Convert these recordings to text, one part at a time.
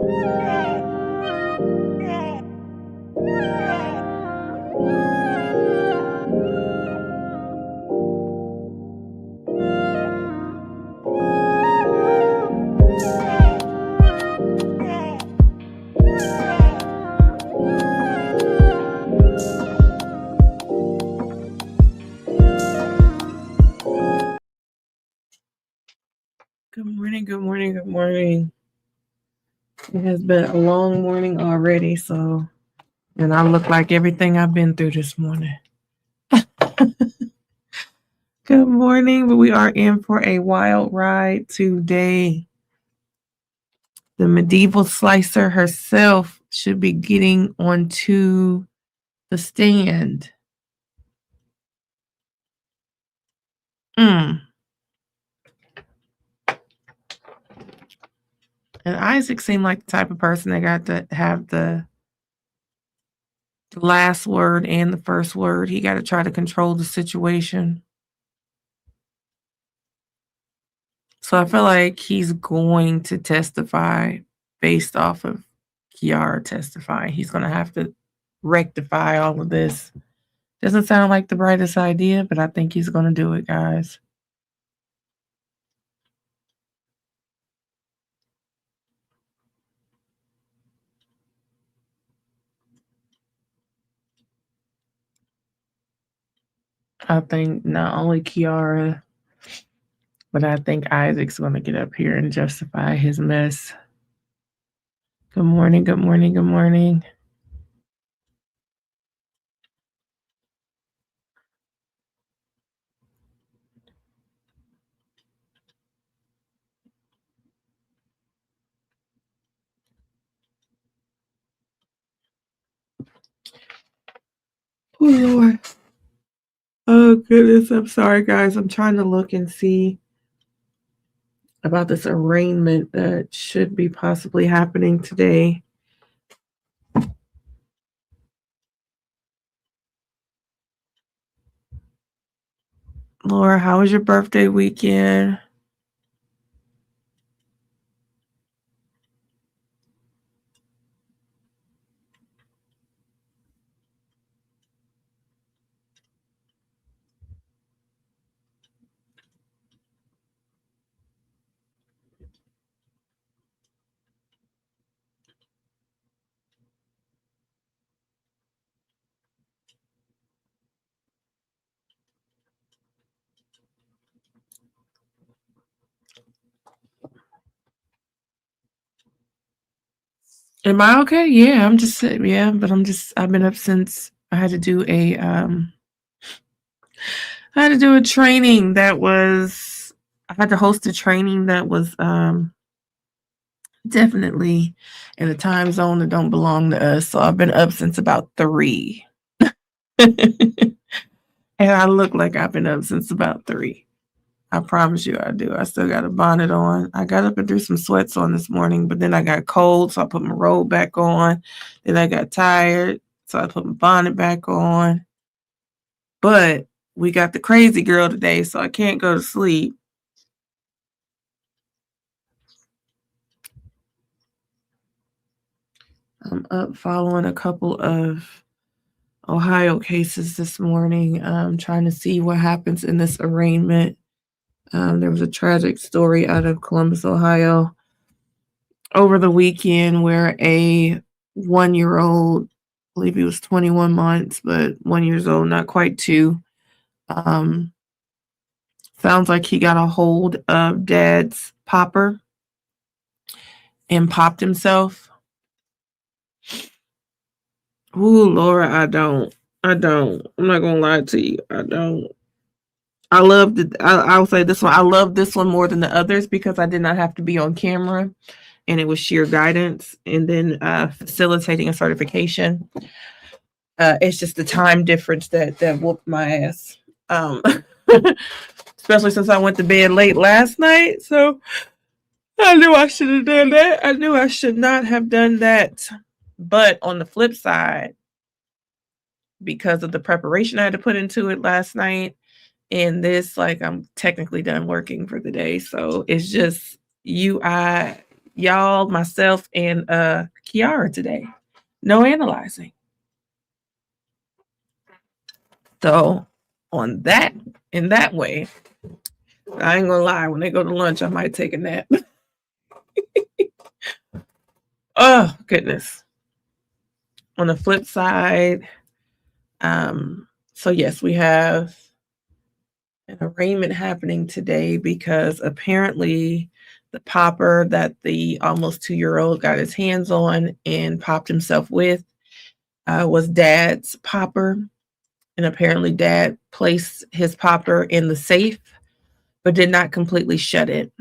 Good morning, good morning, good morning. It has been a long morning already, and I look like everything I've been through this morning. Good morning, but we are in for a wild ride today. The medieval slicer herself should be getting onto the stand. And Isaac seemed like the type of person that got to have the last word and the first word. He got to try to control the situation. So I feel like he's going to testify based off of Kiara testifying. He's going to have to rectify all of this. Doesn't sound like the brightest idea, but I think he's going to do it, guys. I think not only Kiara, but I think Isaac's going to get up here and justify his mess. Good morning, good morning, good morning. Oh, Lord. Oh, goodness. I'm sorry, guys. I'm trying to look and see about this arraignment that should be possibly happening today. Laura, how was your birthday weekend? Am I okay? Yeah, I've been up since I had to do a training I had to host a training that was definitely in a time zone that don't belong to us. So I've been up since about 3. And I look like I've been up since about 3. I promise you I do. I still got a bonnet on. I got up and threw some sweats on this morning, but then I got cold, so I put my robe back on. Then I got tired, so I put my bonnet back on. But we got the crazy girl today, so I can't go to sleep. I'm up following a couple of Ohio cases this morning, trying to see what happens in this arraignment. There was a tragic story out of Columbus, Ohio over the weekend where a 1-year-old, I believe he was 21 months, but 1 year old, not quite 2. Sounds like he got a hold of dad's popper and popped himself. Ooh, Laura, I don't. I'm not gonna lie to you. I don't. I'll say this one. I love this one more than the others because I did not have to be on camera and it was sheer guidance and then facilitating a certification. It's just the time difference that whooped my ass. Especially since I went to bed late last night. So I knew I should have done that. I knew I should not have done that. But on the flip side, because of the preparation I had to put into it last night, and this, like, I'm technically done working for the day. So it's just y'all, myself, and Kiara today. No analyzing. So in that way, I ain't gonna lie, when they go to lunch, I might take a nap. Oh, goodness. On the flip side, so yes, we have an arraignment happening today because apparently the popper that the almost 2-year-old got his hands on and popped himself with was Dad's popper. And apparently Dad placed his popper in the safe, but did not completely shut it.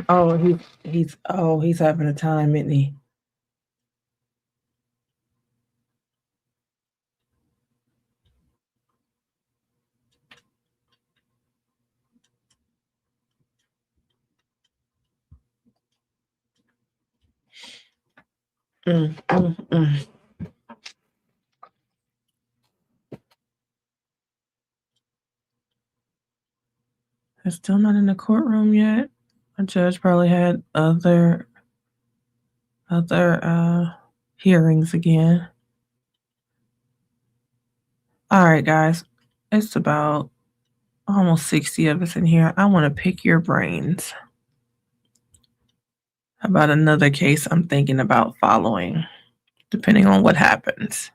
Oh, he's having a time, isn't he? Mm, mm, mm. They're still not in the courtroom yet. A judge probably had other hearings again. All right, guys. It's about almost 60 of us in here. I want to pick your brains about another case I'm thinking about following, depending on what happens.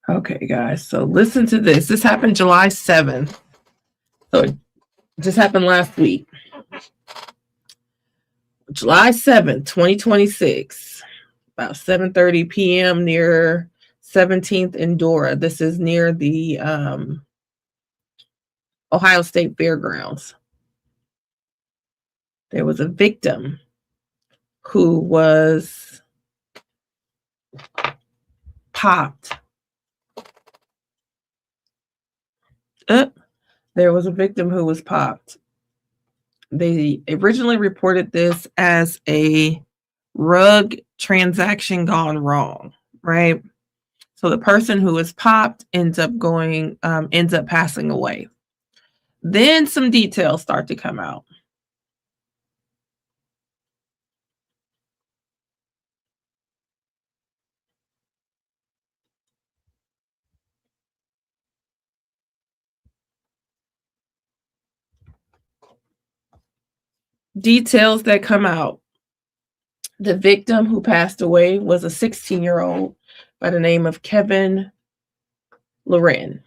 Okay, guys. So listen to this. This happened July 7th. So it just happened last week. July 7th, 2026, about 7:30 p.m. near 17th and Dora. This is near the Ohio State Fairgrounds. There was a victim who was popped. There was a victim who was popped. They originally reported this as a rug transaction gone wrong, right? So the person who was popped ends up passing away. Then some details start to come out. Details that come out. The victim who passed away was a 16-year-old by the name of Kevin Loren.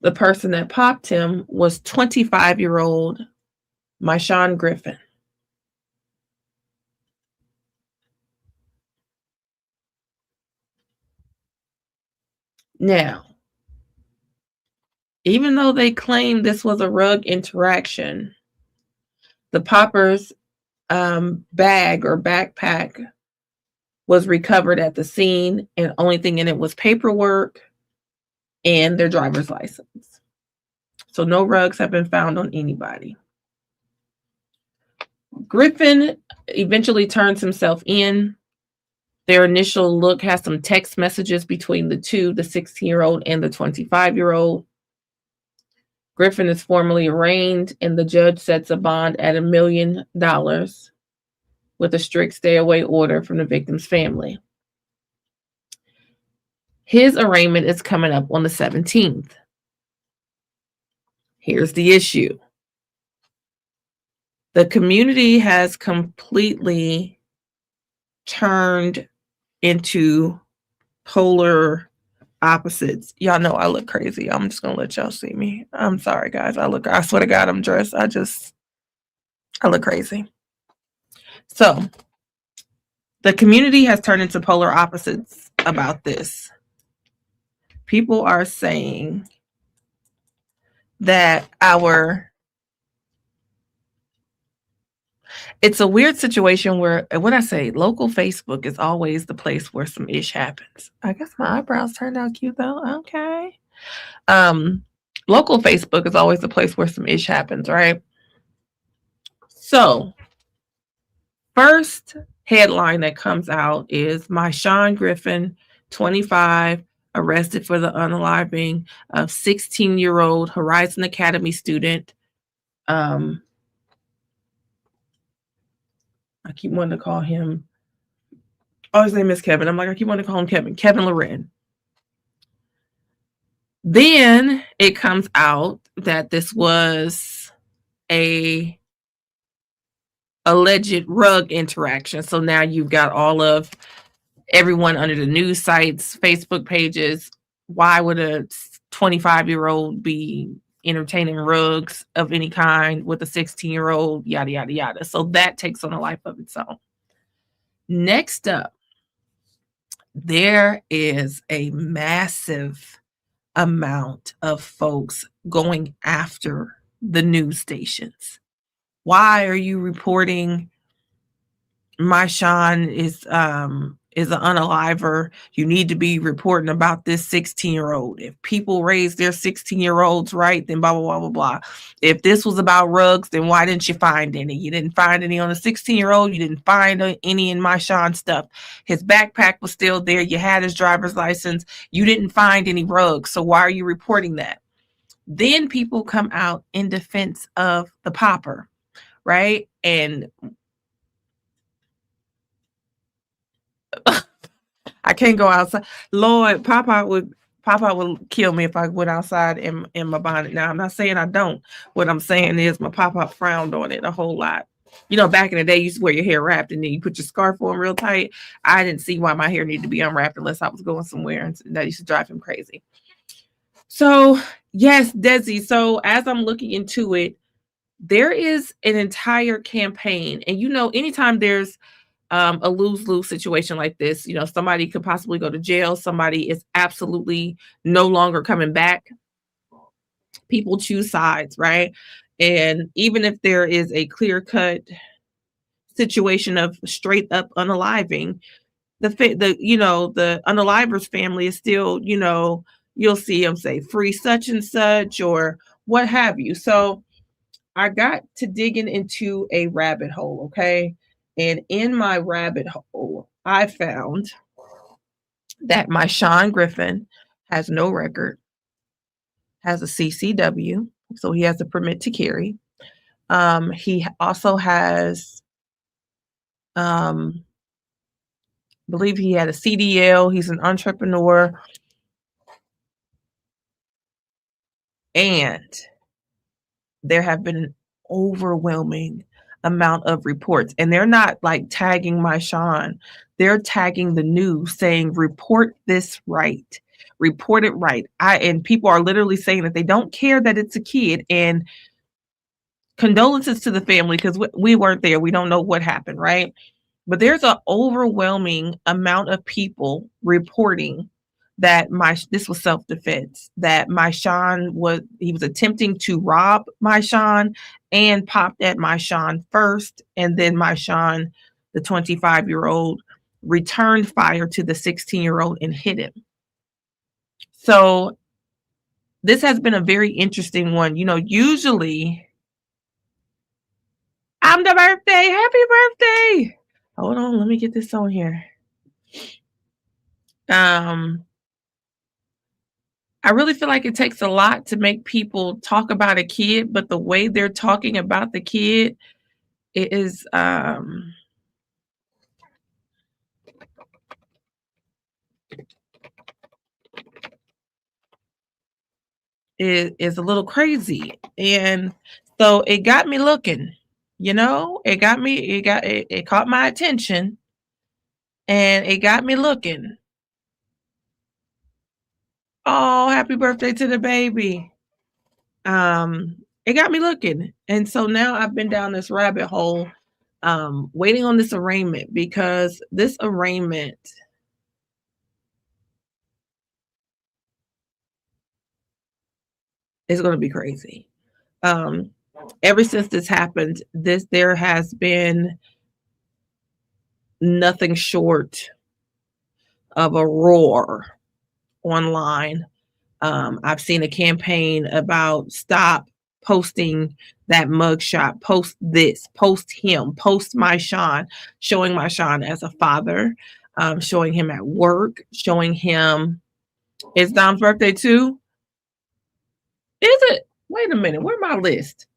The person that popped him was 25-year-old Myshawn Griffin. Now, even though they claim this was a rug interaction, the popper's bag or backpack was recovered at the scene, and the only thing in it was paperwork and their driver's license. So no rugs have been found on anybody. Griffin eventually turns himself in. Their initial look has some text messages between the two, the 16-year-old and the 25-year-old. Griffin is formally arraigned, and the judge sets a bond at $1 million with a strict stay-away order from the victim's family. His arraignment is coming up on the 17th. Here's the issue. The community has completely turned into polar opposites. Y'all know I look crazy. I'm just gonna let y'all see me. I'm sorry, guys. I swear to God, I'm dressed. I look crazy. So the community has turned into polar opposites about this. People are saying that it's a weird situation where, when I say local Facebook is always the place where some ish happens. I guess my eyebrows turned out cute though. Okay. Local Facebook is always the place where some ish happens, right? So, first headline that comes out is Myshawn Griffin, 25, arrested for the unaliving of 16-year-old Horizon Academy student. I keep wanting to call him, his name is Kevin. I keep wanting to call him Kevin Loren. Then it comes out that this was a alleged rug interaction. So now you've got all of everyone under the news sites, Facebook pages. Why would a 25-year-old be entertaining rugs of any kind with a 16-year-old? Yada, yada, yada. So that takes on a life of its own. Next up, there is a massive amount of folks going after the news stations. Why are you reporting Myshawn is an unaliver? You need to be reporting about this 16-year-old. If people raise their 16-year-olds right, then blah, blah, blah, blah, blah. If this was about rugs, then why didn't you find any? You didn't find any on a 16-year-old. You didn't find any in Myshawn's stuff. His backpack was still there. You had his driver's license. You didn't find any rugs. So why are you reporting that? Then people come out in defense of the popper, right? And I can't go outside. Lord, Papa would kill me if I went outside in my bonnet. Now, I'm not saying I don't. What I'm saying is my Papa frowned on it a whole lot. You know, back in the day, you used to wear your hair wrapped and then you put your scarf on real tight. I didn't see why my hair needed to be unwrapped unless I was going somewhere, and that used to drive him crazy. So, yes, Desi. So, as I'm looking into it, there is an entire campaign. And, you know, anytime there's a lose-lose situation like this, you know, somebody could possibly go to jail. Somebody is absolutely no longer coming back. People choose sides, right? And even if there is a clear-cut situation of straight up unaliving, the unaliver's family is still, you know, you'll see them say free such and such or what have you. So I got to digging into a rabbit hole, okay? And in my rabbit hole, I found that Myshawn Griffin has no record, has a CCW, so he has a permit to carry. He also has, I believe he had a CDL. He's an entrepreneur. And there have been an overwhelming amount of reports, and they're not like tagging Myshawn. They're tagging the news saying, report this right, report it right. And people are literally saying that they don't care that it's a kid, and condolences to the family because we weren't there. We don't know what happened, right? But there's an overwhelming amount of people reporting that this was self-defense, that Myshawn was attempting to rob Myshawn and popped at Myshawn first, and then Myshawn, the 25-year-old, returned fire to the 16-year-old and hit him. So this has been a very interesting one. You know, usually I'm the birthday. Happy birthday. Hold on, let me get this on here. I really feel like it takes a lot to make people talk about a kid, but the way they're talking about the kid is is a little crazy. And so it got me looking, you know, it caught my attention and it got me looking. Oh, happy birthday to the baby. It got me looking. And so now I've been down this rabbit hole, waiting on this arraignment, because this arraignment is going to be crazy. Ever since this happened, there has been nothing short of a roar online. I've seen a campaign about stop posting that mugshot, post this, post him, post my Sean, showing my Sean as a father, showing him at work, showing him. It's Dom's birthday too. Is it? Wait a minute. Where's my list?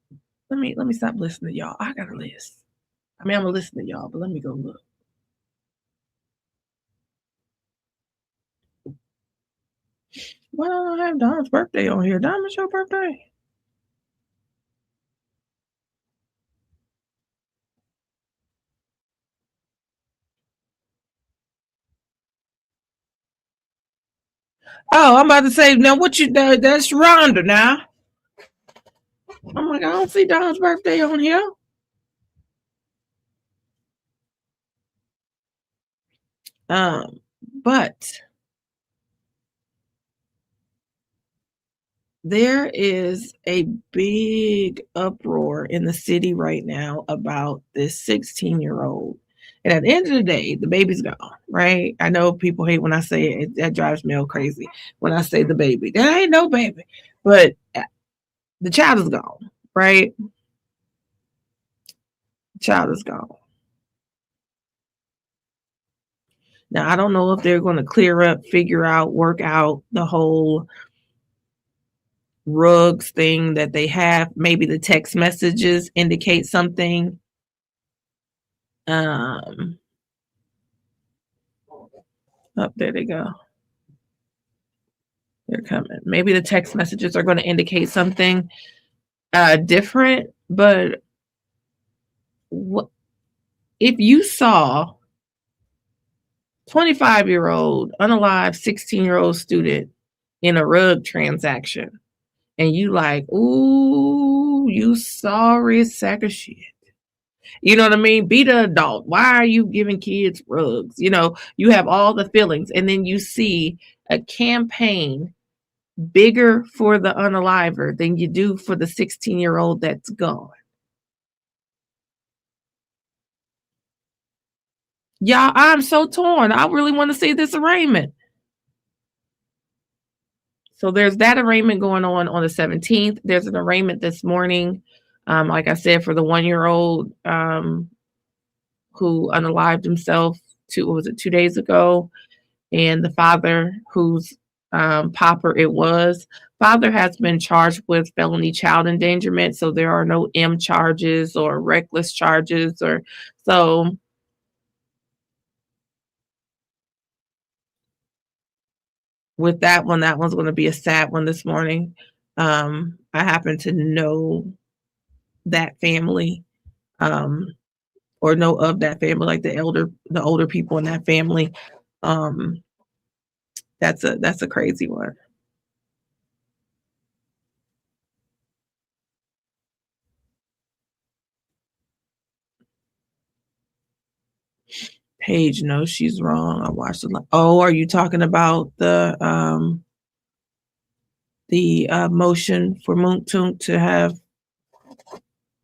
Let me stop listening to y'all. I got a list. I mean, I'm gonna listen to y'all, but let me go look. Why don't I have Dom's birthday on here? Dom, it's your birthday. Oh, I'm about to say, now what you do? That's Rhonda now. I'm like, I don't see Dom's birthday on here. But there is a big uproar in the city right now about this 16-year-old. And at the end of the day, the baby's gone, right? I know people hate when I say it. That drives me all crazy when I say the baby. There ain't no baby. But the child is gone, right? The child is gone. Now, I don't know if they're going to clear up, figure out, work out the whole rugs thing that they have. Maybe the text messages indicate something. Oh, there they go. They're coming. Maybe the text messages are going to indicate something different. But what if you saw 25-year-old unalive 16-year-old student in a rug transaction, and you like, ooh, you sorry sack of shit. You know what I mean? Be the adult. Why are you giving kids rugs? You know, you have all the feelings, and then you see a campaign bigger for the unaliver than you do for the 16-year-old that's gone. Y'all, I'm so torn. I really want to see this arraignment. So there's that arraignment going on the 17th. There's an arraignment this morning, like I said, for the 1-year-old who unalived himself 2 days ago, and the father whose popper it was. Father has been charged with felony child endangerment, so there are no M charges or reckless charges, or so. With that one's going to be a sad one this morning. I happen to know that family, or know of that family, like the older people in that family. That's a crazy one. Paige knows she's wrong. I watched it. Oh, are you talking about the motion for Moontunk to have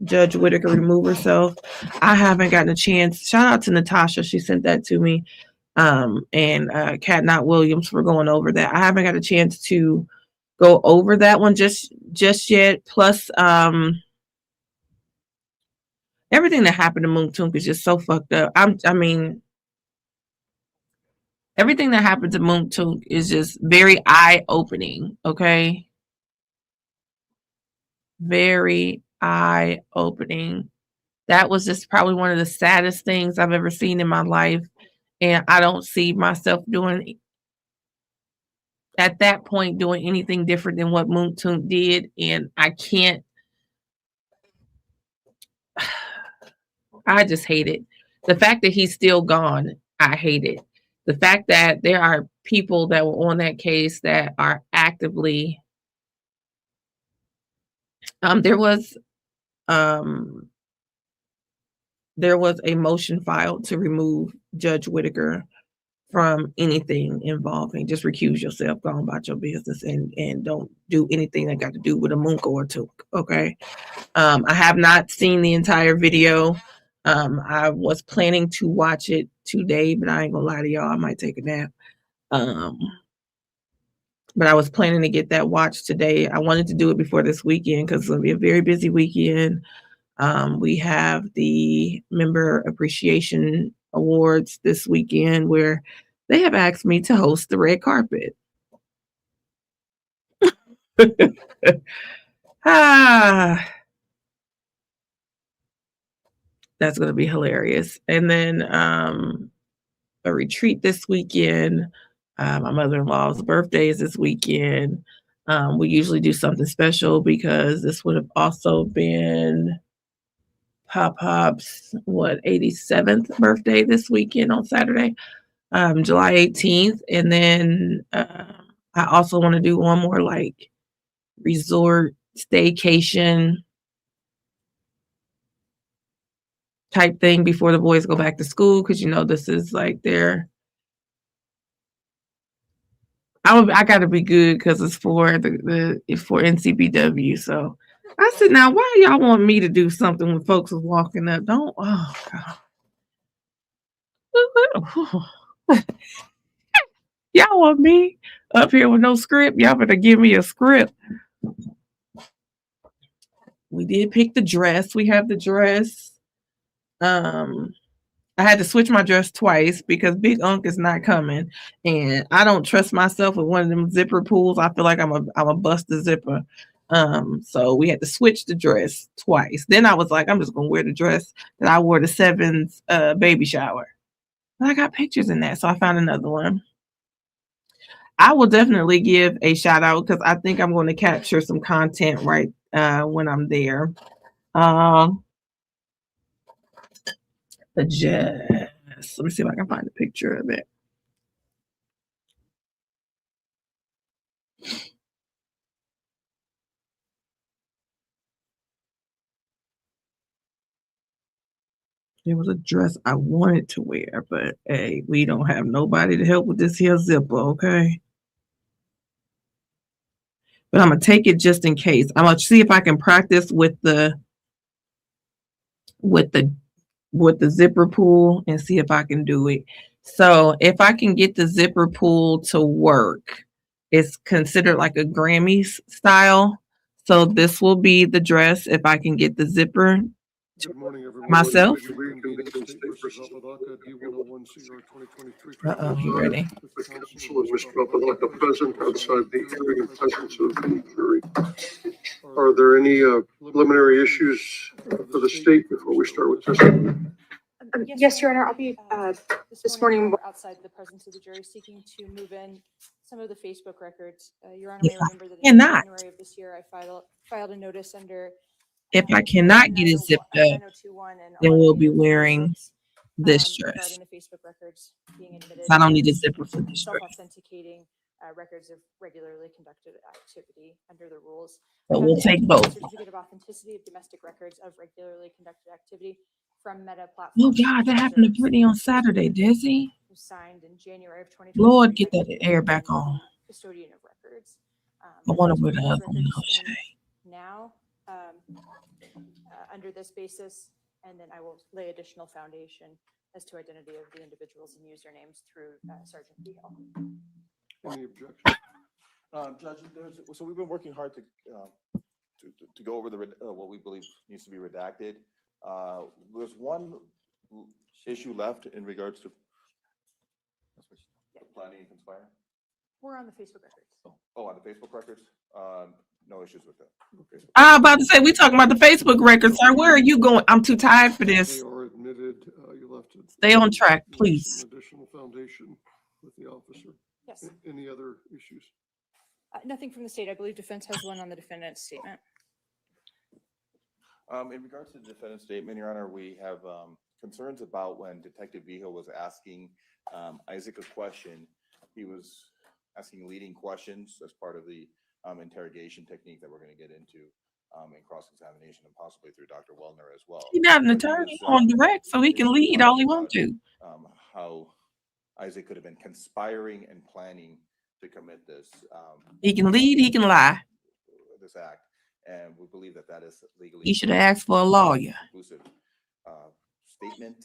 Judge Whitaker remove herself? I haven't gotten a chance. Shout out to Natasha. She sent that to me. And Cat Not Williams for going over that. I haven't got a chance to go over that one just yet. Plus, everything that happened to Moontook is just so fucked up. I mean, everything that happened to Moontook is just very eye-opening, okay? Very eye-opening. That was just probably one of the saddest things I've ever seen in my life. And I don't see myself doing, at that point, doing anything different than what Moontook did. And I can't, I just hate it. The fact that he's still gone, I hate it. The fact that there are people that were on that case that are actively, there was a motion filed to remove Judge Whitaker from anything involving, just recuse yourself, go on about your business, and don't do anything that got to do with a Moonko or Took. Okay. I have not seen the entire video. I was planning to watch it today, but I ain't gonna lie to y'all, I might take a nap. But I was planning to get that watched today. I wanted to do it before this weekend because it's gonna be a very busy weekend. We have the Member Appreciation Awards this weekend where they have asked me to host the red carpet. That's going to be hilarious. And then a retreat this weekend. My mother-in-law's birthday is this weekend. We usually do something special because this would have also been Pop's 87th birthday this weekend on Saturday, July 18th. And then I also want to do one more like resort staycation type thing before the boys go back to school, because this is like their, I got to be good because it's for for NCBW. So I said, now why y'all want me to do something when folks is walking up? Don't, oh God. Y'all want me up here with no script? Y'all better give me a script. We did pick the dress. We have the dress. I had to switch my dress twice because Big Unk is not coming, and I don't trust myself with one of them zipper pulls. I feel like I'm a bust the zipper. So we had to switch the dress twice. Then I was like, I'm just gonna wear the dress that I wore to Seven's baby shower. And I got pictures in that, so I found another one. I will definitely give a shout out because I think I'm going to capture some content right when I'm there. The Jess. Let me see if I can find a picture of it. There was a dress I wanted to wear, but hey, we don't have nobody to help with this here zipper, okay? But I'm gonna take it just in case. I'm gonna see if I can practice with the zipper pull and see if I can do it. So if I can get the zipper pull to work, it's considered like a Grammy style. So this will be the dress if I can get the zipper. Good morning, everyone. Myself. You ready? The council and Mr. Apodaca present outside the hearing in presence of the jury. Are there any preliminary issues for the state before we start with testimony? Yes, Your Honor, I'll be, this morning, we're outside the presence of the jury seeking to move in some of the Facebook records. Your Honor may remember that in January of this year, I filed a notice under. If I cannot get it zipped up, then we'll be wearing this dress. Regarding the Facebook records being admitted. I don't need a zipper for this dress. Self-authenticating records of regularly conducted activity under the rules. So we'll take both. Certificate of authenticity of domestic records of regularly conducted activity from Meta platform. Oh God, that happened to Brittany on Saturday, Dizzy. Was signed in January of 2020. Lord, get that air back on. Custodian of records. I want to wear the other one. Now, under this basis, and then I will lay additional foundation as to identity of the individuals and usernames through Sergeant Beale. Any objections? Judge, so we've been working hard to go over what we believe needs to be redacted. There's one issue left in regards to planning and conspire. We're on the Facebook records. Oh, on the Facebook records? No issues with that. Okay. I'm about to say, we talking about the Facebook records, sir. Where are you going? I'm too tired for They this. are admitted. You'll have to Stay on track, make please. some additional foundation with the officer. Yes. Any other issues? Nothing from the state. I believe defense has one on the defendant's statement. In regards to the defendant's statement, Your Honor, we have concerns about when Detective Vigil was asking Isaac a question. He was asking leading questions as part of the interrogation technique that we're going to get into in cross-examination and possibly through Dr. Wellner as well. He's not an But attorney was, on direct, so he can lead all he wants to. How Isaac could have been conspiring and planning to commit this. He can lead, he can lie. This act, and we believe that that is legally. He should have asked for a lawyer. Conclusive statement,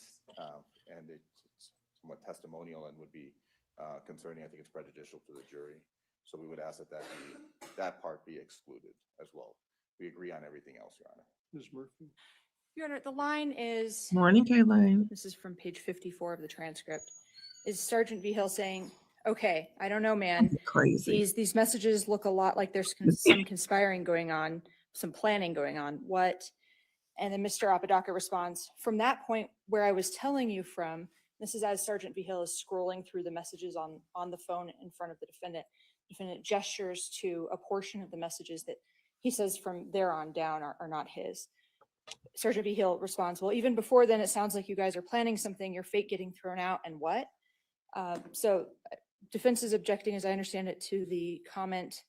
and it's somewhat testimonial and would be concerning. I think it's prejudicial to the jury. So we would ask that part be excluded as well. We agree on everything else, Your Honor. Ms. Murphy? Your Honor, the line is, Morning, Kaylin. this is from page 54 of the transcript, is Sergeant Vigil saying, okay, I don't know, man. Crazy. These messages look a lot like there's some conspiring going on, some planning going on. What? And then Mr. Apodaca responds, from that point where I was telling you from, this is as Sergeant Vigil is scrolling through the messages on the phone in front of the defendant. Defendant gestures to a portion of the messages that he says from there on down are not his. Sergeant Vigil responds, well, even before then, it sounds like you guys are planning something, your fate getting thrown out, and what? So defense is objecting, as I understand it, to the comment,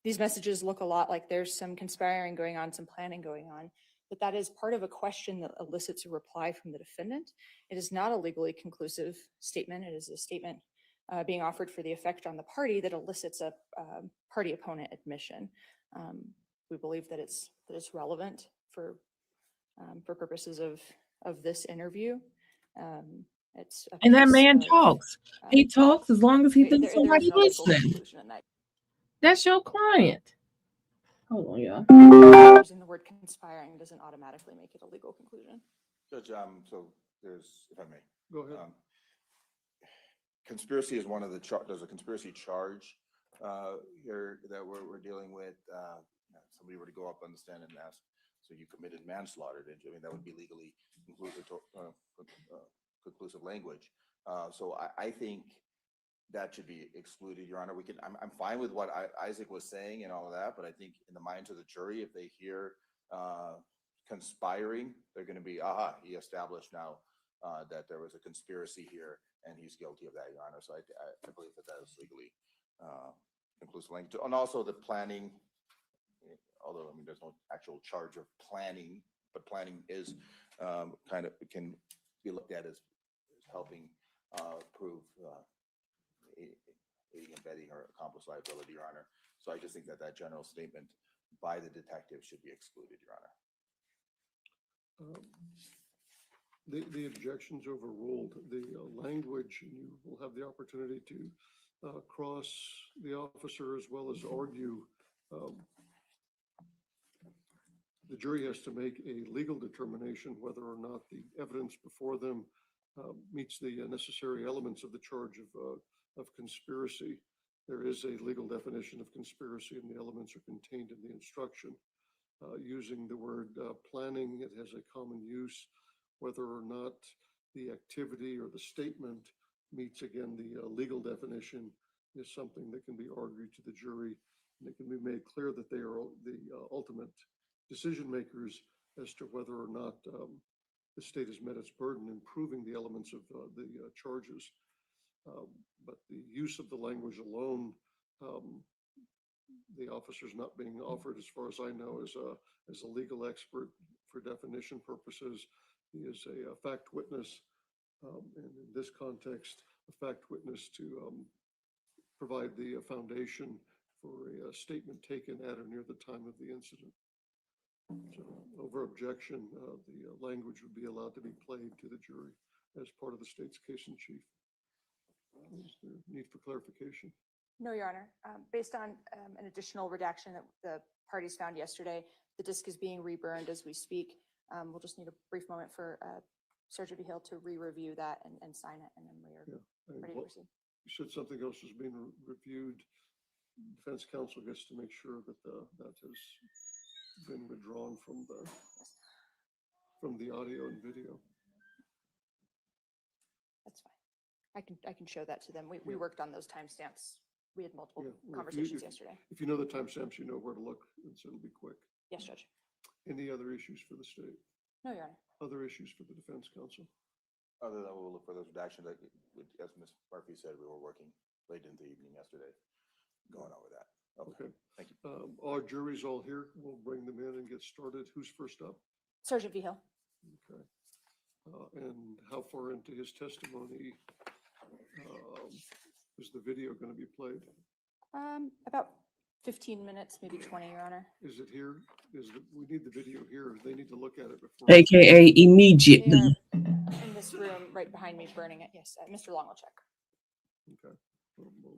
these messages look a lot like there's some conspiring going on, some planning going on, but that is part of a question that elicits a reply from the defendant. It is not a legally conclusive statement. It is a statement being offered for the effect on the party that elicits a party opponent admission. We believe that it's relevant for purposes of this interview. And that man talks. He talks as long as he thinks somebody's listening. That's your client. Hold on, y'all. Using the word conspiring doesn't automatically make it a legal conclusion. Judge, so there's, if I may. Go ahead. Conspiracy is one of the there's a conspiracy charge here that we're dealing with. Somebody were to go up on the stand and ask, so you committed manslaughter, didn't you? I mean, that would be legally conclusive language. So I think that should be excluded, Your Honor. I'm fine with what Isaac was saying and all of that, but I think in the minds of the jury, if they hear conspiring, they're going to be, he established now that there was a conspiracy here and he's guilty of that, Your Honor. So I believe that is legally conclusive language. And also the planning, although I mean there's no actual charge of planning, but planning is kind of can be looked at as helping prove aiding and abetting or accomplice liability, Your Honor. So I just think that general statement by the detective should be excluded, Your Honor. The objections overruled. The language, and you will have the opportunity to cross the officer as well as argue. The jury has to make a legal determination whether or not the evidence before them meets the necessary elements of the charge of conspiracy. There is a legal definition of conspiracy, and the elements are contained in the instruction. Using the word planning, it has a common use. Whether or not the activity or the statement meets, again, the legal definition is something that can be argued to the jury, and it can be made clear that they are the ultimate decision makers as to whether or not the state has met its burden in proving the elements of the charges. But the use of the language alone, the officer's not being offered, as far as I know, as a legal expert for definition purposes. He is a fact witness, and in this context, a fact witness to provide the foundation for a statement taken at or near the time of the incident. So, over objection, the language would be allowed to be played to the jury as part of the state's case in chief. Is there need for clarification? No, Your Honor. Based on an additional redaction that the parties found yesterday, the disc is being reburned as we speak. We'll just need a brief moment for Sergeant Hill to re-review that and sign it, and then we are And ready to what- proceed. You said something else was being reviewed. Defense counsel gets to make sure that that has been withdrawn from the audio and video. That's fine. I can show that to them. We Yeah. worked on those timestamps. We had multiple Yeah, well, if you- conversations yesterday. If you know the timestamps, you know where to look, and so it'll be quick. Yes, Judge. Any other issues for the state? No, Your Honor. Other issues for the defense counsel? Other than we'll look for those redactions, like, as Ms. Murphy said, we were working late into the evening yesterday, going over that. Okay. Thank you. Our jury's all here. We'll bring them in and get started. Who's first up? Sergeant Hill. Okay. And how far into his testimony is the video going to be played? About 15 minutes, maybe 20, Your Honor. Is it here? We need the video here. They need to look at it before. AKA They immediately. are in this room right behind me burning it. Yes, Mr. Long will check. Okay. Well,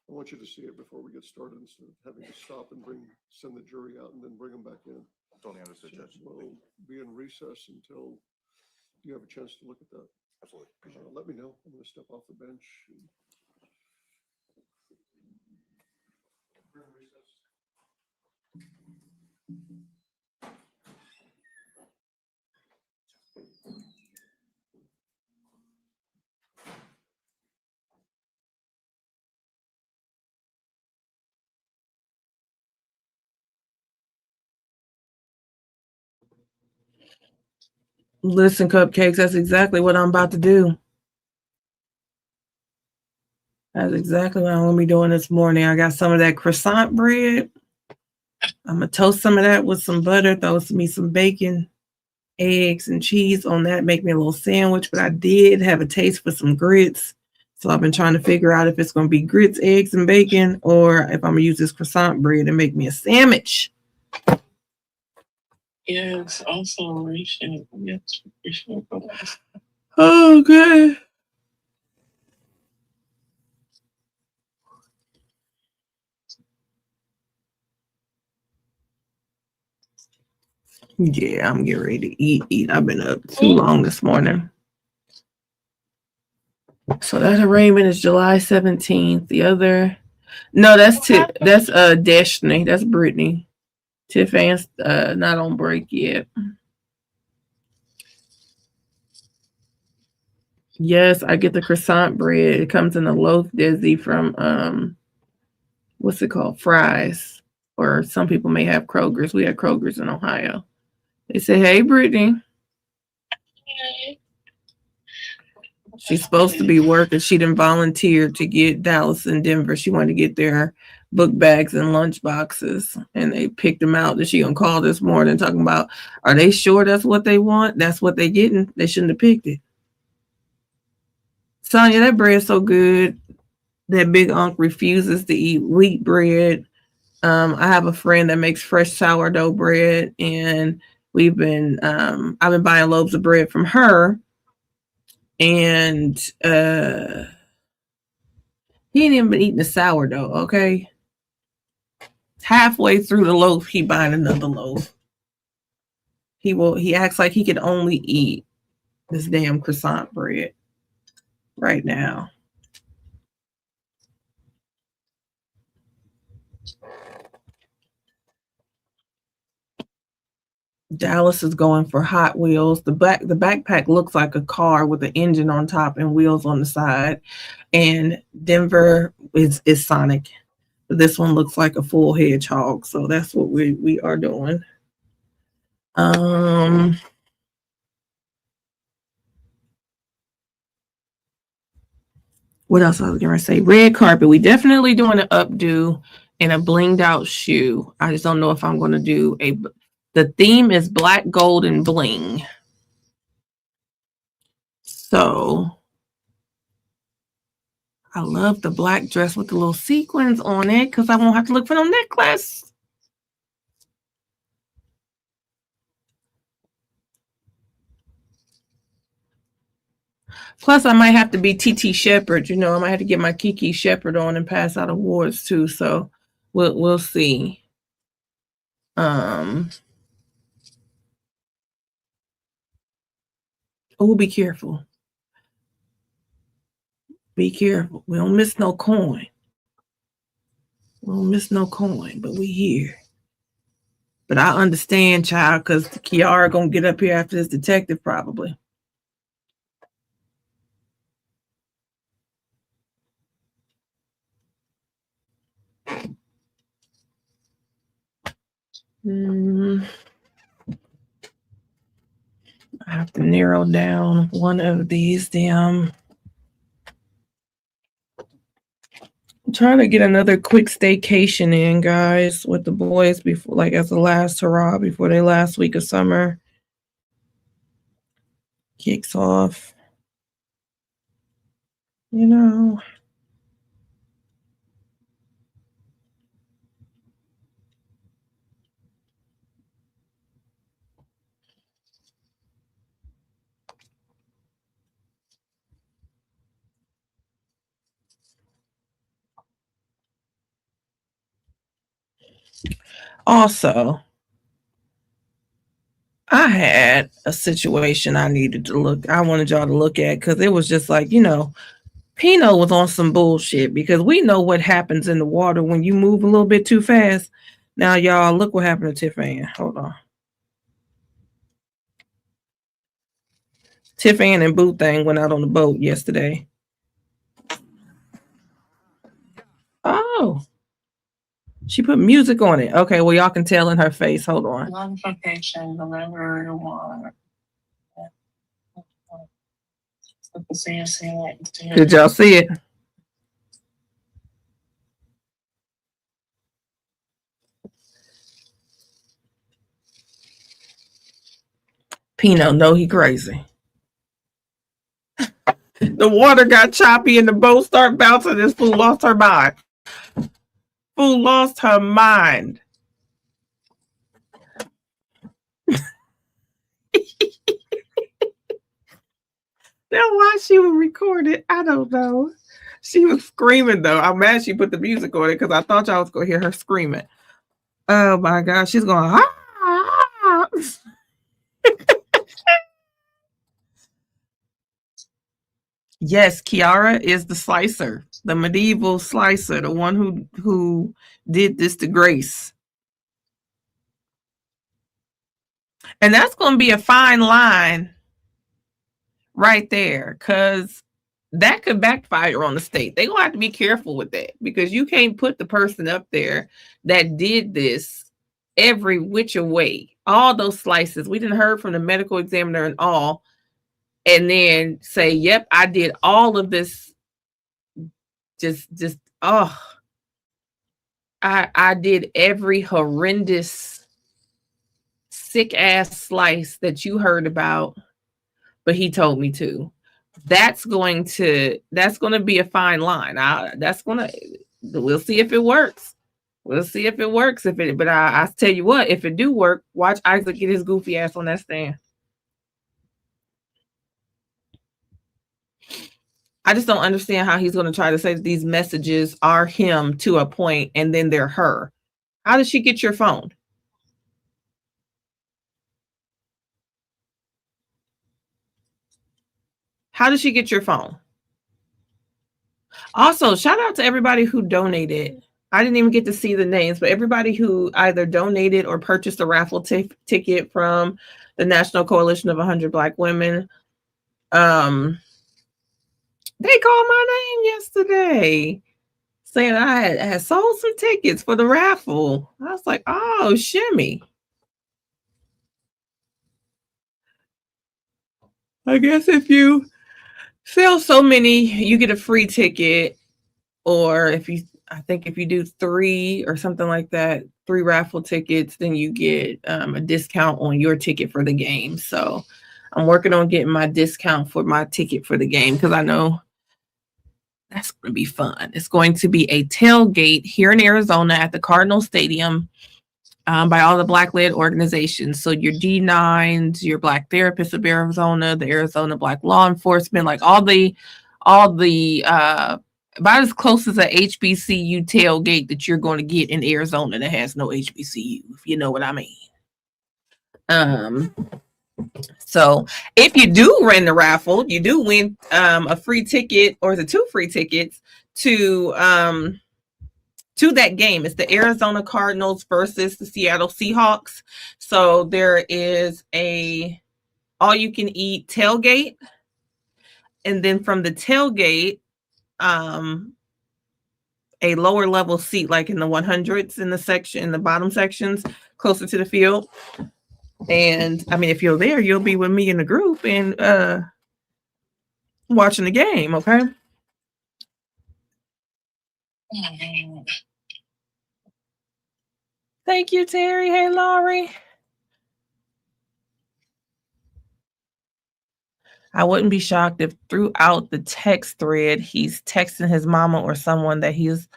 I want you to see it before we get started instead of having to stop and send the jury out and then bring them back in. Totally understood, So Judge. we'll be in recess until you have a chance to look at that. Absolutely. Appreciate it. Let me know. I'm going to step off the bench. We're in recess. Listen, cupcakes, that's exactly what I'm about to do. That's exactly what I'm going to be doing this morning. I got some of that croissant bread. I'm going to toast some of that with some butter, throw me some bacon, eggs, and cheese on that, make me a little sandwich. But I did have a taste for some grits. So I've been trying to figure out if it's going to be grits, eggs, and bacon, or if I'm going to use this croissant bread and make me a sandwich. Yes, also reaching. Yes, reaching. Oh, good. Yeah, I'm getting ready to eat. I've been up too long this morning. So that arraignment is July 17th. The other, no, that's Destiny. That's Brittany. Tiffany's not on break yet. Yes, I get the croissant bread. It comes in a loaf, Desi, from what's it called? Fry's. Or some people may have Kroger's. We have Kroger's in Ohio. They say, hey, Brittany. She's supposed to be working. She didn't volunteer to get Dallas and Denver. She wanted to get their book bags and lunch boxes, and they picked them out. That she gonna call this morning talking about, are they sure that's what they want? That's what they getting? They shouldn't have picked it. Sonia, that bread's so good. That big unk refuses to eat wheat bread. I have a friend that makes fresh sourdough bread, and I've been buying loaves of bread from her. And he ain't even been eating the sourdough, okay? Halfway through the loaf, he buying another loaf. He acts like he can only eat this damn croissant bread right now. Dallas is going for Hot Wheels. The backpack looks like a car with an engine on top and wheels on the side. And Denver is Sonic. This one looks like a full hedgehog. So that's what we are doing. What else I was going to say? Red carpet. We definitely doing an updo and a blinged out shoe. I just don't know if I'm going to do the theme is black, gold, and bling. So I love the black dress with the little sequins on it because I won't have to look for no necklace. Plus, I might have to be TT Shepherd. You know, I might have to get my Kiki Shepherd on and pass out awards too. So we'll see. Oh, be careful. Be careful. We don't miss no coin. We don't miss no coin, but we here. But I understand, child, because Kiara gonna get up here after this detective probably. I have to narrow down one of these damn. I'm trying to get another quick staycation in, guys, with the boys before, like as the last hurrah before their last week of summer kicks off. You know. Also, I had a situation I wanted y'all to look at because it was just like, you know, Pino was on some bullshit because we know what happens in the water when you move a little bit too fast. Now, y'all, look what happened to Tiffany. Hold on. Tiffany and Boo Thing went out on the boat yesterday. Oh. She put music on it. Okay, well, y'all can tell in her face. Hold on. Notification delivered one. Did y'all see it? Pino, no, he crazy. The water got choppy and the boat started bouncing. This fool lost her mind. Fool lost her mind. Now why she would record it, I don't know. She was screaming though. I'm mad she put the music on it because I thought y'all was gonna hear her screaming. Oh my gosh, she's going ah. Yes, Kiara is the slicer, the medieval slicer, the one who did this to Grace. And that's going to be a fine line right there, because that could backfire on the state. They're going to have to be careful with that, because you can't put the person up there that did this every which way. All those slices. We didn't heard from the medical examiner and all. And then say, yep, I did all of this. I did every horrendous, sick ass slice that you heard about, but he told me to. That's going to be a fine line. We'll see if it works. We'll see if it works. But I tell you what, if it do work, watch Isaac get his goofy ass on that stand. I just don't understand how he's going to try to say that these messages are him to a point and then they're her. How did she get your phone? How did she get your phone? Also, shout out to everybody who donated. I didn't even get to see the names, but everybody who either donated or purchased a raffle ticket from the National Coalition of 100 Black Women. They called my name yesterday saying I had sold some tickets for the raffle. I was like, oh, shimmy. I guess if you sell so many, you get a free ticket. Or if you do 3 or something like that, 3 raffle tickets, then you get a discount on your ticket for the game. So I'm working on getting my discount for my ticket for the game, because I know that's going to be fun. It's going to be a tailgate here in Arizona at the Cardinal Stadium by all the Black-led organizations. So your D9s, your Black Therapists of Arizona, the Arizona Black Law Enforcement, like all the about as close as a HBCU tailgate that you're going to get in Arizona that has no HBCU, if you know what I mean. So if you do win the raffle, you do win a free ticket, or the 2 free tickets to that game. It's the Arizona Cardinals versus the Seattle Seahawks. So there is a all-you-can-eat tailgate, and then from the tailgate, a lower level seat, like in the 100s in the bottom sections, closer to the field. And I mean, if you're there, you'll be with me in the group and watching the game. Okay. Thank you, Terry. Hey, Laurie. I wouldn't be shocked if throughout the text thread, he's texting his mama or someone that he's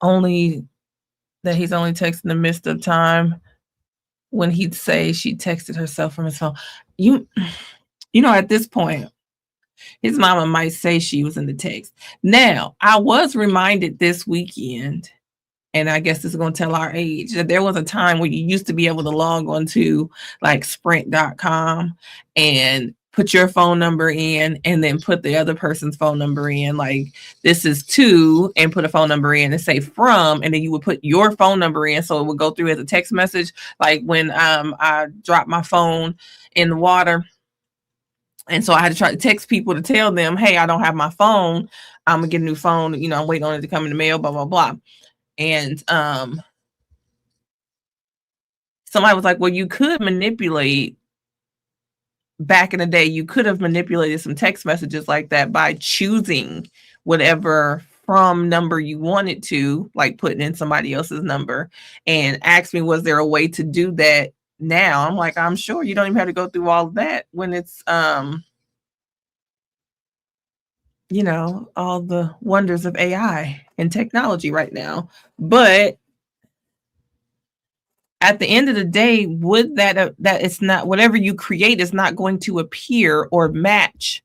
only texting in the midst of time, when he'd say she texted herself from his phone. You know, at this point, his mama might say she was in the text. Now, I was reminded this weekend, and I guess this is going to tell our age, that there was a time when you used to be able to log on to like sprint.com and put your phone number in and then put the other person's phone number in. Like, this is to, and put a phone number in and say from, and then you would put your phone number in. So it would go through as a text message. Like when I dropped my phone in the water. And so I had to try to text people to tell them, hey, I don't have my phone. I'm gonna get a new phone. You know, I'm waiting on it to come in the mail, blah, blah, blah. And somebody was like, well, you could manipulate. Back in the day, you could have manipulated some text messages like that by choosing whatever from number you wanted to, like putting in somebody else's number, and asked me, was there a way to do that now? I'm like, I'm sure you don't even have to go through all of that when it's, you know, all the wonders of AI and technology right now. But at the end of the day, would that it's not, whatever you create is not going to appear or match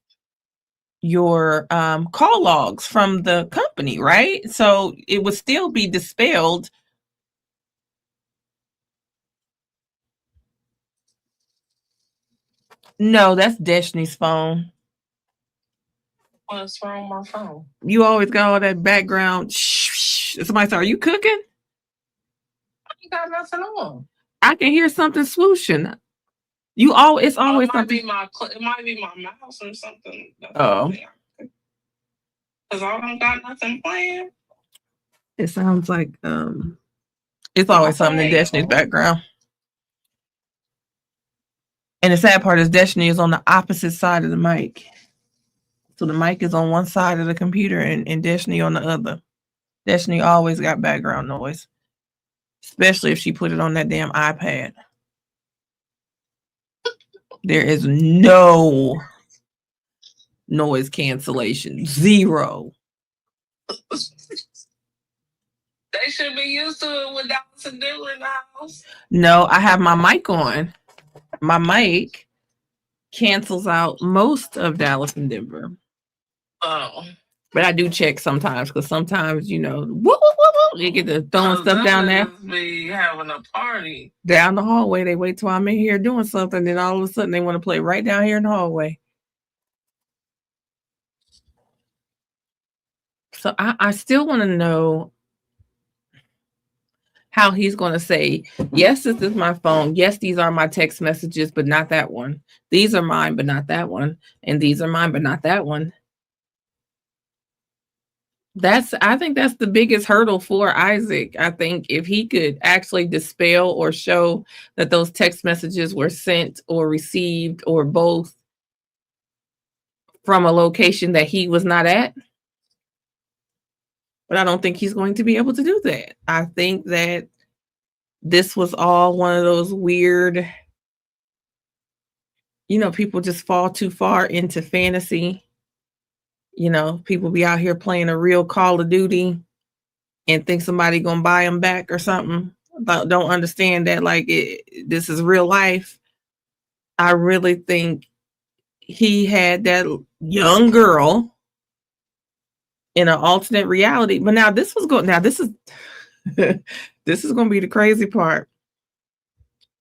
your call logs from the company, right? So it would still be dispelled. No, that's Destiny's phone. What's wrong with my phone? You always got all that background. Somebody said, are you cooking? Got nothing on. I can hear something swooshing. It's always it something. It might be my mouse or something. Oh, because I don't got nothing playing. It sounds like it's always something in Destiny's background. And the sad part is Destiny is on the opposite side of the mic. So the mic is on one side of the computer and Destiny on the other. Destiny always got background noise. Especially if she put it on that damn iPad. There is no noise cancellation. Zero. They should be used to it with Dallas and Denver in the house. No, I have my mic on. My mic cancels out most of Dallas and Denver. Oh. But I do check sometimes, because sometimes, you know, they get to throwing stuff down there. Be having a party down the hallway. They wait till I'm in here doing something, then all of a sudden they want to play right down here in the hallway. So I still want to know how he's going to say, yes, this is my phone. Yes, these are my text messages, but not that one. These are mine, but not that one. And these are mine, but not that one. I think that's the biggest hurdle for Isaac. I think if he could actually dispel or show that those text messages were sent or received or both from a location that he was not at. But I don't think he's going to be able to do that. I think that this was all one of those weird, you know, people just fall too far into fantasy. You know, people be out here playing a real Call of Duty and think somebody gonna buy them back or something. don't understand that like this is real life. I really think he had that young girl in an alternate reality. But now this is this is going to be the crazy part.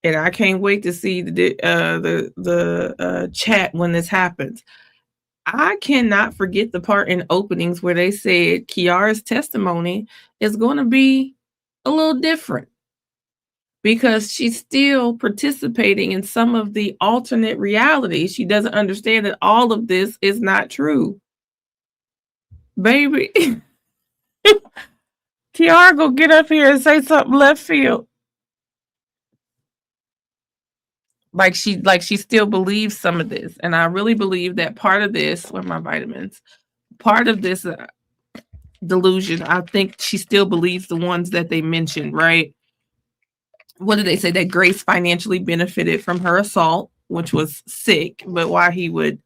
And I can't wait to see the chat when this happens. I cannot forget the part in openings where they said Kiara's testimony is going to be a little different because she's still participating in some of the alternate realities. She doesn't understand that all of this is not true. Baby, Kiara, go get up here and say something left field. Like she still believes some of this. And I really believe that part of this, where my vitamins, part of this delusion, I think she still believes the ones that they mentioned, right? What did they say? That Grace financially benefited from her assault, which was sick, but why he would.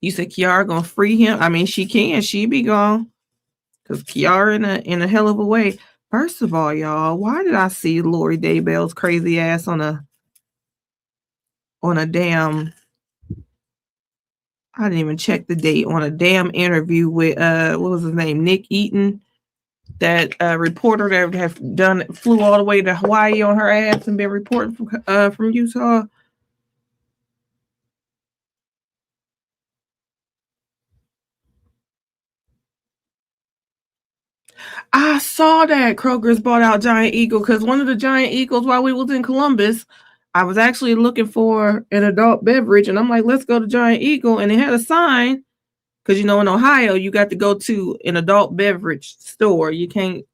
You said Kiara gonna free him? I mean, she can. She be gone. Because Kiara in a hell of a way. First of all, y'all, why did I see Lori Daybell's crazy ass on a damn, I didn't even check the date, on a damn interview with what was his name? Nick Eaton, that reporter that flew all the way to Hawaii on her ass and been reporting from Utah. I saw that Kroger's bought out Giant Eagle because one of the Giant Eagles while we was in Columbus, I was actually looking for an adult beverage and I'm like, let's go to Giant Eagle. And it had a sign because, in Ohio, you got to go to an adult beverage store. You can't,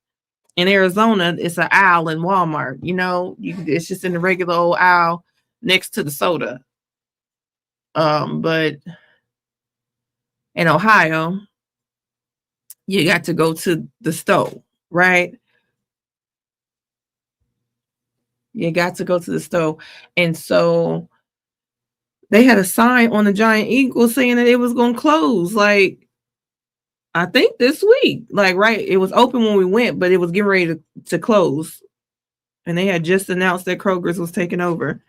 in Arizona, it's an aisle in Walmart. It's just in the regular old aisle next to the soda. But in Ohio, you got to go to the store, right? You got to go to the store. And so they had a sign on the Giant Eagle saying that it was going to close. Like, I think this week, like, right. It was open when we went, but it was getting ready to close. And they had just announced that Kroger's was taking over.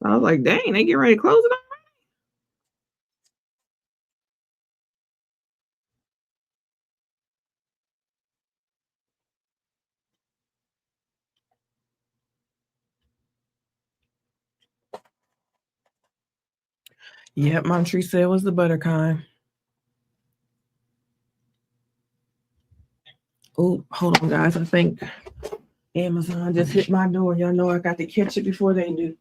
I was like, dang, they get ready to close it already? Yep, Montree said it was the butter kind. Oh, hold on, guys. I think Amazon just hit my door. Y'all know I got to catch it before they do.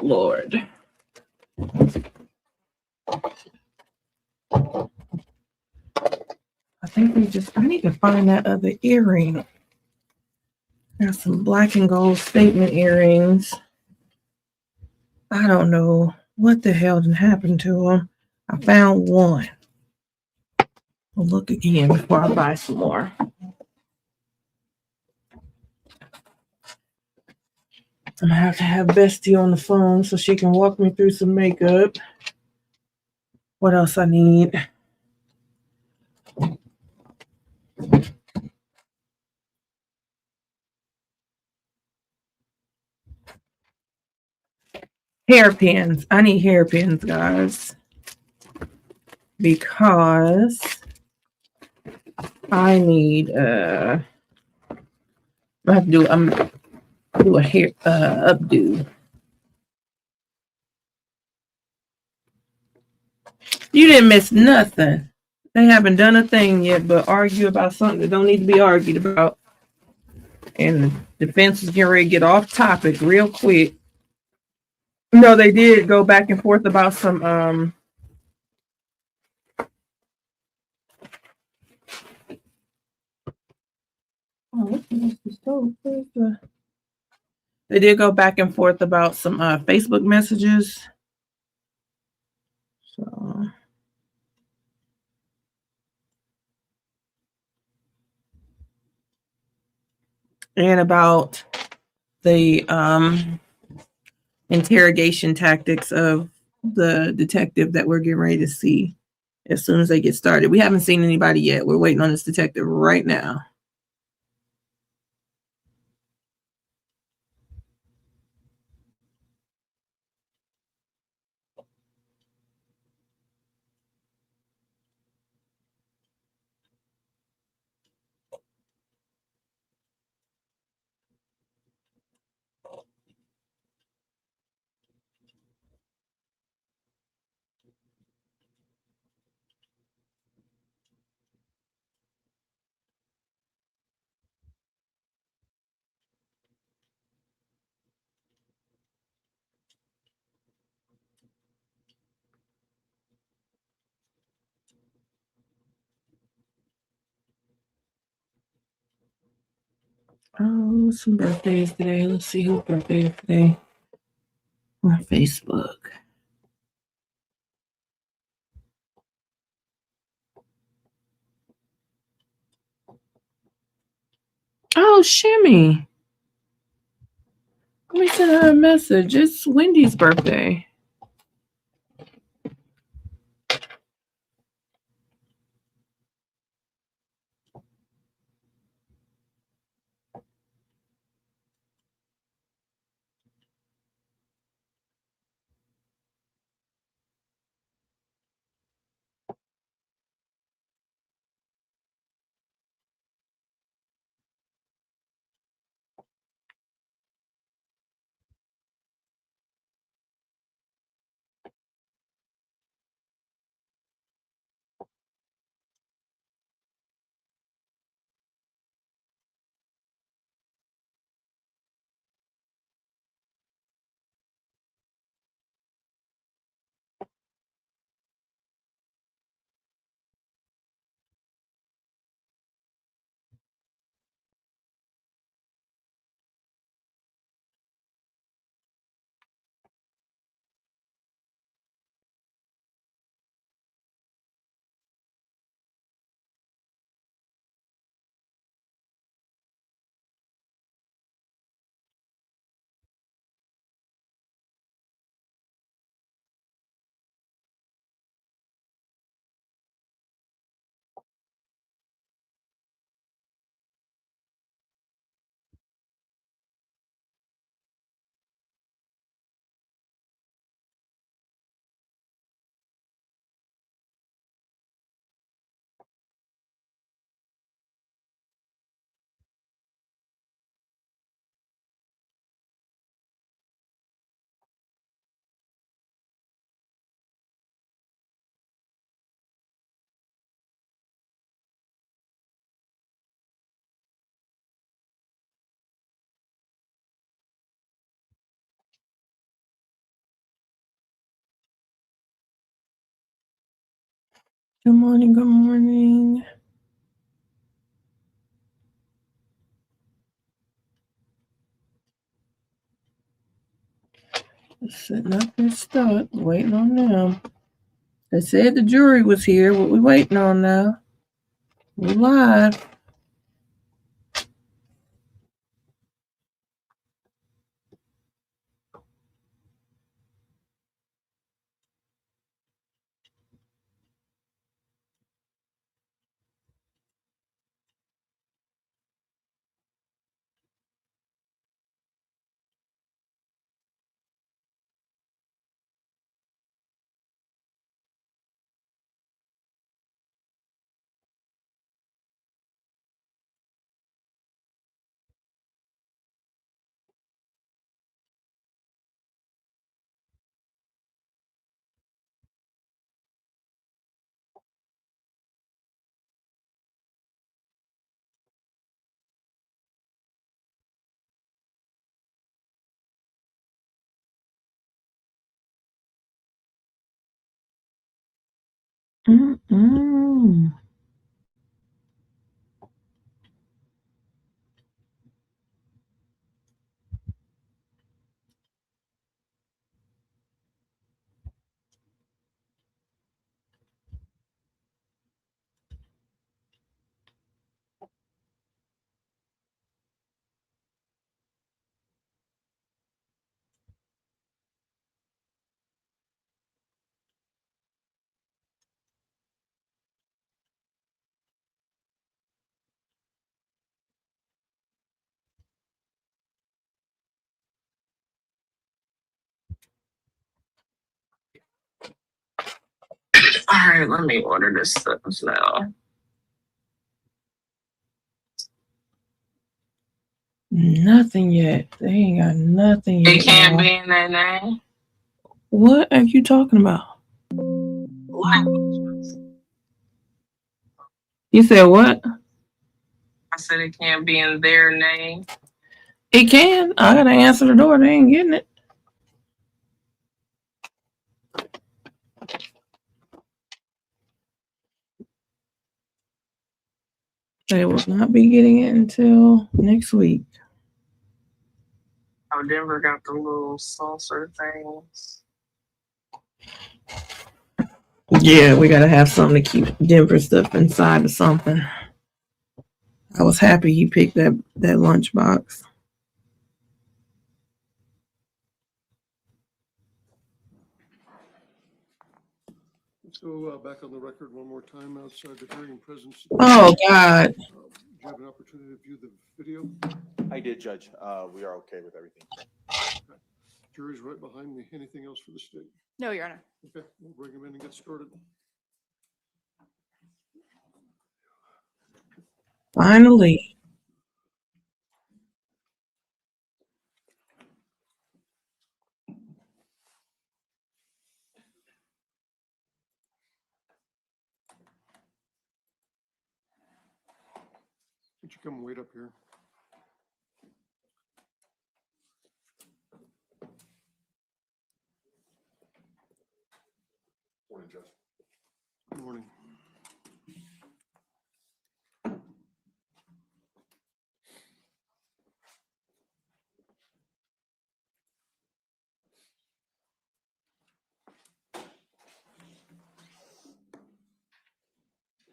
Lord. I think I need to find that other earring. Got some black and gold statement earrings. I don't know what the hell did happen to them. I found one. I'll look again before I buy some more. I'm gonna have to have Bestie on the phone so she can walk me through some makeup. What else I need? Hairpins. I need hairpins, guys. Because I need I have to do do a hair updo. You didn't miss nothing. They haven't done a thing yet but argue about something that don't need to be argued about. And the defense is getting ready to get off topic real quick. No, they did go back and forth about some they did go back and forth about some Facebook messages. So and about the interrogation tactics of the detective that we're getting ready to see as soon as they get started. We haven't seen anybody yet. We're waiting on this detective right now. Oh, some birthdays today. Let's see whose birthday is today on Facebook. Oh, Shimmy. Let me send her a message. It's Wendy's birthday. Good morning. Good morning. Sitting up here stuck, waiting on them. They said the jury was here. What we waiting on now? We live. Mm-mm. All right, let me order this stuff now. Nothing yet. They ain't got nothing yet. It can't y'all. be in that name. What are you talking about? What? You said what? I said it can't be in their name. It can. I gotta answer the door. They ain't getting it. They will not be getting it until next week. Oh, Denver got the little saucer things. Yeah, we gotta have something to keep Denver stuff inside of something. I was happy he picked that lunchbox. Let's go back on the record one more time outside the hearing presence. Oh God. Do you have an opportunity to view the video? I did, Judge. We are okay with everything. Okay. Jury's right behind me. Anything else for the state? No, Your Honor. Okay, we'll bring him in and get started. Finally. Would you come wait up here? Morning, Judge. Good morning.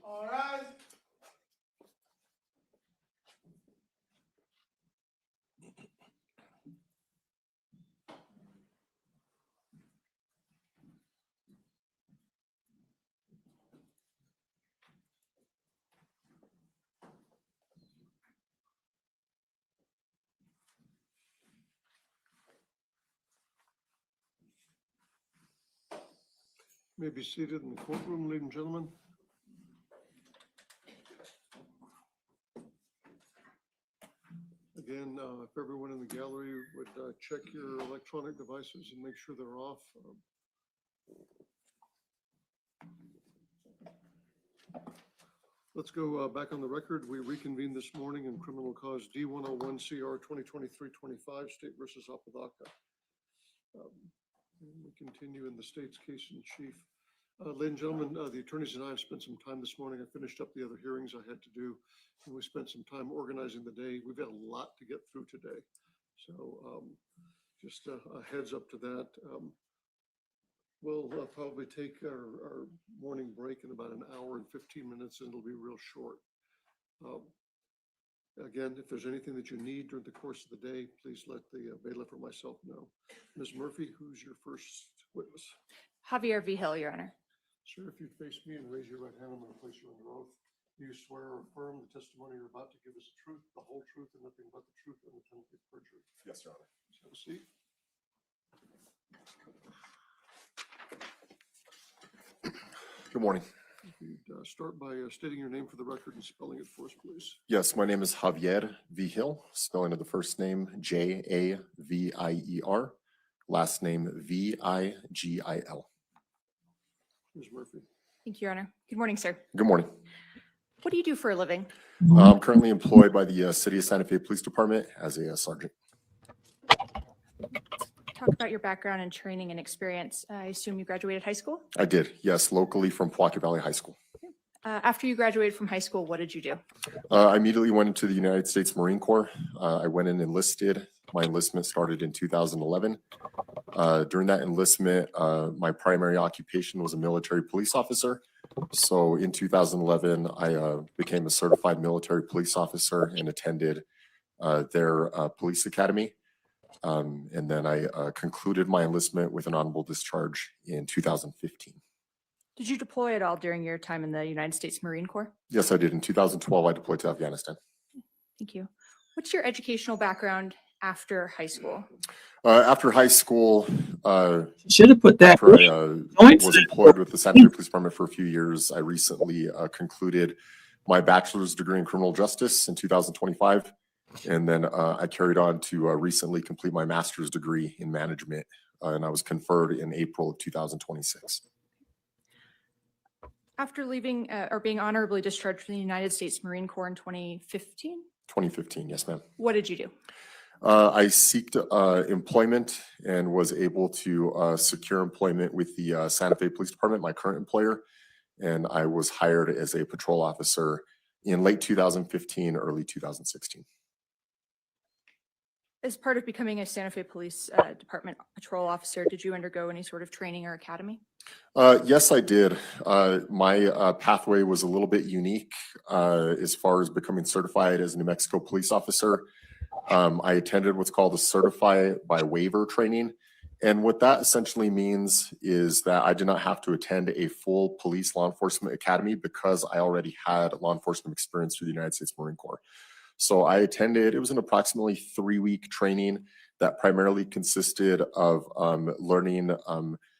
All right. May be seated in the courtroom, ladies and gentlemen. Again, if everyone in the gallery would check your electronic devices and make sure they're off. Let's go back on the record. We reconvened this morning in criminal cause D101 CR 2023-25, State versus Apodaca. We continue in the state's case in chief. Ladies and gentlemen, the attorneys and I have spent some time this morning. I finished up the other hearings I had to do, and we spent some time organizing the day. We've got a lot to get through today. So just a heads up to that. We'll probably take our morning break in about an hour and 15 minutes, and it'll be real short. Again, if there's anything that you need during the course of the day, please let the bailiff or myself know. Ms. Murphy, who's your first witness? Javier Vigil, Your Honor. Sir, if you'd face me and raise your right hand, I'm going to place you under oath. Do you swear or affirm the testimony you're about to give us the truth, the whole truth, and nothing but the truth on the penalty of perjury? Yes, Your Honor. Please have a seat. Good morning. If you'd start by stating your name for the record and spelling it for us, please. Yes, my name is Javier Vigil, spelling of the first name Javier, last name Vigil. Ms. Murphy. Thank you, Your Honor. Good morning, sir. Good morning. What do you do for a living? I'm currently employed by the City of Santa Fe Police Department as a sergeant. Talk about your background and training and experience. I assume you graduated high school? I did, yes, locally from Apodaca Valley High School. After you graduated from high school, what did you do? I immediately went into the United States Marine Corps. I went in and enlisted. My enlistment started in 2011. During that enlistment, my primary occupation was a military police officer. So in 2011, I became a certified military police officer and attended their police academy. And then I concluded my enlistment with an honorable discharge in 2015. Did you deploy at all during your time in the United States Marine Corps? Yes, I did. In 2012, I deployed to Afghanistan. Thank you. What's your educational background after high school? After high school, Should have put that. after I was employed with the Santa Fe Police Department for a few years, I recently concluded my bachelor's degree in criminal justice in 2025. And then I carried on to recently complete my master's degree in management, and I was conferred in April of 2026. After leaving or being honorably discharged from the United States Marine Corps in 2015, 2015, yes, ma'am. what did you do? I sought employment and was able to secure employment with the Santa Fe Police Department, my current employer, and I was hired as a patrol officer in late 2015, early 2016. As part of becoming a Santa Fe Police Department patrol officer, did you undergo any sort of training or academy? Yes, I did. My pathway was a little bit unique as far as becoming certified as a New Mexico police officer. I attended what's called a certify by waiver training. And what that essentially means is that I did not have to attend a full police law enforcement academy because I already had law enforcement experience through the United States Marine Corps. So I attended, it was an approximately 3-week training that primarily consisted of learning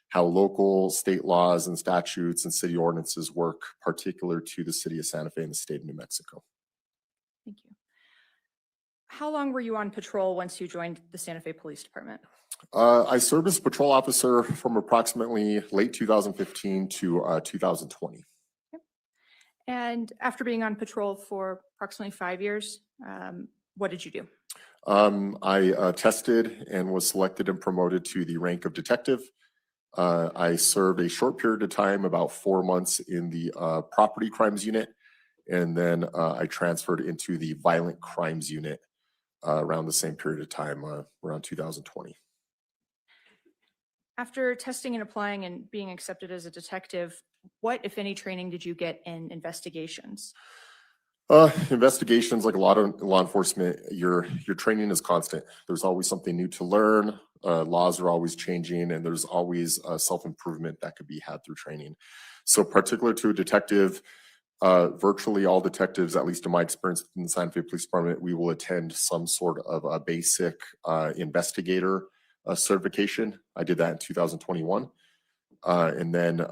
how local state laws and statutes and city ordinances work, particular to the city of Santa Fe and the state of New Mexico. Thank you. How long were you on patrol once you joined the Santa Fe Police Department? I served as a patrol officer from approximately late 2015 to 2020. Okay. And after being on patrol for approximately 5 years, what did you do? I tested and was selected and promoted to the rank of detective. I served a short period of time, about 4 months, in the property crimes unit, and then I transferred into the violent crimes unit around the same period of time, around 2020. After testing and applying and being accepted as a detective, what, if any, training did you get in investigations? Investigations, like a lot of law enforcement, your training is constant. There's always something new to learn. Laws are always changing, and there's always self-improvement that could be had through training. So particular to a detective, virtually all detectives, at least in my experience in the Santa Fe Police Department, we will attend some sort of a basic investigator certification. I did that in 2021. And then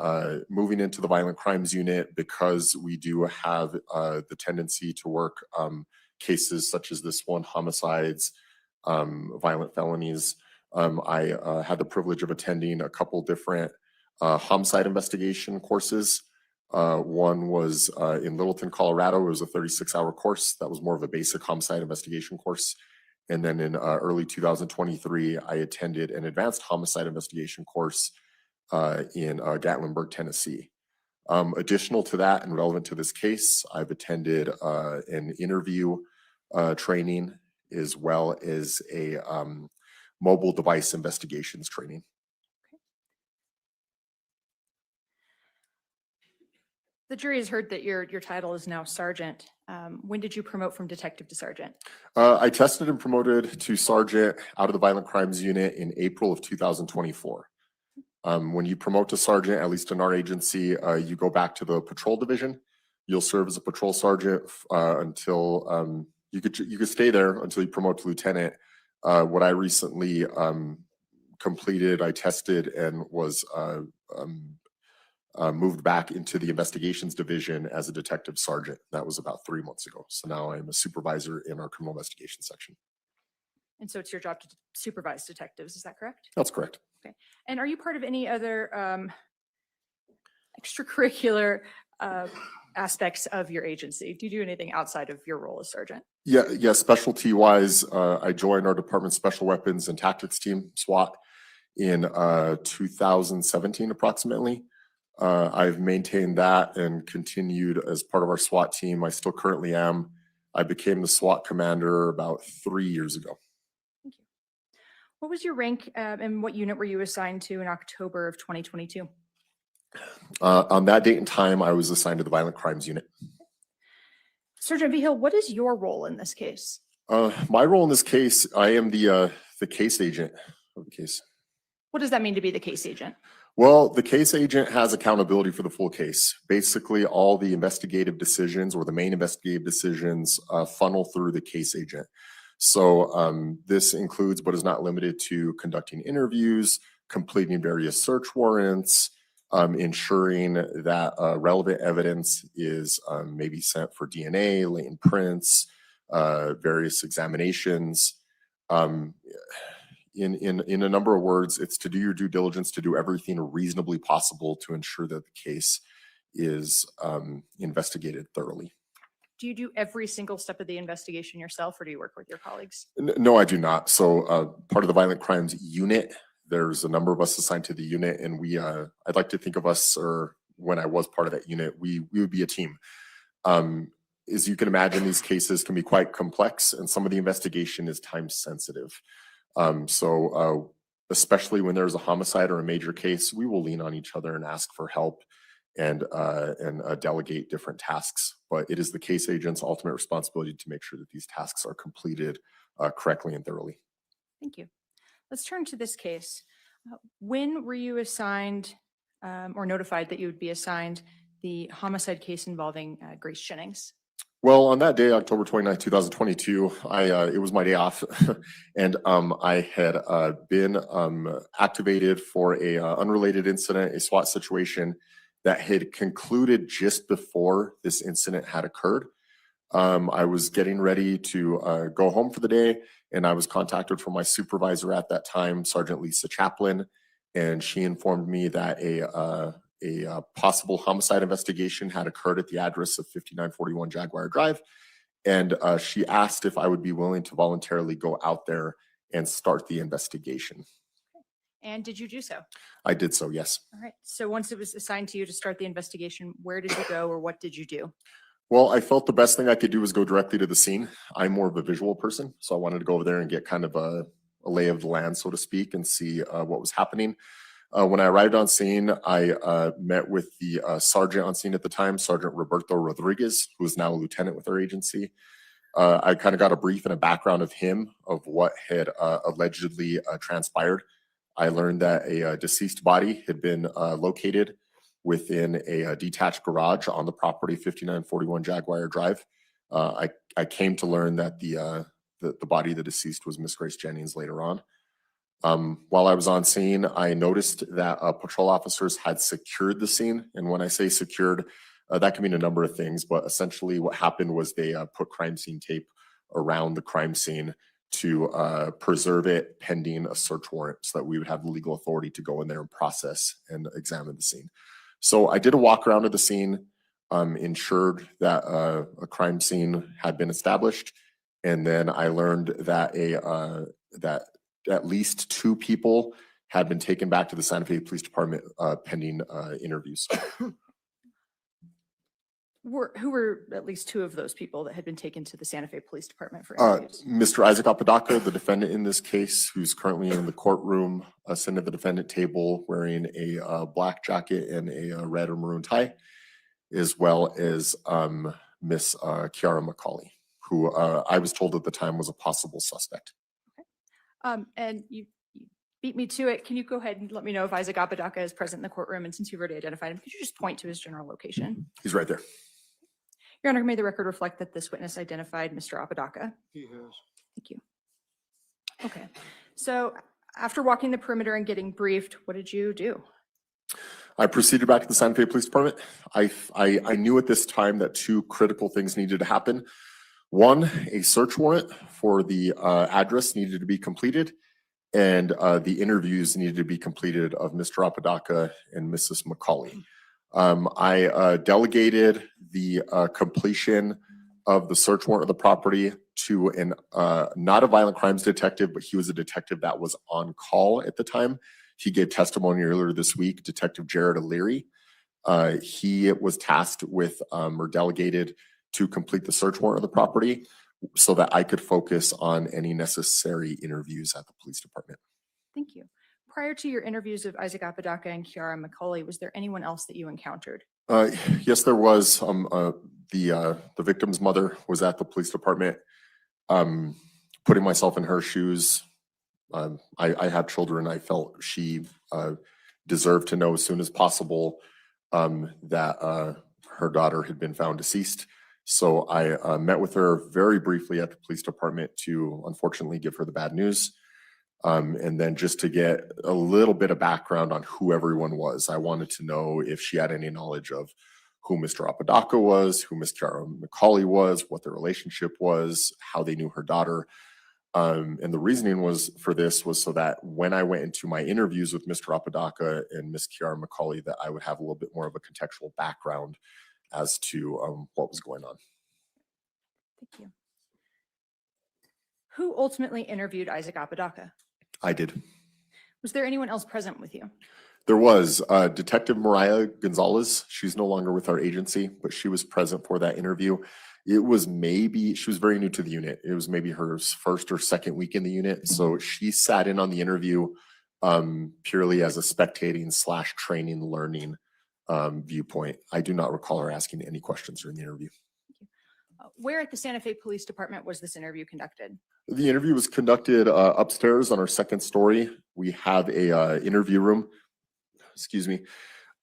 moving into the violent crimes unit, because we do have the tendency to work cases such as this one, homicides, violent felonies. I had the privilege of attending a couple different homicide investigation courses. One was in Littleton, Colorado. It was a 36-hour course. That was more of a basic homicide investigation course. And then in early 2023, I attended an advanced homicide investigation course in Gatlinburg, Tennessee. Additional to that and relevant to this case, I've attended an interview training, as well as a mobile device investigations training. The jury has heard that your title is now sergeant. When did you promote from detective to sergeant? I tested and promoted to sergeant out of the violent crimes unit in April of 2024. When you promote to sergeant, at least in our agency, you go back to the patrol division. You'll serve as a patrol sergeant until you could stay there until you promote to lieutenant. What I recently completed, I tested and was moved back into the investigations division as a detective sergeant. That was about 3 months ago. So now I'm a supervisor in our criminal investigation section. And so it's your job to supervise detectives, is that correct? That's correct. Okay. And are you part of any other extracurricular aspects of your agency? Do you do anything outside of your role as sergeant? Yeah. Specialty wise, I joined our department's special weapons and tactics team, SWAT, in 2017 approximately. I've maintained that and continued as part of our SWAT team. I still currently am. I became the SWAT commander about 3 years ago. Thank you. What was your rank and what unit were you assigned to in October of 2022? On that date and time, I was assigned to the violent crimes unit. Sergeant Vigil, what is your role in this case? My role in this case, I am the case agent of the case. What does that mean to be the case agent? Well, the case agent has accountability for the full case. Basically, all the investigative decisions or the main investigative decisions funnel through the case agent. So this includes, but is not limited to, conducting interviews, completing various search warrants, ensuring that relevant evidence is maybe sent for DNA, latent prints, various examinations. In a number of words, it's to do your due diligence, to do everything reasonably possible to ensure that the case is investigated thoroughly. Do you do every single step of the investigation yourself, or do you work with your colleagues? No, I do not. So part of the violent crimes unit, there's a number of us assigned to the unit, and I'd like to think of us, or when I was part of that unit, we would be a team. As you can imagine, these cases can be quite complex, and some of the investigation is time sensitive. So especially when there's a homicide or a major case, we will lean on each other and ask for help and delegate different tasks. But it is the case agent's ultimate responsibility to make sure that these tasks are completed correctly and thoroughly. Thank you. Let's turn to this case. When were you assigned or notified that you would be assigned the homicide case involving Grace Jennings? Well, on that day, October 29, 2022, it was my day off, and I had been activated for a unrelated incident, a SWAT situation that had concluded just before this incident had occurred. I was getting ready to go home for the day, and I was contacted from my supervisor at that time, Sergeant Lisa Chaplin, and she informed me that a possible homicide investigation had occurred at the address of 5941 Jaguar Drive. And she asked if I would be willing to voluntarily go out there and start the investigation. And did you do so? I did so, yes. All right. So once it was assigned to you to start the investigation, where did you go or what did you do? Well, I felt the best thing I could do was go directly to the scene. I'm more of a visual person, so I wanted to go over there and get kind of a lay of the land, so to speak, and see what was happening. When I arrived on scene, I met with the sergeant on scene at the time, Sergeant Roberto Rodriguez, who is now a lieutenant with our agency. I kind of got a brief and a background of him, of what had allegedly transpired. I learned that a deceased body had been located within a detached garage on the property 5941 Jaguar Drive. I came to learn that the body of the deceased was Miss Grace Jennings later on. While I was on scene, I noticed that patrol officers had secured the scene. And when I say secured, that can mean a number of things, but essentially what happened was they put crime scene tape around the crime scene to preserve it pending a search warrant so that we would have the legal authority to go in there and process and examine the scene. So I did a walk around of the scene, ensured that a crime scene had been established. And then I learned that that at least 2 people had been taken back to the Santa Fe Police Department pending interviews. Who were at least two of those people that had been taken to the Santa Fe Police Department for Uh, interviews? Mr. Isaac Apodaca, the defendant in this case, who's currently in the courtroom, sitting at the defendant table wearing a black jacket and a red or maroon tie, as well as Miss Kiara McCauley, who I was told at the time was a possible suspect. And you beat me to it. Can you go ahead and let me know if Isaac Apodaca is present in the courtroom? And since you've already identified him, could you just point to his general location? He's right there. Your Honor, may the record reflect that this witness identified Mr. Apodaca? He has. Thank you. Okay, so after walking the perimeter and getting briefed, what did you do? I proceeded back to the Santa Fe Police Department. I knew at this time that two critical things needed to happen. One, a search warrant for the address needed to be completed, and the interviews needed to be completed of Mr. Apodaca and Mrs. McCauley. I delegated the completion of the search warrant of the property to an not a violent crimes detective, but he was a detective that was on call at the time. He gave testimony earlier this week, Detective Jared O'Leary. He was tasked with or delegated to complete the search warrant of the property so that I could focus on any necessary interviews at the police department. Thank you. Prior to your interviews of Isaac Apodaca and Kiara McCauley, was there anyone else that you encountered? Yes, there was. The victim's mother was at the police department. Putting myself in her shoes, I have children. I felt she deserved to know as soon as possible that her daughter had been found deceased. So I met with her very briefly at the police department to unfortunately give her the bad news. And then just to get a little bit of background on who everyone was. I wanted to know if she had any knowledge of who Mr. Apodaca was, who Miss Kiara McCauley was, what their relationship was, how they knew her daughter. And the reasoning was for this was so that when I went into my interviews with Mr. Apodaca and Miss Kiara McCauley, that I would have a little bit more of a contextual background as to what was going on. Thank you. Who ultimately interviewed Isaac Apodaca? I did. Was there anyone else present with you? There was Detective Mariah Gonzalez. She's no longer with our agency, but she was present for that interview. It was maybe, she was very new to the unit. It was maybe her first or second week in the unit. So she sat in on the interview purely as a spectating / training, learning viewpoint. I do not recall her asking any questions during the interview. Where at the Santa Fe Police Department was this interview conducted? The interview was conducted upstairs on our second story. We have a interview room, in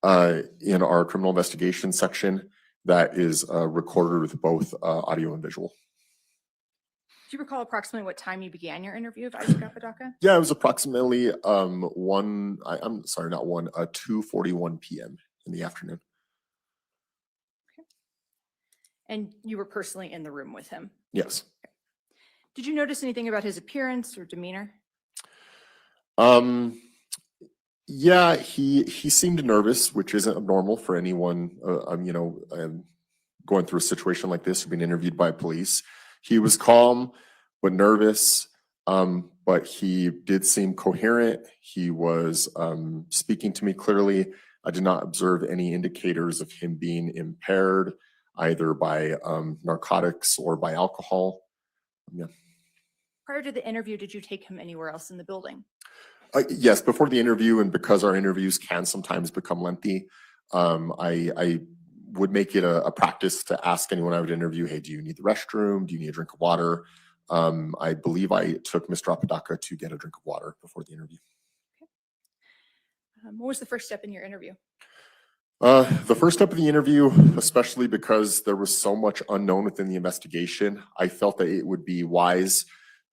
our criminal investigation section that is recorded with both audio and visual. Do you recall approximately what time you began your interview of Isaac Apodaca? Yeah, it was approximately 2:41 p.m. in the afternoon. Okay. And you were personally in the room with him? Yes. Did you notice anything about his appearance or demeanor? Yeah, he seemed nervous, which isn't abnormal for anyone, going through a situation like this or being interviewed by police. He was calm, but nervous, but he did seem coherent. He was speaking to me clearly. I did not observe any indicators of him being impaired, either by narcotics or by alcohol. Yeah. Prior to the interview, did you take him anywhere else in the building? Yes, before the interview, and because our interviews can sometimes become lengthy, I would make it a practice to ask anyone I would interview, hey, do you need the restroom? Do you need a drink of water? I believe I took Mr. Apodaca to get a drink of water before the interview. Okay. What was the first step in your interview? The first step of the interview, especially because there was so much unknown within the investigation, I felt that it would be wise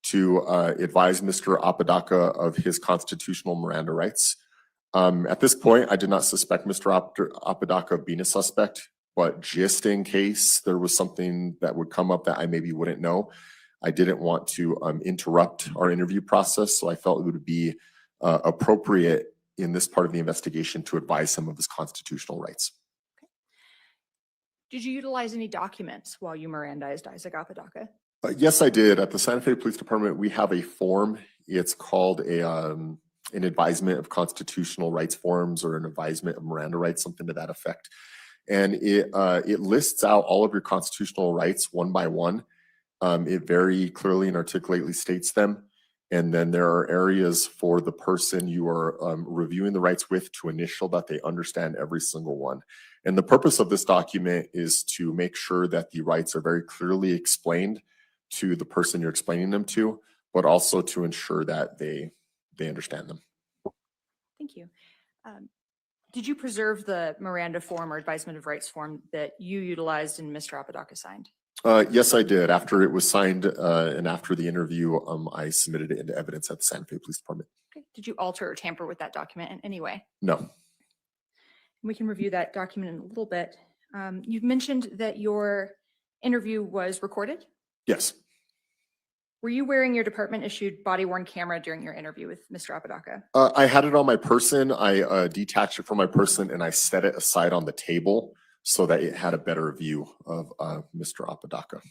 to advise Mr. Apodaca of his constitutional Miranda rights. At this point, I did not suspect Mr. Apodaca of being a suspect, but just in case there was something that would come up that I maybe wouldn't know, I didn't want to interrupt our interview process, so I felt it would be appropriate in this part of the investigation to advise him of his constitutional rights. Okay. Did you utilize any documents while you Mirandized Isaac Apodaca? Yes, I did. At the Santa Fe Police Department, we have a form. It's called an advisement of constitutional rights forms, or an advisement of Miranda rights, something to that effect. And it lists out all of your constitutional rights one by one. It very clearly and articulately states them. And then there are areas for the person you are reviewing the rights with to initial that they understand every single one. And the purpose of this document is to make sure that the rights are very clearly explained to the person you're explaining them to, but also to ensure that they understand them. Thank you. Did you preserve the Miranda form or advisement of rights form that you utilized and Mr. Apodaca signed? Yes, I did. After it was signed and after the interview, I submitted it into evidence at the Santa Fe Police Department. Okay. Did you alter or tamper with that document in any way? No. We can review that document in a little bit. You've mentioned that your interview was recorded. Yes. Were you wearing your department issued body worn camera during your interview with Mr. Apodaca? I had it on my person. I detached it from my person and I set it aside on the table so that it had a better view of Mr. Apodaca.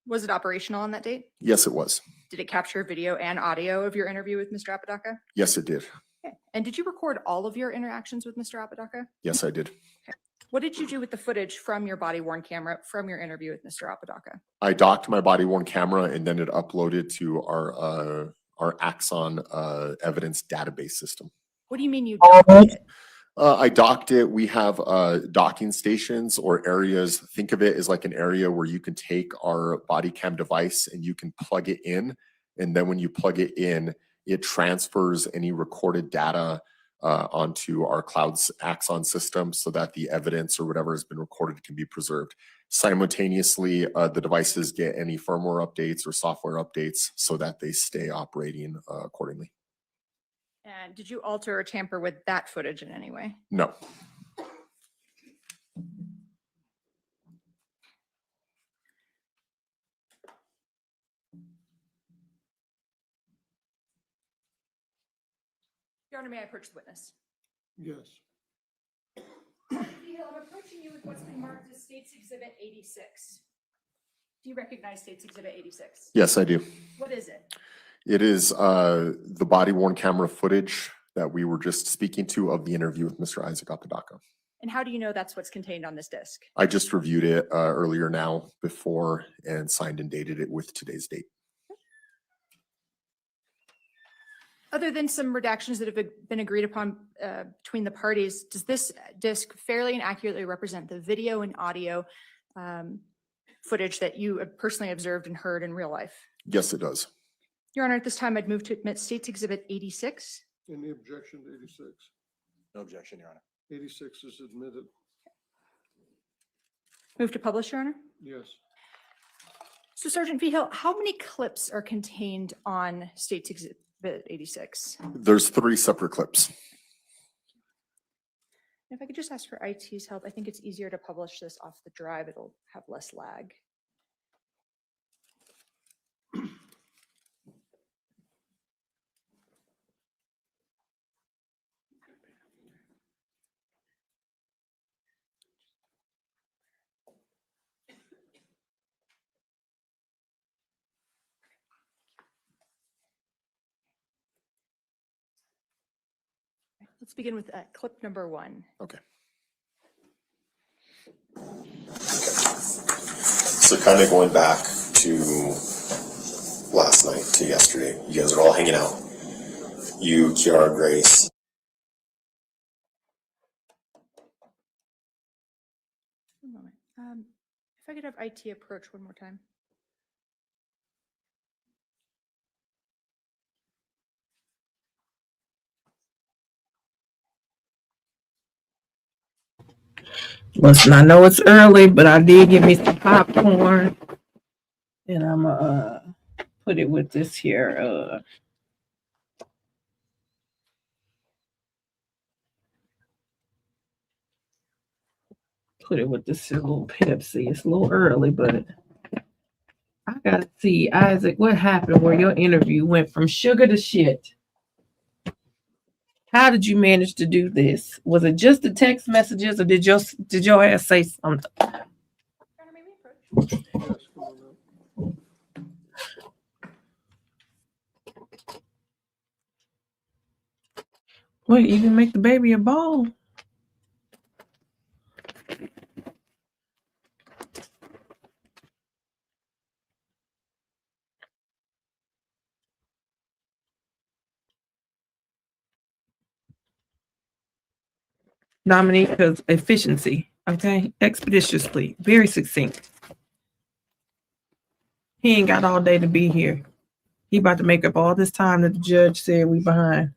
Was it operational on that date? Yes, it was. Did it capture video and audio of your interview with Mr. Apodaca? Yes, it did. Okay. And did you record all of your interactions with Mr. Apodaca? Yes, I did. Okay. What did you do with the footage from your body worn camera from your interview with Mr. Apodaca? I docked my body worn camera and then it uploaded to our Axon evidence database system. What do you mean you docked it? I docked it. We have docking stations or areas. Think of it as like an area where you can take our body cam device and you can plug it in. And then when you plug it in, it transfers any recorded data onto our cloud's Axon system so that the evidence or whatever has been recorded can be preserved. Simultaneously, the devices get any firmware updates or software updates so that they stay operating accordingly. And did you alter or tamper with that footage in any way? No. Your Honor, may I approach the witness? Yes. I'm approaching you with what's been marked as State's Exhibit 86. Do you recognize State's Exhibit 86? Yes, I do. What is it? It is the body worn camera footage that we were just speaking to of the interview with Mr. Isaac Apodaca. And how do you know that's what's contained on this disc? I just reviewed it earlier now before and signed and dated it with today's date. Other than some redactions that have been agreed upon between the parties, does this disc fairly and accurately represent the video and audio footage that you personally observed and heard in real life? Yes, it does. Your Honor, at this time, I'd move to admit State's Exhibit 86. Any objection to 86? No objection, Your Honor. 86 is admitted. Move to publish, Your Honor. Yes. So Sergeant Vigil, how many clips are contained on State's Exhibit 86? There's 3 separate clips. If I could just ask for IT's help, I think it's easier to publish this off the drive. It'll have less lag. Let's begin with clip number 1. Okay. So kind of going back to last night, to yesterday, you guys are all hanging out. You, Kiara, Grace. One moment. If I could have IT approach one more time. Listen, I know it's early, but I did get me some popcorn, and I'm gonna put it with this here. Put it with this here little Pepsi. It's a little early, but I gotta see, Isaac, what happened where your interview went from sugar to shit? How did you manage to do this? Was it just the text messages, or did your ass say something? Yes, come on now. Wait, even make the baby a ball? Dominique, because efficiency, okay? Expeditiously, very succinct. He ain't got all day to be here. He about to make up all this time that the judge said we behind.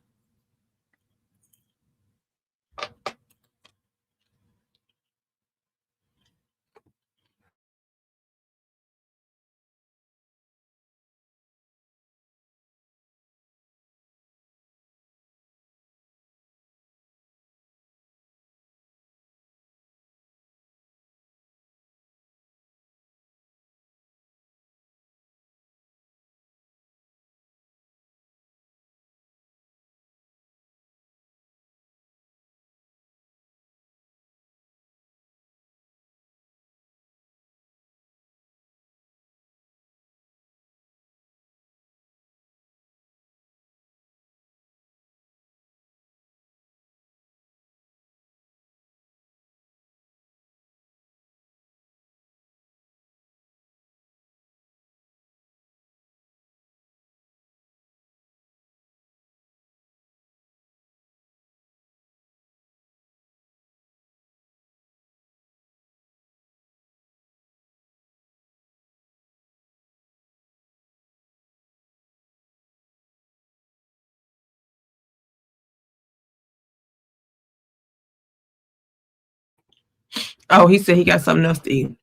Oh, he said he got something else to eat.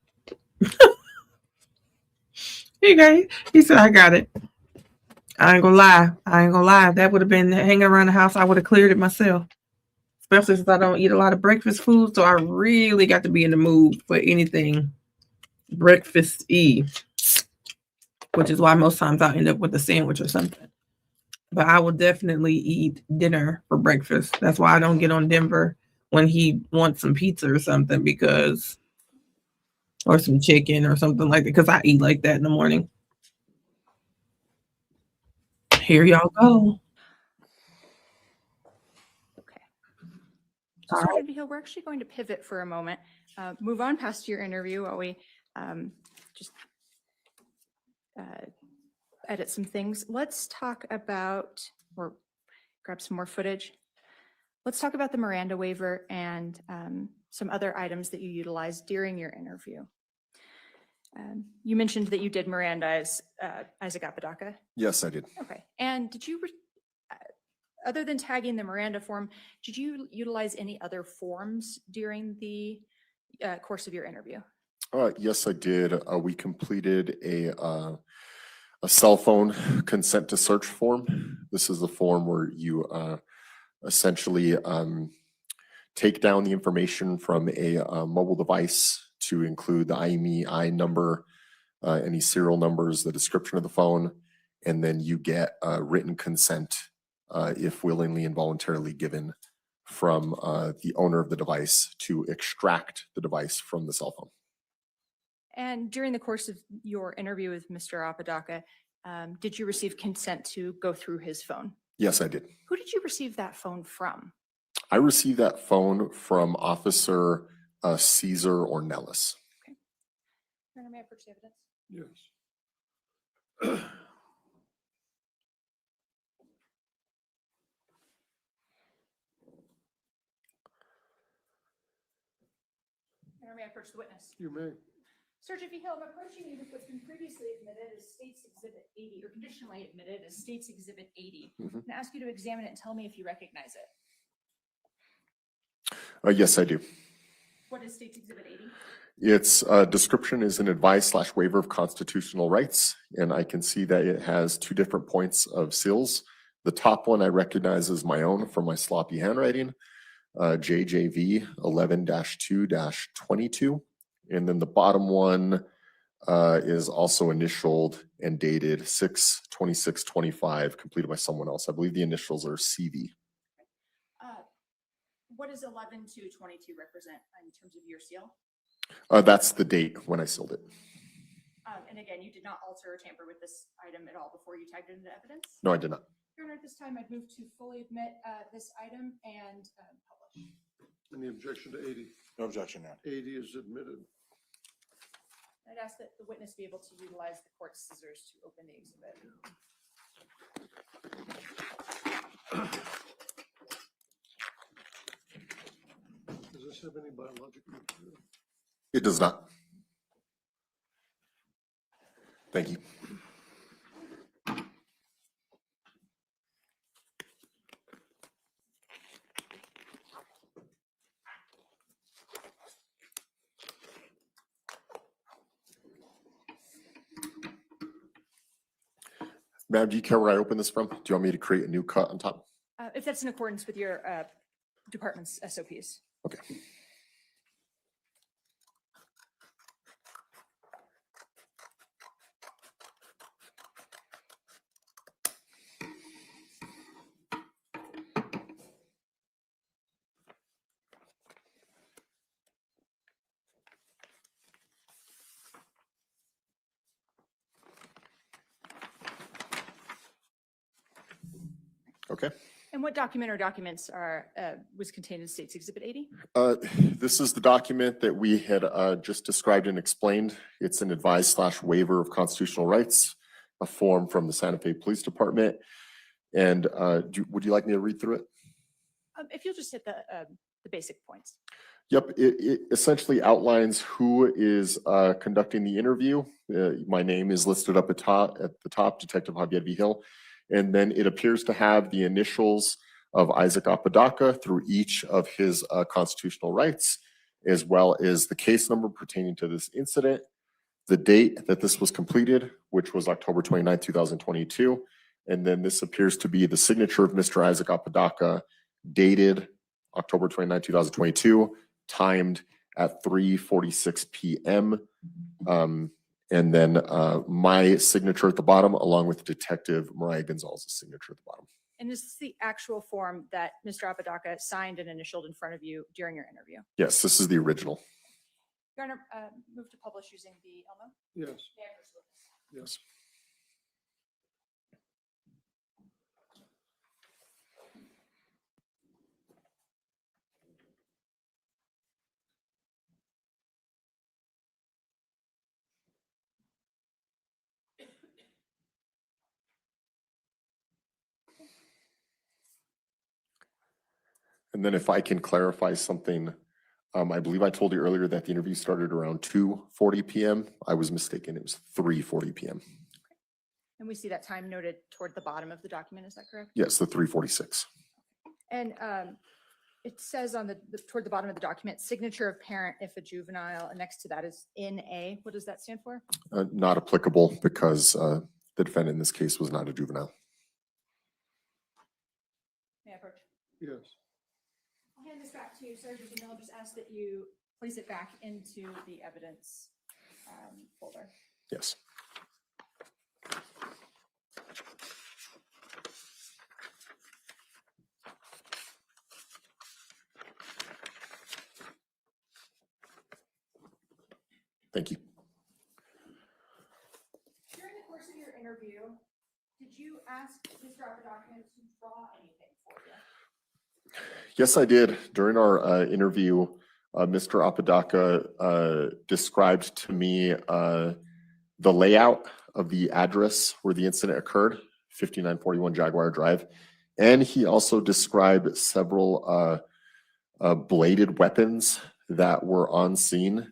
He said, I got it. I ain't gonna lie. That would have been hanging around the house. I would have cleared it myself. Especially since I don't eat a lot of breakfast food. So I really got to be in the mood for anything breakfast-y. Which is why most times I end up with a sandwich or something. But I will definitely eat dinner for breakfast. That's why I don't get on Denver when he wants some pizza or something or some chicken or something like that, because I eat like that in the morning. Here y'all go. Okay. So All Sergeant Behill, we're actually going to pivot for a moment, move on past your interview while we just edit some things. Let's talk about, or grab some more footage. Let's talk about the Miranda waiver and some other items that you utilized during your interview. You mentioned that you did Mirandize Isaac Apodaca. Yes, I did. Okay. And did you, other than tagging the Miranda form, did you utilize any other forms during the course of your interview? Yes, I did. We completed a cell phone consent to search form. This is the form where you essentially take down the information from a mobile device to include the IMEI number, any serial numbers, the description of the phone, and then you get written consent if willingly and voluntarily given from the owner of the device to extract the device from the cell phone. And during the course of your interview with Mr. Apodaca, did you receive consent to go through his phone? Yes, I did. Who did you receive that phone from? I received that phone from Officer Caesar Ornelas. Okay. Your Honor, may I approach the evidence? Yes. Your Honor, may I approach the witness? You may. Sergeant Behill, I'm approaching you with what's been previously admitted as State's Exhibit 80, or conditionally admitted as State's Exhibit 80. I'm going to ask you to examine it and tell me if you recognize it. Yes, I do. What is State's Exhibit 80? Its description is an advice/waiver of constitutional rights, and I can see that it has two different points of seals. The top one I recognize as my own from my sloppy handwriting, JJV 11-2-22. And then the bottom one is also initialed and dated 6/26/25, completed by someone else. I believe the initials are CV. What does 11-2-22 represent in terms of your seal? That's the date when I sealed it. And again, you did not alter or tamper with this item at all before you tagged it into evidence? No, I did not. Your Honor, at this time, I'd move to fully admit this item and publish. Any objection to 80? No objection now. 80 is admitted. I'd ask that the witness be able to utilize the court's scissors to open the exhibit. this have any biological material? It does not. Thank you. Ma'am, do you care where I open this from? Do you want me to create a new cut on top? If that's in accordance with your department's SOPs. Okay. Okay. And what document or documents are was contained in State's Exhibit 80? This is the document that we had just described and explained. It's an advise/waiver of constitutional rights, a form from the Santa Fe Police Department. And would you like me to read through it? If you'll just hit the basic points. Yep, it essentially outlines who is conducting the interview. My name is listed up at the top, Detective Javier V. Hill. And then it appears to have the initials of Isaac Apodaca through each of his constitutional rights, as well as the case number pertaining to this incident, the date that this was completed, which was October 29, 2022. And then this appears to be the signature of Mr. Isaac Apodaca, dated October 29, 2022, timed at 3:46 p.m. And then my signature at the bottom, along with Detective Mariah Gonzalez's signature at the bottom. And is this the actual form that Mr. Apodaca signed and initialed in front of you during your interview? Yes, this is the original. Your Honor, move to publish using the Elmo? Yes, May I first witness? yes. And then if I can clarify something, I believe I told you earlier that the interview started around 2:40 p.m. I was mistaken. It was 3:40 p.m. And we see that time noted toward the bottom of the document, is that correct? Yes, the 3:46. And it says on toward the bottom of the document, signature of parent if a juvenile, and next to that is NA. What does that stand for? Not applicable because the defendant in this case was not a juvenile. May I approach? Yes. I'll hand this back to you, Sergeant, and I'll just ask that you place it back into the evidence folder. Yes. Thank you. During the course of your interview, did you ask Mr. Apodaca to draw anything for you? Yes, I did. During our interview, Mr. Apodaca described to me the layout of the address where the incident occurred, 5941 Jaguar Drive. And he also described several bladed weapons that were on scene.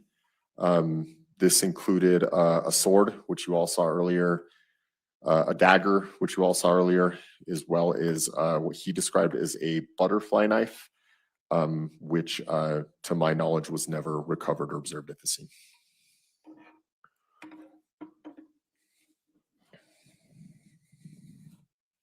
This included a sword, which you all saw earlier, a dagger, which you all saw earlier, as well as what he described as a butterfly knife, which to my knowledge was never recovered or observed at the scene.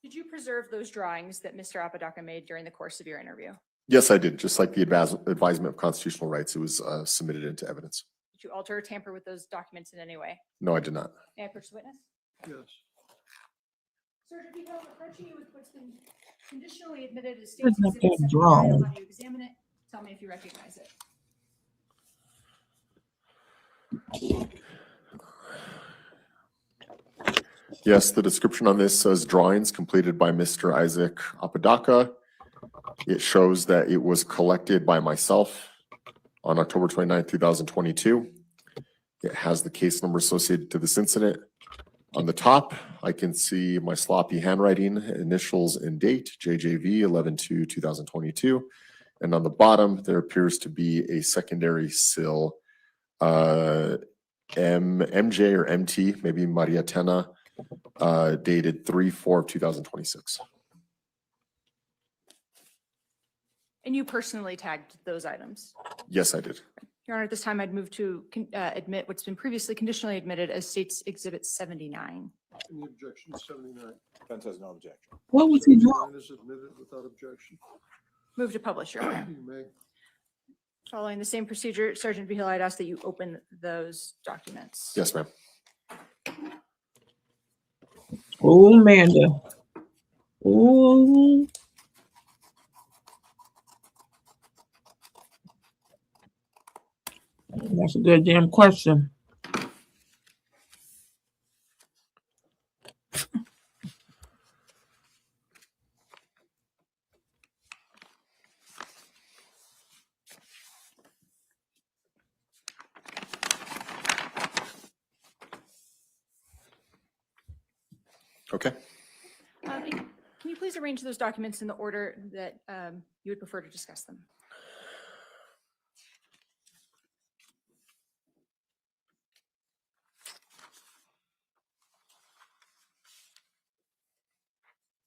Did you preserve those drawings that Mr. Apodaca made during the course of your interview? Yes, I did. Just like the advisement of constitutional rights, it was submitted into evidence. Did you alter or tamper with those documents in any way? No, I did not. May I approach the witness? Yes. Sergeant Vito, approaching you with what's been conditionally admitted as There's state's no exhibit damn 79. drawing. I'll have you examine it. Tell me if you recognize it. Yes, the description on this says drawings completed by Mr. Isaac Apodaca. It shows that it was collected by myself on October 29, 2022. It has the case number associated to this incident. On the top, I can see my sloppy handwriting, initials and date, JJV 11/2/2022. And on the bottom, there appears to be a secondary sill, MJ or MT, maybe Maria Tena, dated 3/4 of 2026. And you personally tagged those items? Yes, I did. Your Honor, at this time, I'd move to admit what's been previously conditionally admitted as State's Exhibit 79. Any objection to 79? Defense has no objection. What was he doing? 79 is admitted without objection. Move to publish, Your Honor. You may. Following the same procedure, Sergeant Beal, I'd ask that you open those documents. Yes, ma'am. Oh, Amanda. Oh. That's a good damn question. Okay. Can you please arrange those documents in the order that you would prefer to discuss them?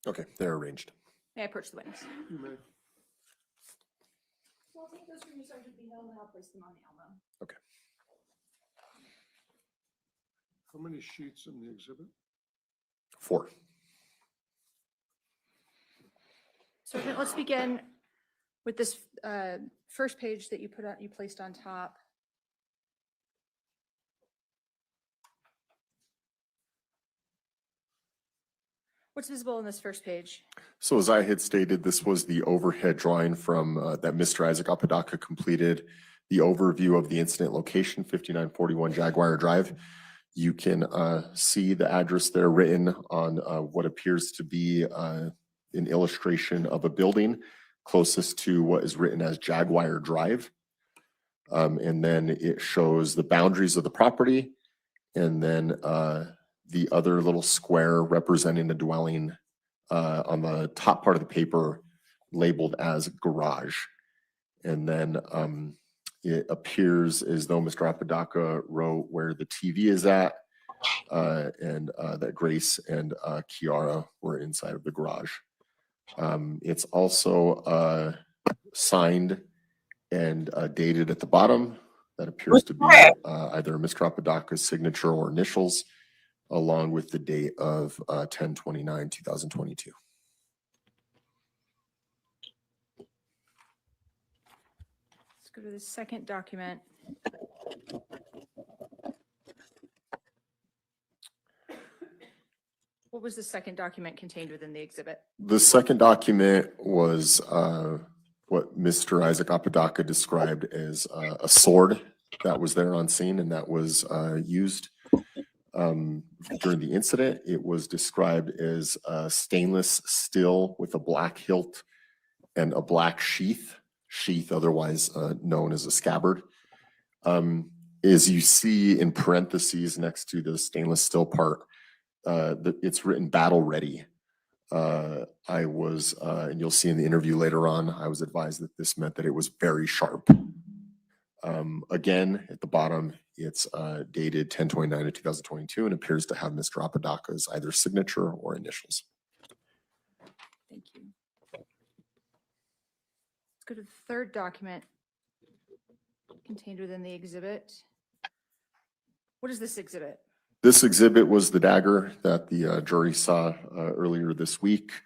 Okay, they're arranged. May I approach the witness? You may. So I'll take those from you, Sergeant Beal, and I'll place them on the Elmo. Okay. How many sheets in the exhibit? 4. Sergeant, let's begin with this first page that you placed on top. What's visible on this first page? So as I had stated, this was the overhead drawing from that Mr. Isaac Apodaca completed, the overview of the incident location, 5941 Jaguar Drive. You can see the address there written on what appears to be an illustration of a building closest to what is written as Jaguar Drive. And then it shows the boundaries of the property, and then the other little square representing the dwelling on the top part of the paper labeled as garage. And then it appears as though Mr. Apodaca wrote where the TV is at, and that Grace and Kiara were inside of the garage. It's also signed and dated at the bottom. That appears to be either Mr. Apodaca's signature or initials, along with the date of 10/29/2022. Let's go to the second document. What was the second document contained within the exhibit? The second document was what Mr. Isaac Apodaca described as a sword that was there on scene and that was used during the incident. It was described as stainless steel with a black hilt and a black sheath, otherwise known as a scabbard. As you see in parentheses next to the stainless steel part, it's written battle ready. I was, and you'll see in the interview later on, I was advised that this meant that it was very sharp. Again, at the bottom, it's dated 10/29/2022 and appears to have Mr. Apodaca's either signature or initials. Thank you. Let's go to the third document contained within the exhibit. What is this exhibit? This exhibit was the dagger that the jury saw earlier this week.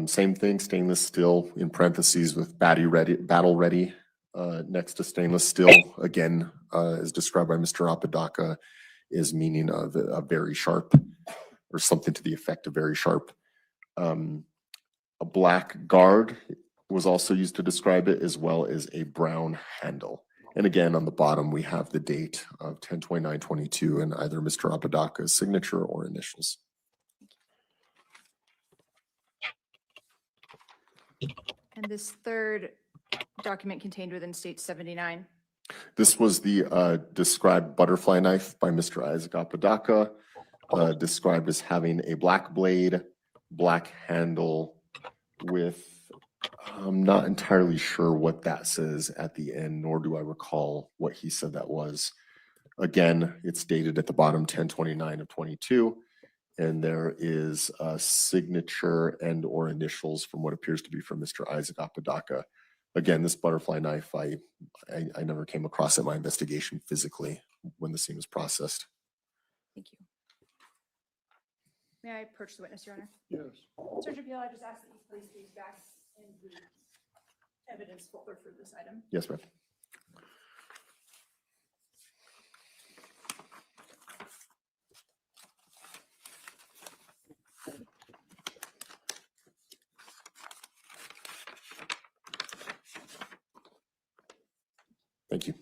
Same thing, stainless steel in parentheses with battle ready next to stainless steel. Again, as described by Mr. Apodaca, is meaning of a very sharp, or something to the effect of very sharp. A black guard was also used to describe it, as well as a brown handle. And again, on the bottom, we have the date of 10/29/22 and either Mr. Apodaca's signature or initials. And this third document contained within State 79. This was the described butterfly knife by Mr. Isaac Apodaca, described as having a black blade, black handle with I'm not entirely sure what that says at the end, nor do I recall what he said that was. Again, it's dated at the bottom 10/29 of 22, and there is a signature and or initials from what appears to be from Mr. Isaac Apodaca. Again, this butterfly knife, I never came across in my investigation physically when the scene was processed. Thank you. May I approach the witness, Your Honor? Yes. Sergeant Peel, I just ask that you place these back in the evidence folder for this item. Yes, ma'am. Thank you.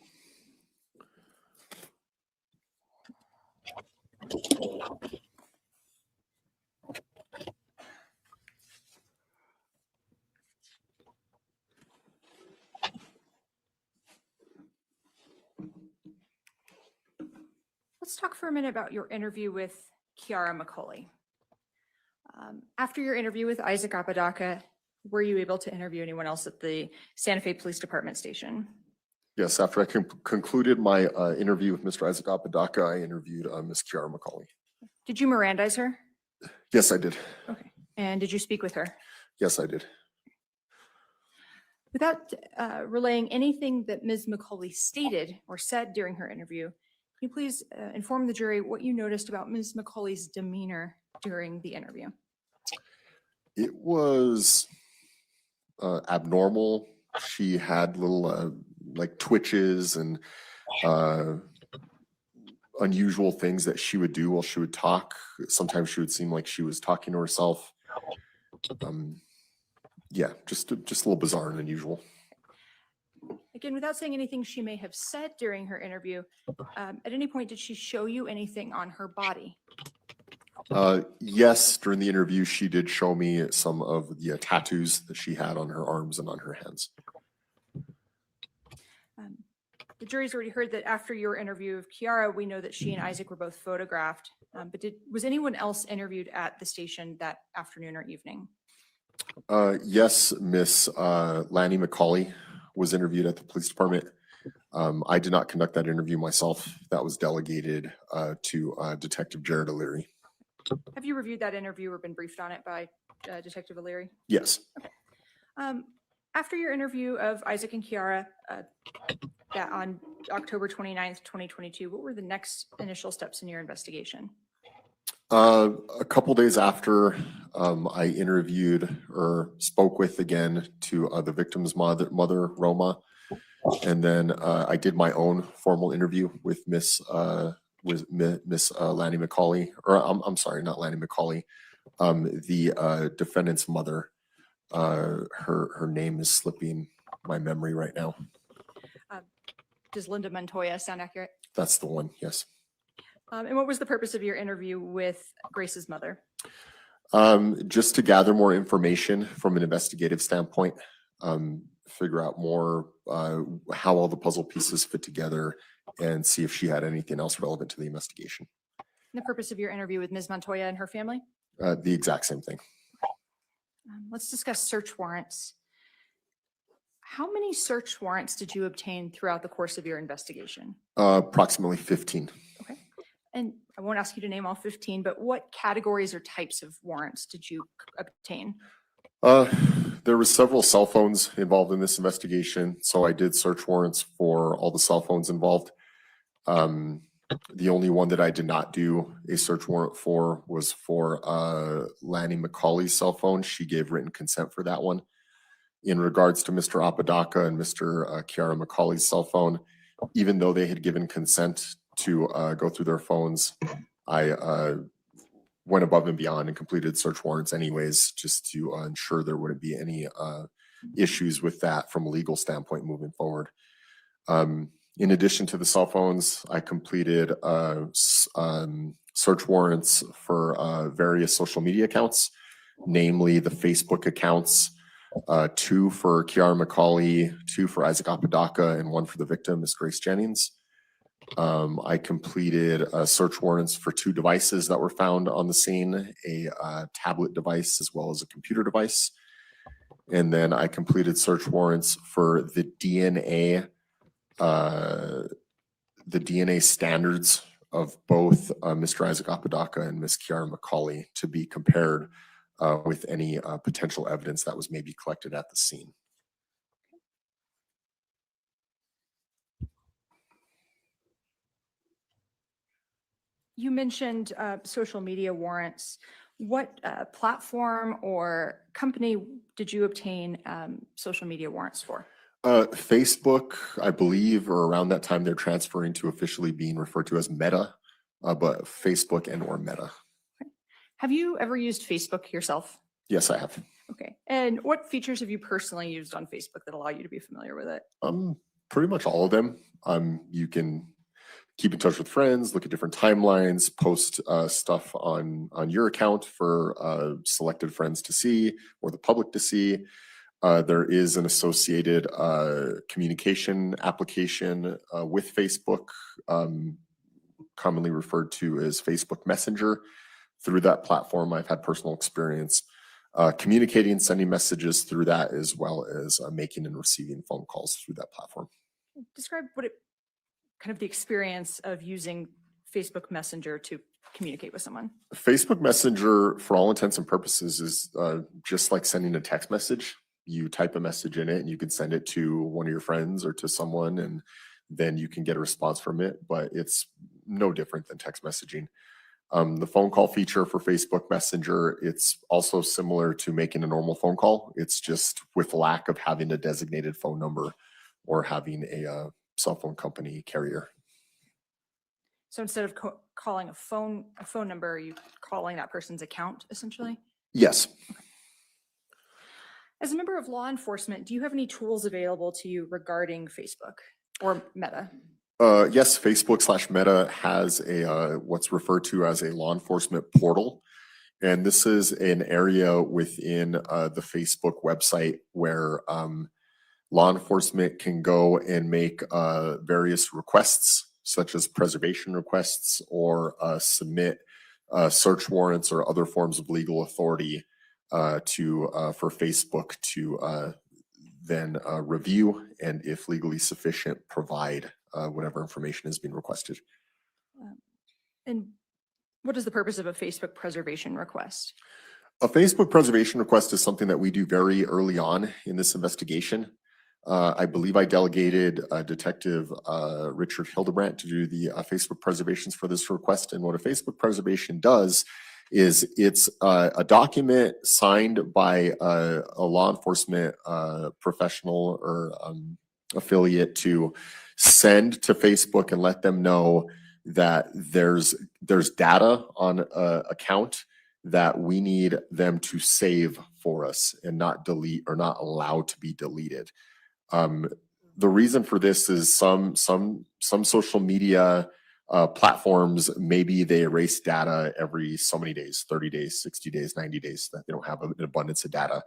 Let's talk for a minute about your interview with Kiara McCauley. After your interview with Isaac Apodaca, were you able to interview anyone else at the Santa Fe Police Department station? Yes, after I concluded my interview with Mr. Isaac Apodaca, I interviewed Ms. Kiara McCauley. Did you Mirandize her? Yes, I did. Okay. And did you speak with her? Yes, I did. Without relaying anything that Ms. McCauley stated or said during her interview, can you please inform the jury what you noticed about Ms. McCauley's demeanor during the interview? It was abnormal. She had little like twitches and unusual things that she would do while she would talk. Sometimes she would seem like she was talking to herself. Yeah, just a little bizarre and unusual. Again, without saying anything she may have said during her interview, at any point did she show you anything on her body? Yes, during the interview, she did show me some of the tattoos that she had on her arms and on her hands. The jury's already heard that after your interview of Kiara, we know that she and Isaac were both photographed. But was anyone else interviewed at the station that afternoon or evening? Yes, Miss Lanny McCauley was interviewed at the police department. I did not conduct that interview myself. That was delegated to Detective Jared O'Leary. Have you reviewed that interview or been briefed on it by Detective O'Leary? Yes. After your interview of Isaac and Kiara that on October 29th, 2022, what were the next initial steps in your investigation? A couple days after I interviewed or spoke with again to the victim's mother, Roma, and then I did my own formal interview with Miss Lanny McCauley, or I'm sorry, not Lanny McCauley, the defendant's mother. Her name is slipping my memory right now. Does Linda Montoya sound accurate? That's the one, yes. And what was the purpose of your interview with Grace's mother? Just to gather more information from an investigative standpoint, figure out more how all the puzzle pieces fit together and see if she had anything else relevant to the investigation. And the purpose of your interview with Ms. Montoya and her family? The exact same thing. Let's discuss search warrants. How many search warrants did you obtain throughout the course of your investigation? Approximately 15. Okay. And I won't ask you to name all 15, but what categories or types of warrants did you obtain? There were several cell phones involved in this investigation, so I did search warrants for all the cell phones involved. The only one that I did not do a search warrant for was for Lanny McCauley's cell phone. She gave written consent for that one. In regards to Mr. Apodaca and Mr. Kiara McCauley's cell phone, even though they had given consent to go through their phones, I went above and beyond and completed search warrants anyways, just to ensure there wouldn't be any issues with that from a legal standpoint moving forward. In addition to the cell phones, I completed search warrants for various social media accounts, namely the Facebook accounts, 2 for Kiara McCauley, 2 for Isaac Apodaca, and 1 for the victim, Ms. Grace Jennings. I completed search warrants for 2 devices that were found on the scene, a tablet device as well as a computer device. And then I completed search warrants for the DNA standards of both Mr. Isaac Apodaca and Ms. Kiara McCauley to be compared with any potential evidence that was maybe collected at the scene. You mentioned social media warrants. What platform or company did you obtain social media warrants for? Facebook, I believe, or around that time, they're transferring to officially being referred to as Meta, but Facebook and or Meta. Okay. Have you ever used Facebook yourself? Yes, I have. Okay. And what features have you personally used on Facebook that allow you to be familiar with it? Pretty much all of them. You can keep in touch with friends, look at different timelines, post stuff on your account for selected friends to see or the public to see. There is an associated communication application with Facebook, commonly referred to as Facebook Messenger. Through that platform, I've had personal experience communicating, sending messages through that, as well as making and receiving phone calls through that platform. Describe kind of the experience of using Facebook Messenger to communicate with someone. Facebook Messenger, for all intents and purposes, is just like sending a text message. You type a message in it and you can send it to one of your friends or to someone, and then you can get a response from it, but it's no different than text messaging. The phone call feature for Facebook Messenger, it's also similar to making a normal phone call. It's just with lack of having a designated phone number or having a cell phone company carrier. So instead of calling a phone number, are you calling that person's account essentially? Yes. Okay. As a member of law enforcement, do you have any tools available to you regarding Facebook or Meta? Yes, Facebook/Meta has a what's referred to as a law enforcement portal. And this is an area within the Facebook website where law enforcement can go and make various requests, such as preservation requests, or submit search warrants or other forms of legal authority for Facebook to then review, and if legally sufficient, provide whatever information is being requested. And what is the purpose of a Facebook preservation request? A Facebook preservation request is something that we do very early on in this investigation. I believe I delegated Detective Richard Hildebrandt to do the Facebook preservations for this request. And what a Facebook preservation does is it's a document signed by a law enforcement professional or affiliate to send to Facebook and let them know that there's data on an account that we need them to save for us and not delete or not allow to be deleted. The reason for this is some social media platforms, maybe they erase data every so many days, 30 days, 60 days, 90 days, that they don't have an abundance of data.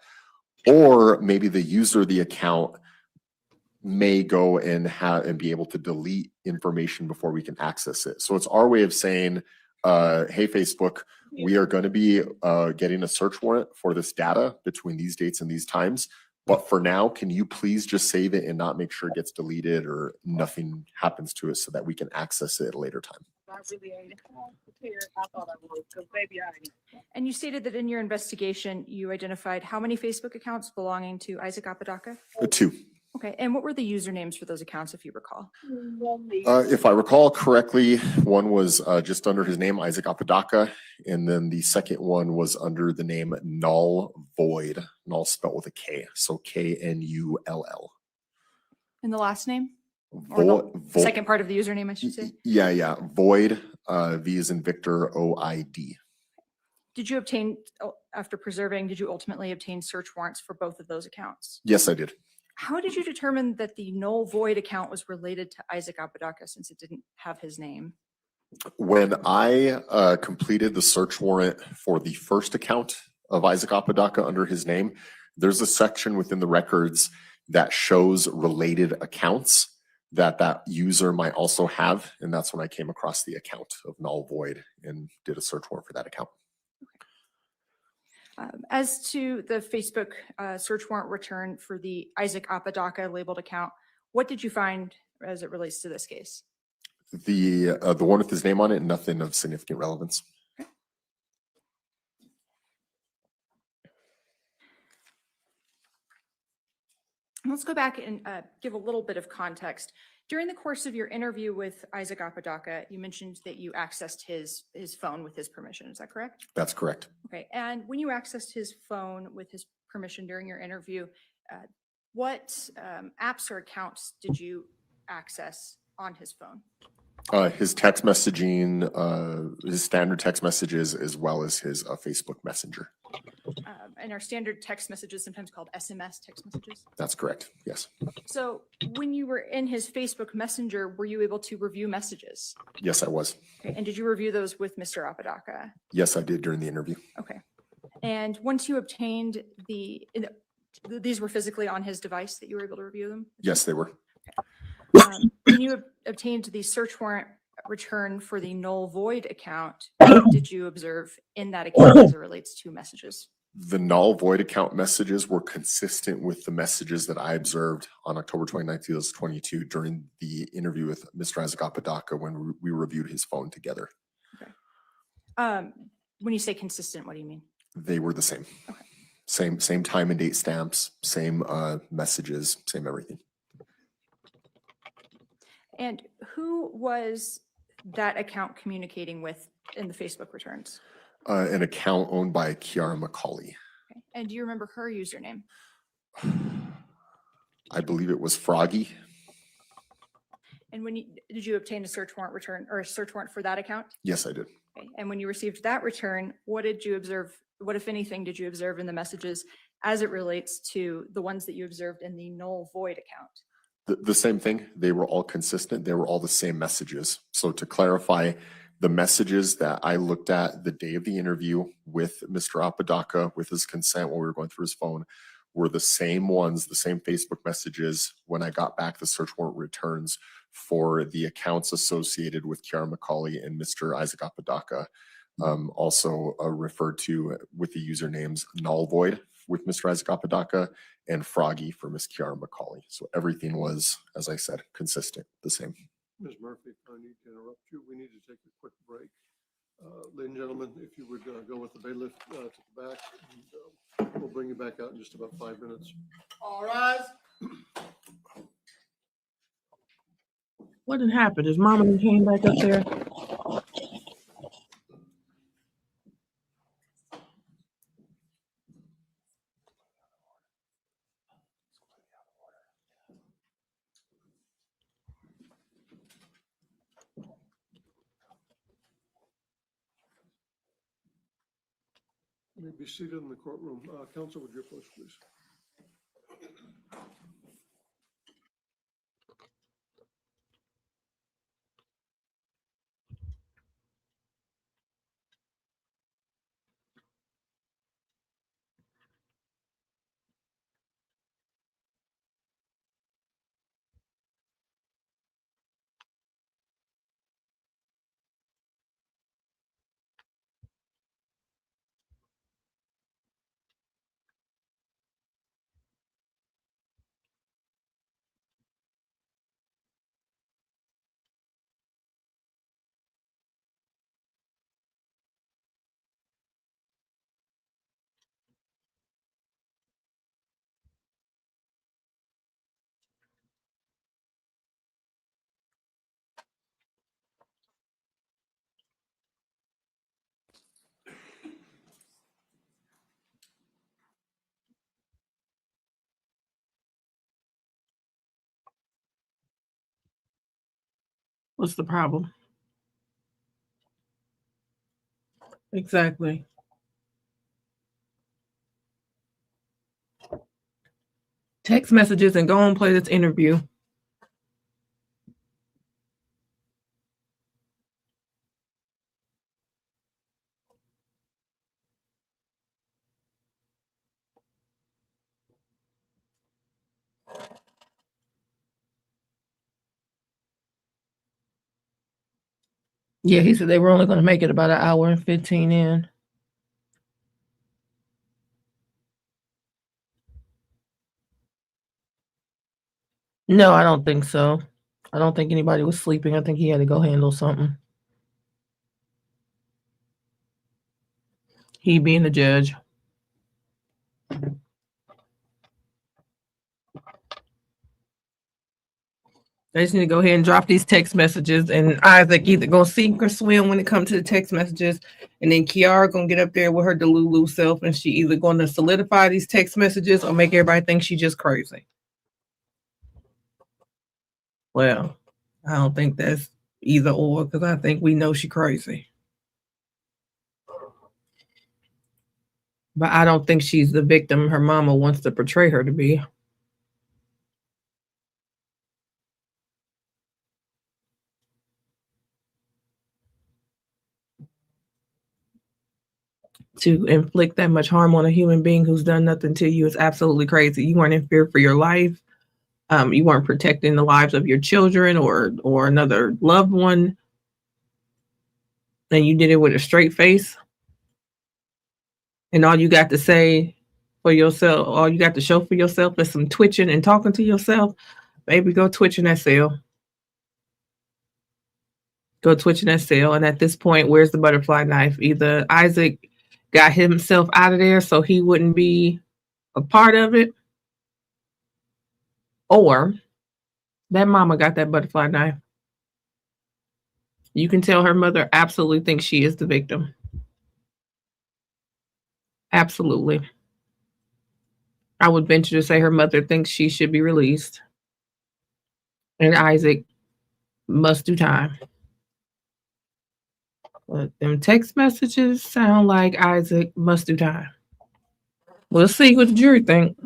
Or maybe the user of the account may go and be able to delete information before we can access it. So it's our way of saying, hey, Facebook, we are going to be getting a search warrant for this data between these dates and these times. But for now, can you please just save it and not make sure it gets deleted or nothing happens to it so that we can access it at a later time? And you stated that in your investigation, you identified how many Facebook accounts belonging to Isaac Apodaca? 2. Okay, and what were the usernames for those accounts, if you recall? If I recall correctly, one was just under his name, Isaac Apodaca, and then the second one was under the name Null Void, Null spelled with a K, so K-N-U-L-L. And the last name? Or the second part of the username, I should say? Yeah, Void, V as in Victor, O-I-D. Did you obtain, after preserving, did you ultimately obtain search warrants for both of those accounts? Yes, I did. How did you determine that the Null Void account was related to Isaac Apodaca since it didn't have his name? When I completed the search warrant for the first account of Isaac Apodaca under his name, there's a section within the records that shows related accounts that user might also have. And that's when I came across the account of Null Void and did a search warrant for that account. As to the Facebook search warrant return for the Isaac Apodaca labeled account, what did you find as it relates to this case? The one with his name on it, nothing of significant relevance. Let's go back and give a little bit of context. During the course of your interview with Isaac Apodaca, you mentioned that you accessed his phone with his permission. Is that correct? That's correct. Okay. And when you accessed his phone with his permission during your interview, what apps or accounts did you access on his phone? His text messaging, his standard text messages, as well as his Facebook Messenger. And our standard text messages, sometimes called SMS text messages. That's correct. Yes. So when you were in his Facebook Messenger, were you able to review messages? Yes, I was. Okay. And did you review those with Mr. Apodaca? Yes, I did during the interview. Okay. And once you obtained these were physically on his device that you were able to review them? Yes, they were. When you obtained the search warrant return for the null void account, what did you observe in that account as it relates to messages? The null void account messages were consistent with the messages that I observed on October 29th, 2022 during the interview with Mr. Isaac Apodaca when we reviewed his phone together. Okay. When you say consistent, what do you mean? They were the same. Okay. Same time and date stamps, same messages, same everything. And who was that account communicating with in the Facebook returns? An account owned by Kiara McCauley. Okay. And do you remember her username? I believe it was Froggy. And did you obtain a search warrant return or a search warrant for that account? Yes, I did. Okay. And when you received that return, what did you observe? What, if anything, did you observe in the messages as it relates to the ones that you observed in the null void account? The same thing. They were all consistent. They were all the same messages. So to clarify, the messages that I looked at the day of the interview with Mr. Apodaca, with his consent when we were going through his phone, were the same ones, the same Facebook messages when I got back the search warrant returns for the accounts associated with Kiara McCauley and Mr. Isaac Apodaca. Also referred to with the usernames Null Void with Mr. Isaac Apodaca and Froggy for Miss Kiara McCauley. So everything was, as I said, consistent, the same. Ms. Murphy, I need to interrupt you. We need to take a quick break. Ladies and gentlemen, if you would go with the bailiff to the back, and, we'll bring you back out in just about 5 minutes. All rise. What had happened? His mama came back up there. You may be seated in the courtroom. Counsel, would you approach, please? What's the problem? Exactly. Text messages and go and play this interview. Yeah, he said they were only going to make it about an hour and 15 in. No, I don't think so. I don't think anybody was sleeping. I think he had to go handle something. He being the judge. They just need to go ahead and drop these text messages, and Isaac either gonna sink or swim when it comes to the text messages, and then Kiara gonna get up there with her Delulu self, and she either gonna solidify these text messages or make everybody think she just crazy. Well, I don't think that's either or, because I think we know she crazy. But I don't think she's the victim her mama wants to portray her to be. To inflict that much harm on a human being who's done nothing to you is absolutely crazy. You weren't in fear for your life. You weren't protecting the lives of your children or another loved one. And you did it with a straight face. And all you got to say for yourself, all you got to show for yourself is some twitching and talking to yourself. Baby, go twitch in that cell. Go twitch in that cell. And at this point, where's the butterfly knife? Either Isaac got himself out of there so he wouldn't be a part of it, or that mama got that butterfly knife. You can tell her mother absolutely thinks she is the victim. Absolutely. I would venture to say her mother thinks she should be released. And Isaac must do time. But them text messages sound like Isaac must do time. We'll see what the jury think.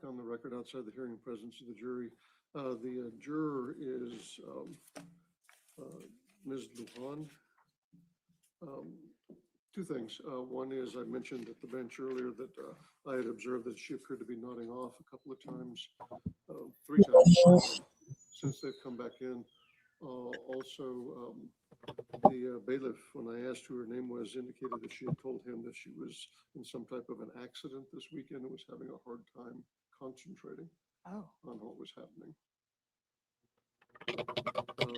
On the record outside the hearing presence of the jury. The juror is Ms. Lujan. Two things. One is I mentioned at the bench earlier that I had observed that she appeared to be nodding off a couple of times, 3 times since they've come back in. Also, the bailiff, when I asked who her name was, indicated that she had told him that she was in some type of an accident this weekend and was having a hard time concentrating on what was happening.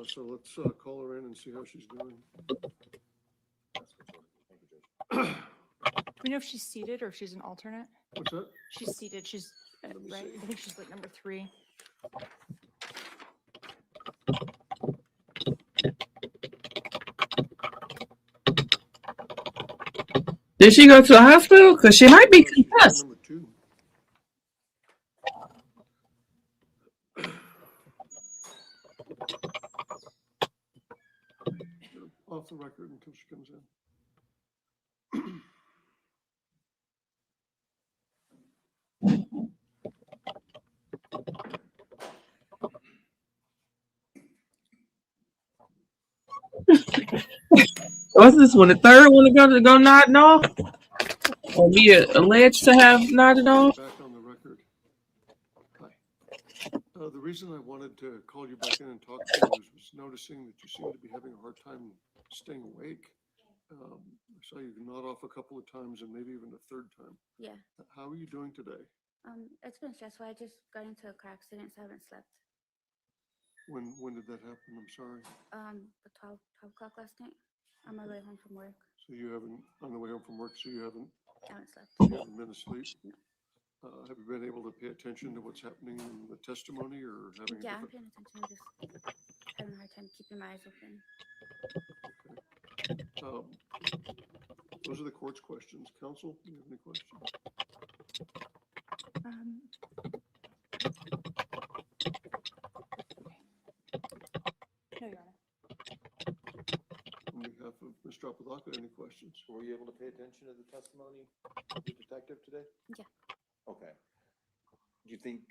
So let's call her in and see how she's doing. Do we know if she's seated or if she's an alternate? What's that? She's seated. She's Let me right. see. I think she's like number 3. Did she go to the hospital? Because she might be She's concussed. number 2. Off the record until she comes in. What's this one? The third one to go nodding off? Or be alleged to have nodded off? Back on the record. Hi. The reason I wanted to call you back in and talk to you was noticing that you seem to be having a hard time staying awake. I saw you nod off a couple of times and maybe even a third time. Yeah, How are you doing today? it's been stressful. I just got into a car accident, so I haven't slept. When did that happen? I'm sorry. The 12 o'clock last night on my way home from work. So you haven't, on the way home from work, so you haven't Slept. been asleep? Have you been able to pay attention to what's happening in the testimony or having? Yeah, I'm paying attention. I'm just having a hard time keeping my eyes open. Those are the court's questions. Counsel, do you have any questions? No, Your Honor. On behalf of Mr. Apodaca, any questions? Were you able to pay attention to the testimony of the detective today? Yeah. Okay. Do you think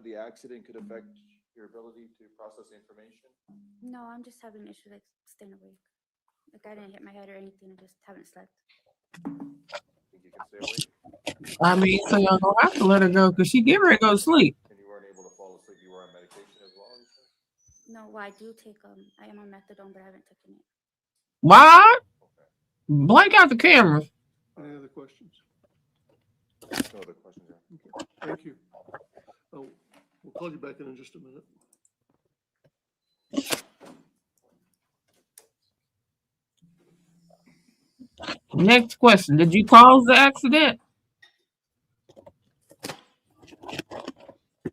the accident could affect your ability to process information? No, I'm just having an issue like staying awake. Like I didn't hit my head or anything. I just haven't slept. Think you can stay awake? I mean, so y'all gonna have to let her go because she get ready to go to sleep. And you weren't able to fall asleep, you were on medication as well, you said? No, well, I do take I am on methadone, but I haven't taken it. What? Okay. Blank out the cameras. Any other questions? No other questions, yeah. Okay, thank you. Oh, we'll call you back in just a minute. Next question. Did you cause the accident?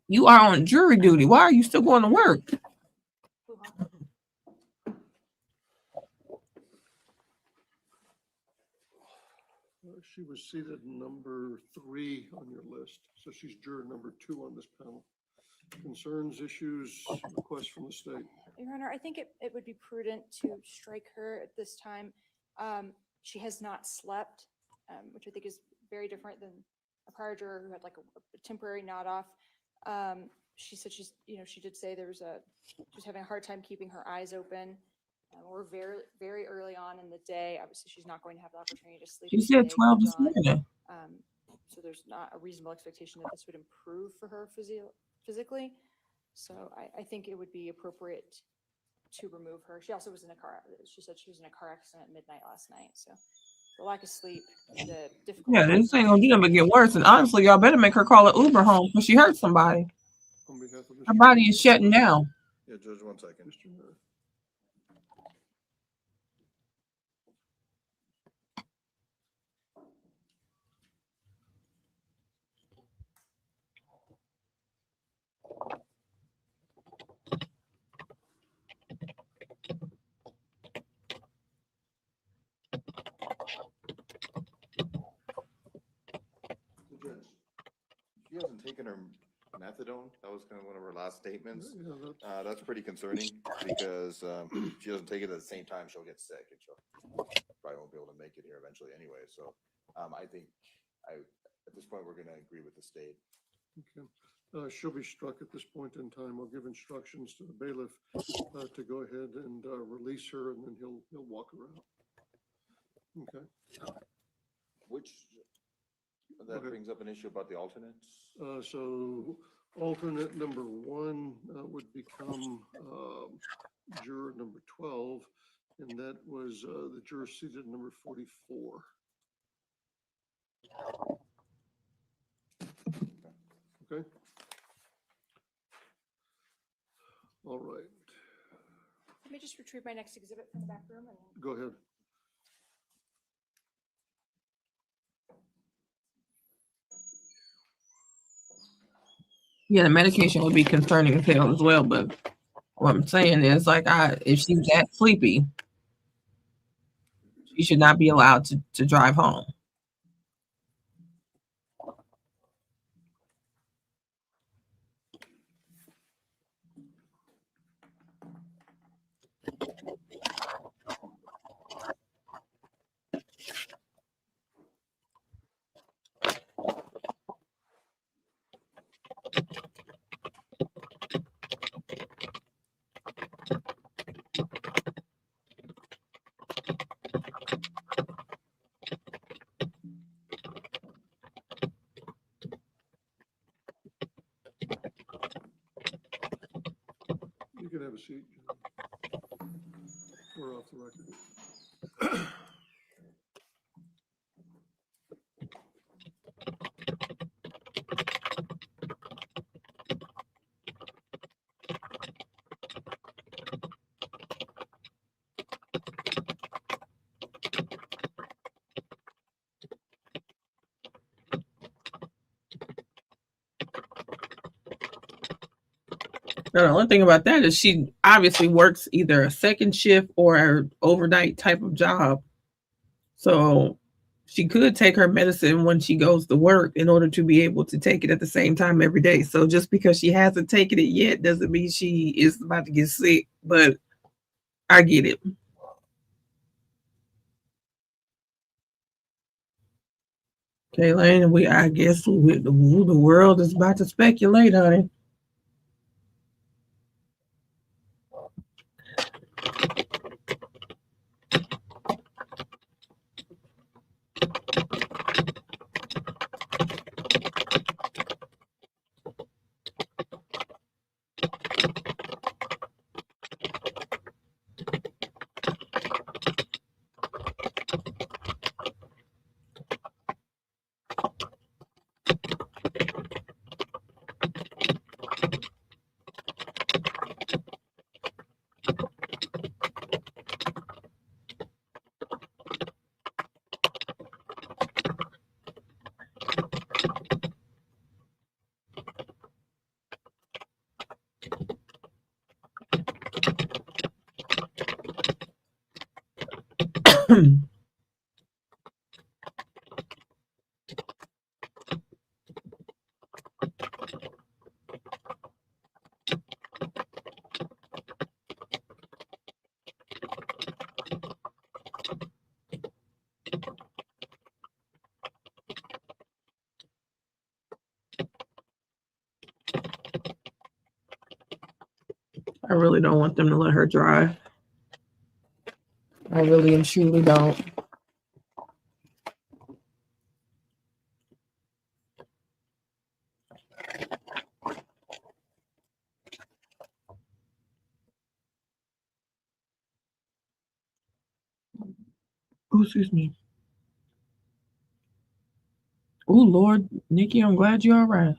You are on jury duty. Why are you still going to work? She was seated number 3 on your list, so she's juror number 2 on this panel. Concerns, issues, requests from the state. Your Honor, I think it would be prudent to strike her at this time. She has not slept, which I think is very different than a prior juror who had like a temporary nod off. She said she did say she's having a hard time keeping her eyes open. We're very, very early on in the day. Obviously, she's not going to have the opportunity to sleep. She as the said day 12 goes this on. morning. So there's not a reasonable expectation that this would improve for her physically. So I think it would be appropriate to remove her. She also was in a car. She said she was in a car accident at midnight last night. So the lack of sleep, the difficulty. Yeah, this ain't gonna do nothing but get worse. And honestly, y'all better make her call an Uber home because she hurt somebody. On behalf of Her Mr. body is shutting down. Yeah, Judge, 1 second. Mr. Mayor. Judge, she hasn't taken her methadone. That was kind of one of her last statements. Yeah, That's pretty concerning because she doesn't take it at the same time, she'll get sick and she'll probably won't be able to make it here eventually anyway. So I think at this point, we're going to agree with the state. okay. She'll be struck at this point in time. I'll give instructions to the bailiff to go ahead and release her, and then he'll walk her out. Okay. That Okay. brings up an issue about the alternates. So alternate number 1 would become juror number 12, and that was the juror seated number 44. Okay. All right. Let me just retrieve my next exhibit from the back room and Go ahead. Yeah, the medication would be concerning as hell as well. But what I'm saying is, like, if she's that sleepy, she should not be allowed to drive home. You can have a seat. We're off the record. The only thing about that is she obviously works either a second shift or an overnight type of job. So she could take her medicine when she goes to work in order to be able to take it at the same time every day. So just because she hasn't taken it yet doesn't mean she is about to get sick. But I get it. Okay, Lane, I guess the world is about to speculate, honey. I really don't want them to let her drive. I really and truly don't. Oh, excuse me. Oh, Lord, Nikki, I'm glad you're all right.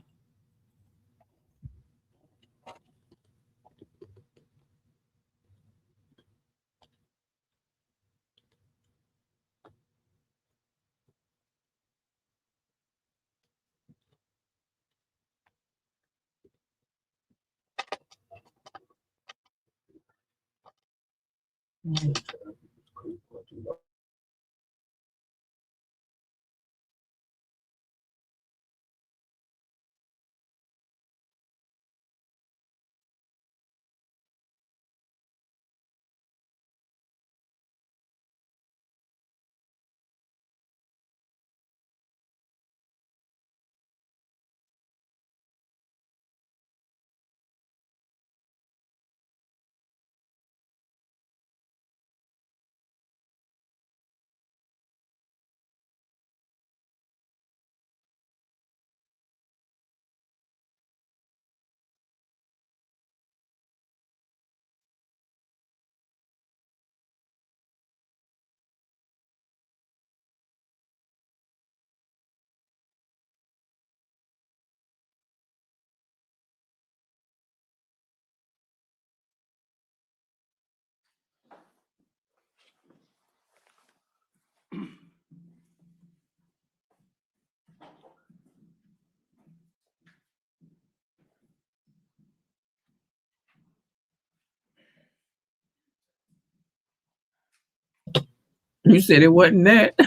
You said it wasn't that.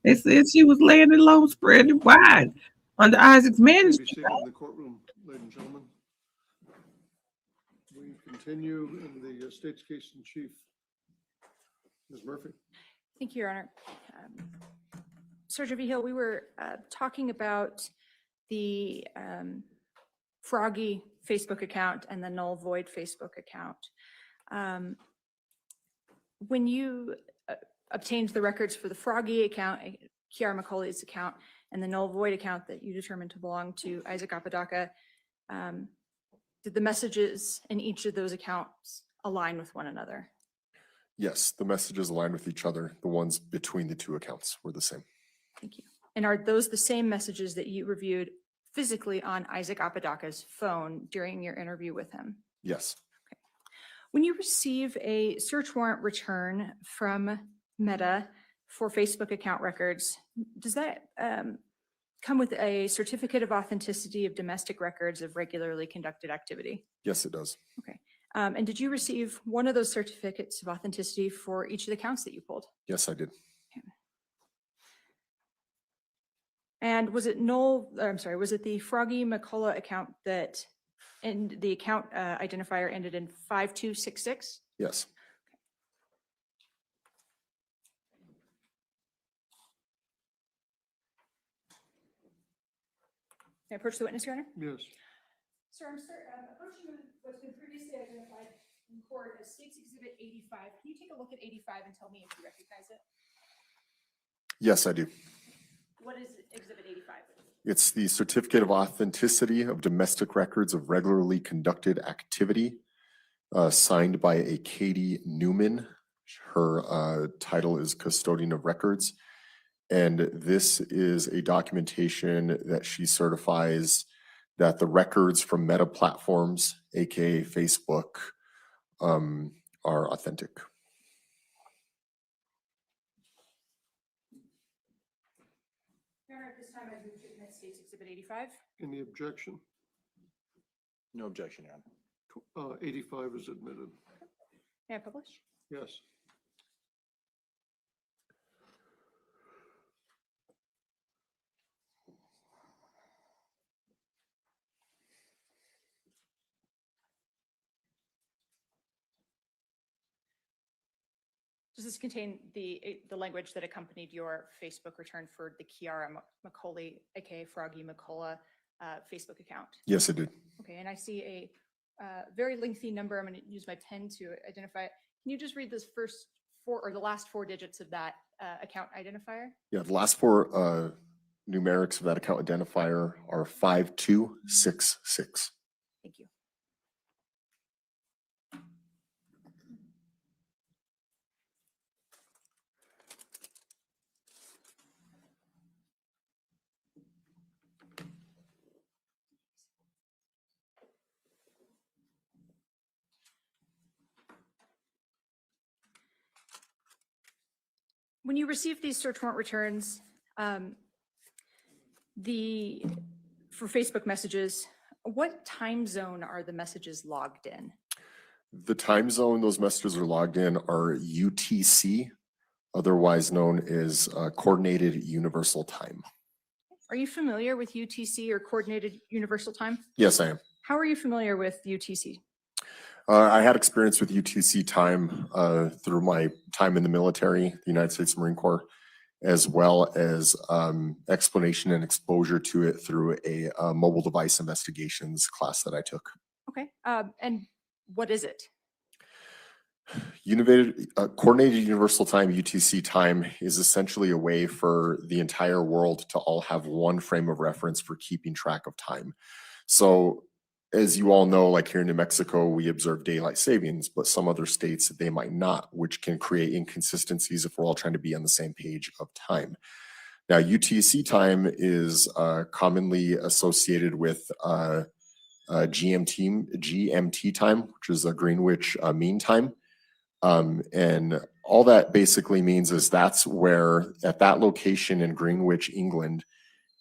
They said she was laying it low, spread it wide under Isaac's Be management. seated in the courtroom, ladies and gentlemen. We continue in the state's case in chief. Ms. Murphy. Thank you, Your Honor. Sergeant Vigil, we were talking about the Froggy Facebook account and the null void Facebook account. When you obtained the records for the Froggy account, Kiara McCauley's account, and the null void account that you determined to belong to Isaac Apodaca, did the messages in each of those accounts align with one another? Yes, the messages align with each other. The ones between the two accounts were the same. Thank you. And are those the same messages that you reviewed physically on Isaac Apodaca's phone during your interview with him? Yes. Okay. When you receive a search warrant return from Meta for Facebook account records, does that come with a certificate of authenticity of domestic records of regularly conducted activity? Yes, it does. Okay. And did you receive one of those certificates of authenticity for each of the accounts that you pulled? Yes, I did. Okay. And was it was it the Froggy McCullough account that, and the account identifier ended in 5266? Yes. Can I approach the witness, Your Honor? Yes. Sir, I'm approaching what's been previously identified in court as State's Exhibit 85. Can you take a look at 85 and tell me if you recognize it? Yes, I do. What is Exhibit 85? It's the certificate of authenticity of domestic records of regularly conducted activity, signed by a Katie Newman. Her title is Custodian of Records. And this is a documentation that she certifies that the records from Meta platforms, aka Facebook, are authentic. Your Honor, at this time, I move to admit State's Exhibit 85. Any objection? No objection, Your Honor. 85 is admitted. May I publish? Yes. Does this contain the language that accompanied your Facebook return for the Kiara McCauley, aka Froggy McCullough, Facebook account? Yes, it did. Okay, and I see a very lengthy number. I'm going to use my pen to identify it. Can you just read this first four or the last four digits of that account identifier? Yeah, the last four numerics of that account identifier are 5266. Thank you. When you receive these search warrant returns, for Facebook messages, what time zone are the messages logged in? The time zone those messages are logged in are UTC, otherwise known as Coordinated Universal Time. Are you familiar with UTC or Coordinated Universal Time? Yes, I am. How are you familiar with UTC? I had experience with UTC time through my time in the military, the United States Marine Corps, as well as explanation and exposure to it through a mobile device investigations class that I took. Okay, and what is it? Coordinated Universal Time, UTC time, is essentially a way for the entire world to all have one frame of reference for keeping track of time. So as you all know, like here in New Mexico, we observe daylight savings, but some other states, they might not, which can create inconsistencies if we're all trying to be on the same page of time. Now, UTC time is commonly associated with GMT time, which is a Greenwich Mean Time. And all that basically means is that's where, at that location in Greenwich, England,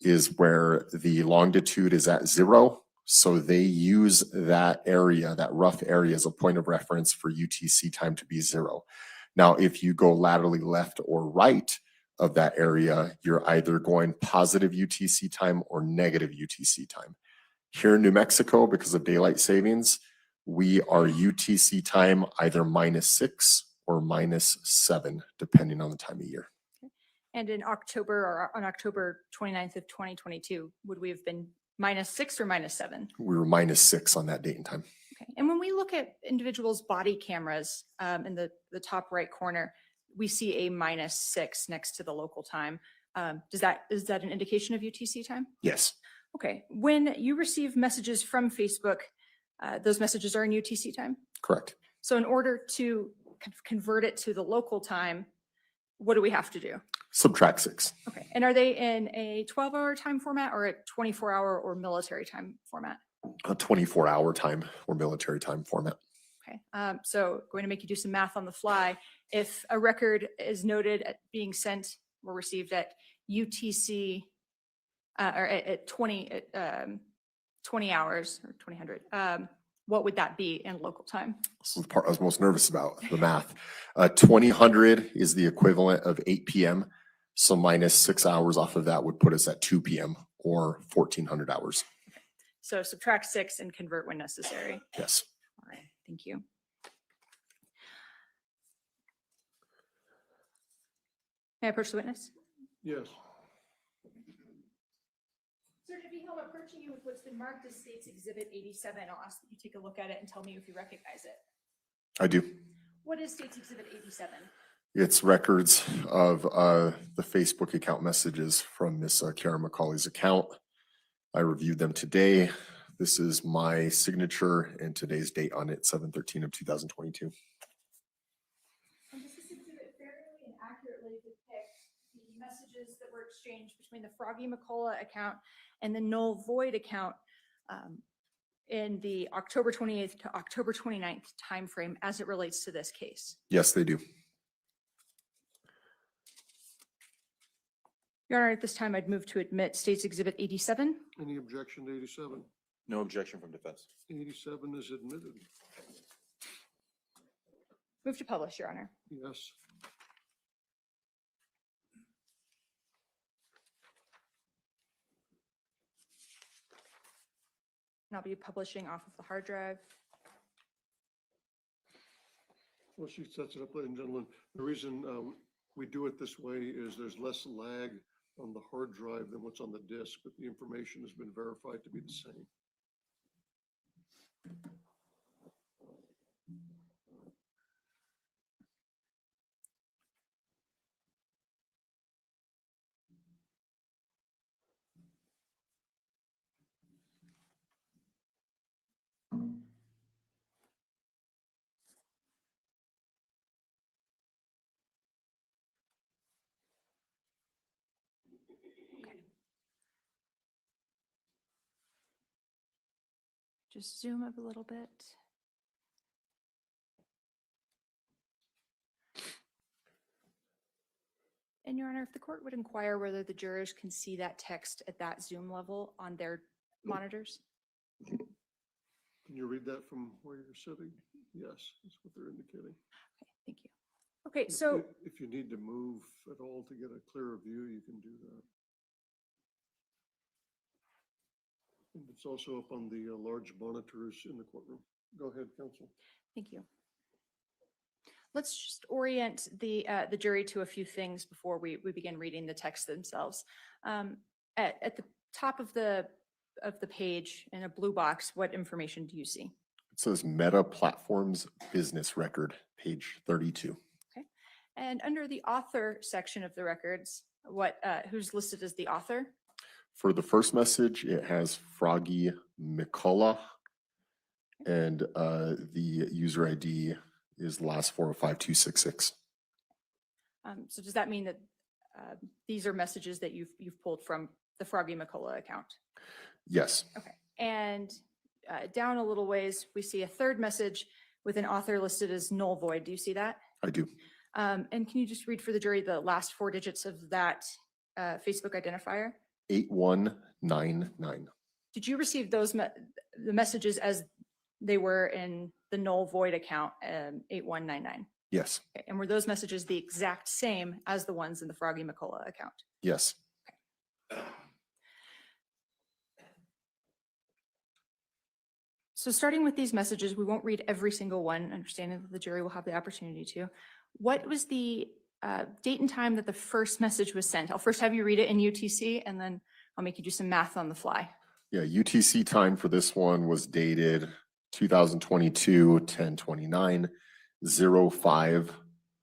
is where the longitude is at 0. So they use that area, that rough area, as a point of reference for UTC time to be 0. Now, if you go laterally left or right of that area, you're either going positive UTC time or negative UTC time. Here in New Mexico, because of daylight savings, we are UTC time either -6 or -7, depending on the time of year. And in October or on October 29th of 2022, would we have been -6 or -7? We were -6 on that date and time. Okay. And when we look at individuals' body cameras in the top right corner, we see a -6 next to the local time. Is that an indication of UTC time? Yes. Okay. When you receive messages from Facebook, those messages are in UTC time? Correct. So in order to convert it to the local time, what do we have to do? Subtract 6. Okay. And are they in a 12-hour time format or a 24-hour or military time format? A 24-hour time or military time format. Okay. So going to make you do some math on the fly. If a record is noted at being sent or received at UTC or at 20 hours or 2000, what would that be in local time? This is the part I was most nervous about, the math. 2000 is the equivalent of 8 p.m. So -6 hours off of that would put us at 2 p.m. or 1400 hours. So subtract 6 and convert when necessary. Yes. All right. Thank you. May I approach the witness? Yes. Sir, to be held approaching you with what's been marked as State's Exhibit 87, I'll ask that you take a look at it and tell me if you recognize it. I do. What is State's Exhibit 87? It's records of the Facebook account messages from Miss Kiara McCauley's account. I reviewed them today. This is my signature and today's date on it, 7/13 of 2022. And does this exhibit fairly and accurately depict the messages that were exchanged between the Froggy McCullough account and the Null Void account in the October 28th to October 29th timeframe as it relates to this case? Yes, they do. Your Honor, at this time, I'd move to admit State's Exhibit 87. Any objection to 87? No objection from defense. 87 is admitted. Move to publish, Your Honor. Yes. And I'll be publishing off of the hard drive. Well, she sets it up, ladies and gentlemen. The reason we do it this way is there's less lag on the hard drive than what's on the disk, but the information has been verified to be the same. Just zoom up a little bit. And Your Honor, if the court would inquire whether the jurors can see that text at that zoom level on their monitors? Can you read that from where you're sitting? Yes, that's what they're indicating. Okay, thank you. Okay, If- so If you need to move at all to get a clearer view, you can do that. And it's also up on the large monitors in the courtroom. Go ahead, counsel. thank you. Let's just orient the jury to a few things before we begin reading the text themselves. At the top of the page in a blue box, what information do you see? It says Meta Platforms Business Record, page 32. Okay. And under the author section of the records, who's listed as the author? For the first message, it has Froggy McCullough, and the user ID is last 4 of 5266. So does that mean that these are messages that you've pulled from the Froggy McCullough account? Yes, Okay. And down a little ways, we see a third message with an author listed as null void. Do you see that? I do. And can you just read for the jury the last 4 digits of that Facebook identifier? 8199. Did you receive those the messages as they were in the null void account 8199? Yes, Okay. And were those messages the exact same as the ones in the Froggy McCullough account? yes. So starting with these messages, we won't read every single one, understanding that the jury will have the opportunity to. What was the date and time that the first message was sent? I'll first have you read it in UTC, and then I'll make you do some math on the fly. Yeah, UTC time for this one was dated 2022, 10/29, 05,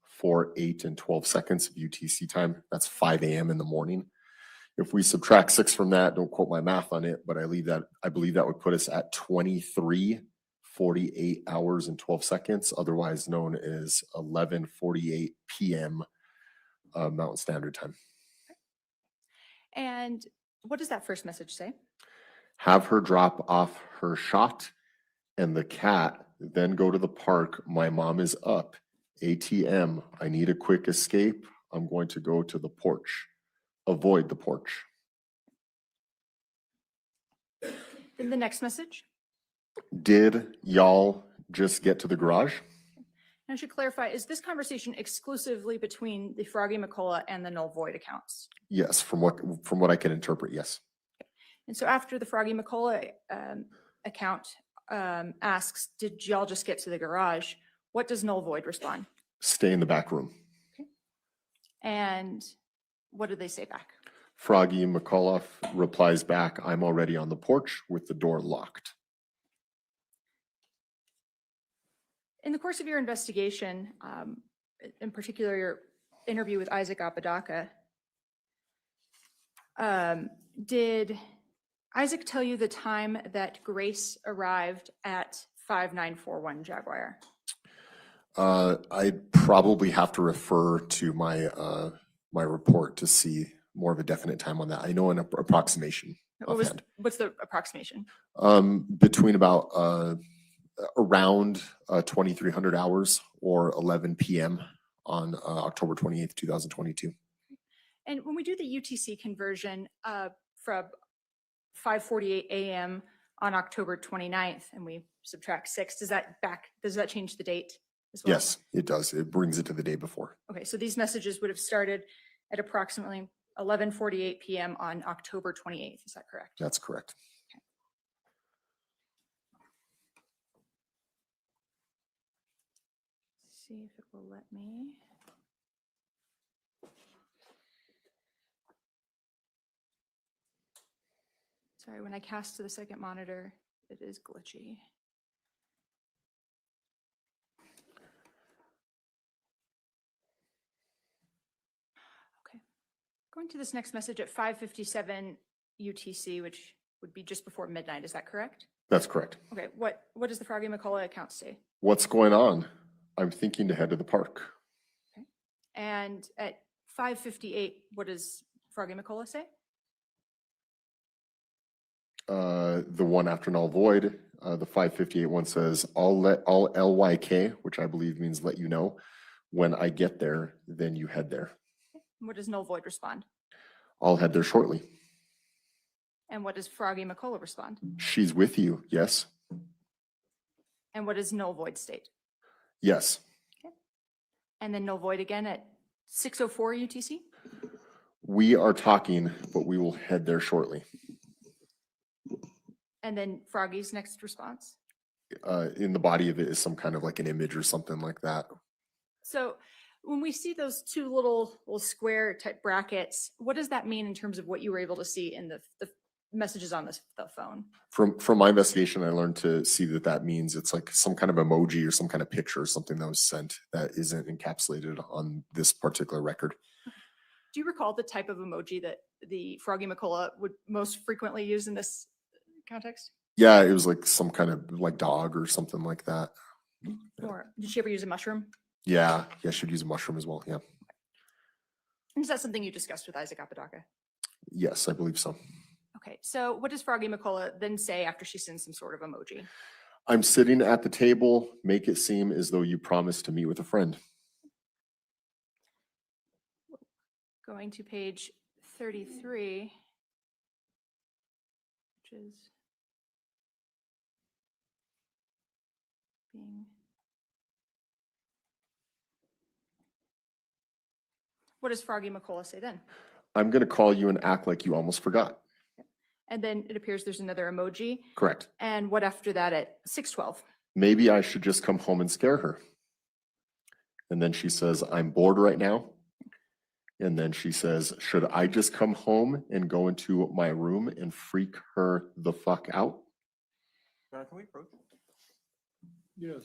4, 8, and 12 seconds of UTC time. That's 5 a.m. in the morning. If we subtract 6 from that, don't quote my math on it, but I believe that would put us at 23, 48 hours and 12 seconds, otherwise known as 11:48 p.m. Mountain Standard Time. And what does that first message say? Have her drop off her shot and the cat, then go to the park. My mom is up. ATM, I need a quick escape. I'm going to go to the porch. Avoid the porch. In the next message? Did y'all just get to the garage? And I should clarify, is this conversation exclusively between the Froggy McCullough and the null void accounts? Yes, from what I can interpret, yes. And so after the Froggy McCullough account asks, did y'all just get to the garage? What does null void respond? Stay in the back room. And what do they say back? Froggy McCullough replies back, I'm already on the porch with the door locked. In the course of your investigation, in particular your interview with Isaac Apodaca, did Isaac tell you the time that Grace arrived at 5941 Jaguar? I'd probably have to refer to my my report to see more of a definite time on that. I know an approximation. What's the approximation? Between about around 2300 hours or 11 p.m. on October 28th, 2022. And when we do the UTC conversion from 5:48 a.m. on October 29th and we subtract 6, does that change the date as well? Yes, it does. It brings it to the day before. Okay, so these messages would have started at approximately 11:48 p.m. on October 28th. Is that correct? That's correct. see if it will let me. Sorry, when I cast to the second monitor, it is glitchy. Okay. Going to this next message at 5:57 UTC, which would be just before midnight. Is that correct? That's correct. Okay. What does the Froggy McCullough account say? What's going on? I'm thinking to head to the park. Okay. And at 5:58, what does Froggy McCullough say? The one after null void, the 558 one says, I'll LYK, which I believe means let you know. When I get there, then you head there. What does null void respond? I'll head there shortly. And what does Froggy McCullough respond? She's with you, yes? And what does null void state? Yes. And then null void again at 6:04 UTC? We are talking, but we will head there shortly. And then Froggy's next response? In the body of it is some kind of like an image or something like that. So when we see those two little square type brackets, what does that mean in terms of what you were able to see in the messages on the phone? From my investigation, I learned to see that means it's like some kind of emoji or some kind of picture or something that was sent that isn't encapsulated on this particular record. Do you recall the type of emoji that the Froggy McCullough would most frequently use in this context? Yeah, it was like some kind of like dog or something like that. Or did she ever use a mushroom? Yeah, she'd use a mushroom as well. Yeah. And is that something you discussed with Isaac Apodaca? Yes, I believe so. Okay, so what does Froggy McCullough then say after she sends some sort of emoji? I'm sitting at the table. Make it seem as though you promised to meet with a friend. Going to page 33, which is being. What does Froggy McCullough say then? I'm going to call you and act like you almost forgot. And then it appears there's another emoji. Correct. And what after that at 6:12? Maybe I should just come home and scare her. And then she says, I'm bored right now. And then she says, should I just come home and go into my room and freak her the fuck out? Can we approach? Yes.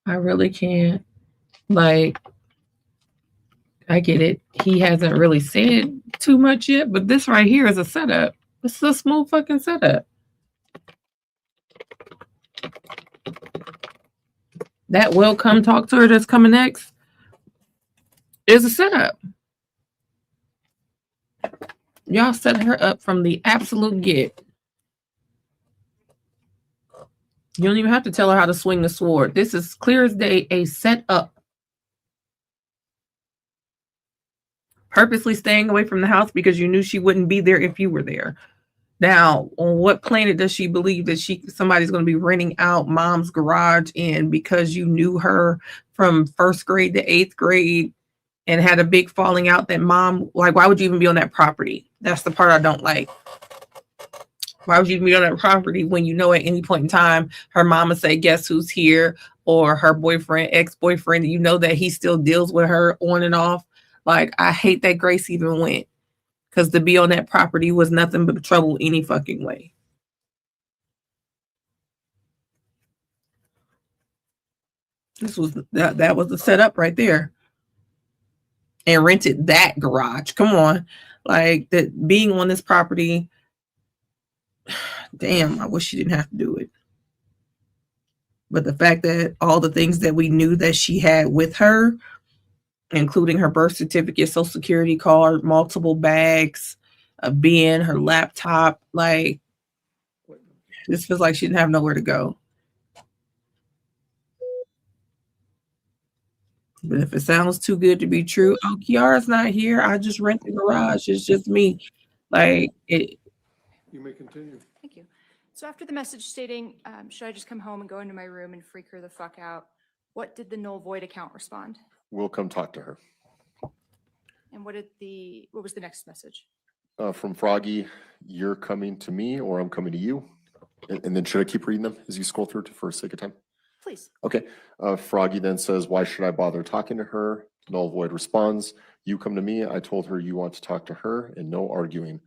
I really can't. Like, I get it. He hasn't really said too much yet, but this right here is a setup. This is a smooth fucking setup. That will come talk to her that's coming next is a setup. Y'all set her up from the absolute get. You don't even have to tell her how to swing the sword. This is clear as day a setup. Purposely staying away from the house because you knew she wouldn't be there if you were there. Now, on what planet does she believe that somebody's going to be renting out mom's garage in because you knew her from first grade to eighth grade and had a big falling out that mom, like, why would you even be on that property? That's the part I don't like. Why would you be on that property when you know at any point in time her mama say, guess who's here? Or her boyfriend, ex-boyfriend, you know that he still deals with her on and off. Like, I hate that Grace even went. Because to be on that property was nothing but trouble any fucking way. That was the setup right there. And rented that garage. Come on. Like, that being on this property, damn, I wish she didn't have to do it. But the fact that all the things that we knew that she had with her, including her birth certificate, social security card, multiple bags, a bin, her laptop. Like, this feels like she didn't have nowhere to go. But if it sounds too good to be true, oh, Kiara's not here. I just rent the garage. It's just me. Like, it. You may continue. Thank you. So after the message stating, should I just come home and go into my room and freak her the fuck out? What did the null void account respond? We'll come talk to her. And what was the next message? From Froggy, you're coming to me or I'm coming to you. And then should I keep reading them as you scroll through for sake of time? Please. Okay. Froggy then says, why should I bother talking to her? Null void responds, you come to me. I told her you want to talk to her and no arguing.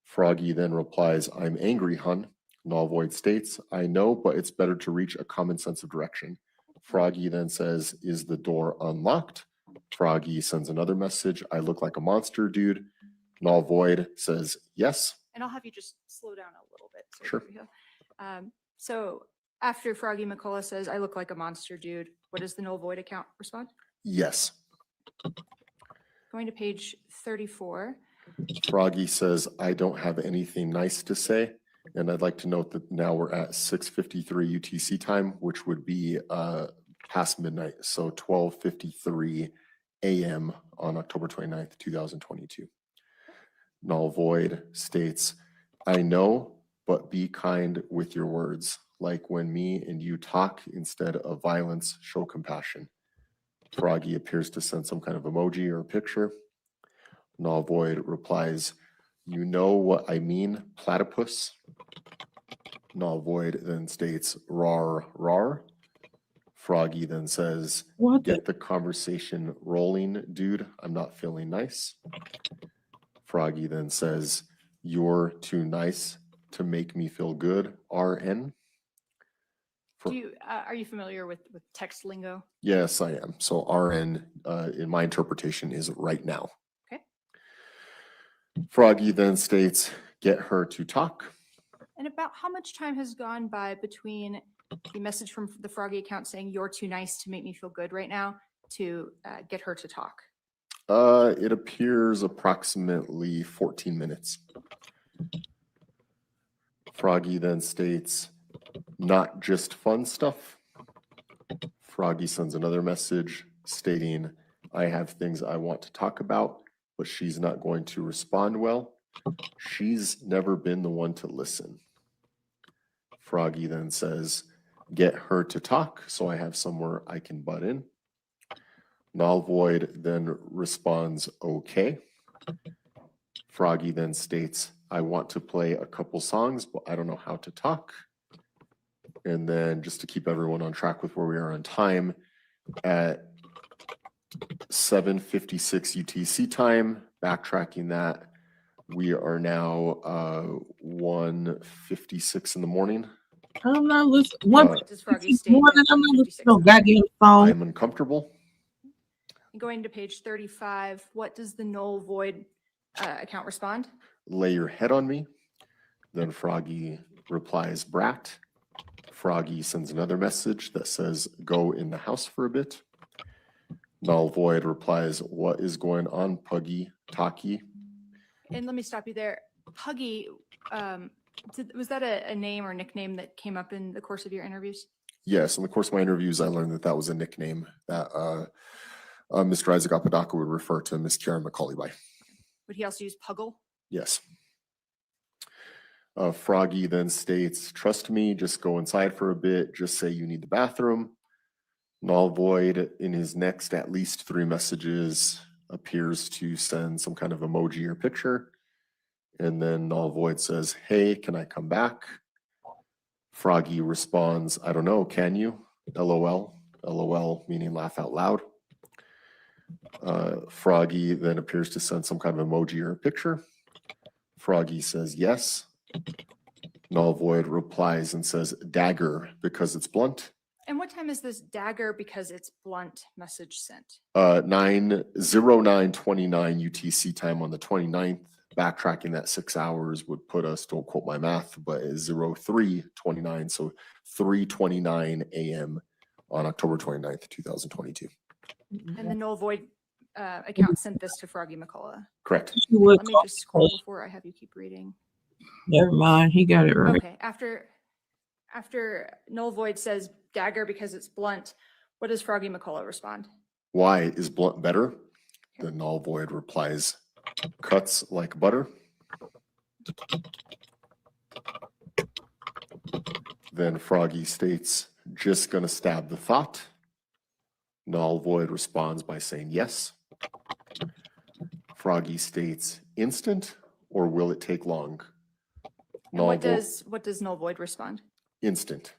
Froggy then replies, I'm angry, hun. Null void states, I know, but it's better to reach a common sense of direction. Froggy then says, is the door unlocked? Froggy sends another message. I look like a monster, dude. Null void says, yes. And I'll have you just slow down a little bit. So Sure. So after Froggy McCullough says, I look like a monster, dude, what does the null void account respond? Yes. Going to page 34. Froggy says, I don't have anything nice to say. And I'd like to note that now we're at 6:53 UTC time, which would be past midnight. So 12:53 a.m. on October 29th, 2022. Null void states, I know, but be kind with your words. Like when me and you talk, instead of violence, show compassion. Froggy appears to send some kind of emoji or picture. Null void replies, you know what I mean, platypus. Null void then states, rar, rar. Froggy then says, get the conversation rolling, dude. I'm not feeling nice. Froggy then says, you're too nice to make me feel good, RN. Are you familiar with text lingo? Yes, I am. So RN, in my interpretation, is right now. Okay. Froggy then states, get her to talk. And about how much time has gone by between the message from the Froggy account saying you're too nice to make me feel good right now to get her to talk? It appears approximately 14 minutes. Froggy then states, not just fun stuff. Froggy sends another message stating, I have things I want to talk about, but she's not going to respond well. She's never been the one to listen. Froggy then says, get her to talk so I have somewhere I can butt in. Null void then responds, okay. Froggy then states, I want to play a couple songs, but I don't know how to talk. And then just to keep everyone on track with where we are on time, at 7:56 UTC time, backtracking that, we are now 1:56 in the morning. I'm not listening. Does Froggy state I'm that not 56 listening. No goddamn phone. I'm uncomfortable. Going to page 35, what does the null void account respond? Lay your head on me. Then Froggy replies, brat. Froggy sends another message that says, go in the house for a bit. Null void replies, what is going on, Puggy, Taki? And let me stop you there. Puggy, was that a name or nickname that came up in the course of your interviews? Yes, in the course of my interviews, I learned that that was a nickname that Mr. Isaac Apodaca would refer to Miss Karen McCauley by. Would he also use Puggle? Yes. Froggy then states, trust me, just go inside for a bit. Just say you need the bathroom. Null void in his next at least 3 messages appears to send some kind of emoji or picture. And then null void says, hey, can I come back? Froggy responds, I don't know, can you? LOL. LOL meaning laugh out loud. Froggy then appears to send some kind of emoji or a picture. Froggy says yes. Null void replies and says dagger because it's blunt. And what time is this dagger because it's blunt message sent? 9:09:29 UTC time on the 29th. Backtracking that 6 hours would put us, don't quote my math, but it's 03:29, so 3:29 a.m. on October 29th, 2022. And the null void account sent this to Froggy McCullough. Correct. You would Let me call just scroll us. before I have you keep reading. Never mind. He got it right. Okay, after null void says dagger because it's blunt, what does Froggy McCullough respond? Why is blunt better? The null void replies, cuts like butter. Then Froggy states, just gonna stab the thought. Null void responds by saying yes. Froggy states, instant or will it take long? And what does null void respond? Instant.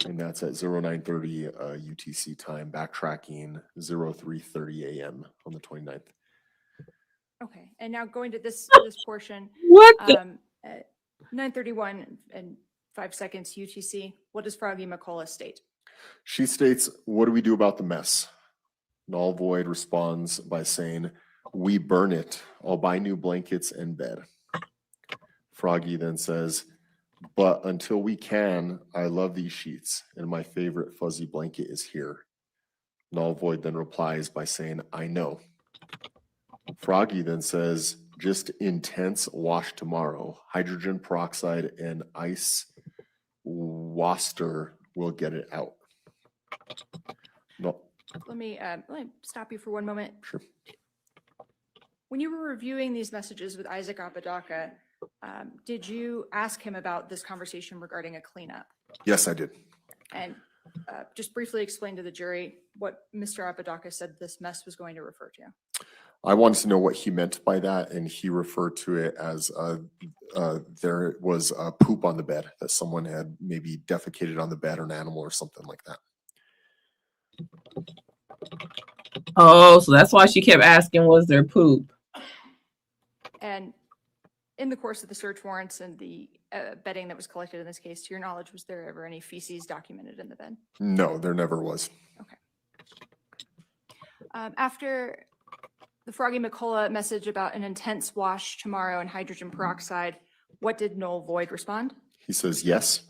And that's at 0930 UTC time, backtracking 0330 AM on the 29th. Okay, and now going to this portion, What? at 9:31 and 5 seconds UTC, what does Froggy McCullough state? She states, what do we do about the mess? Null void responds by saying, we burn it. I'll buy new blankets and bed. Froggy then says, but until we can, I love these sheets and my favorite fuzzy blanket is here. Null void then replies by saying, I know. Froggy then says, just intense wash tomorrow. Hydrogen peroxide and ice waster will get it out. No, Let me stop you for one moment. sure. When you were reviewing these messages with Isaac Apodaca, did you ask him about this conversation regarding a cleanup? Yes, I did. And just briefly explain to the jury what Mr. Apodaca said this mess was going to refer to. I wanted to know what he meant by that, and he referred to it as there was poop on the bed, that someone had maybe defecated on the bed or an animal or something like that. Oh, so that's why she kept asking, was there poop? And in the course of the search warrants and the bedding that was collected in this case, to your knowledge, was there ever any feces documented in the bed? No, there never was. Okay. After the Froggy McCullough message about an intense wash tomorrow and hydrogen peroxide, what did null void respond? He says yes.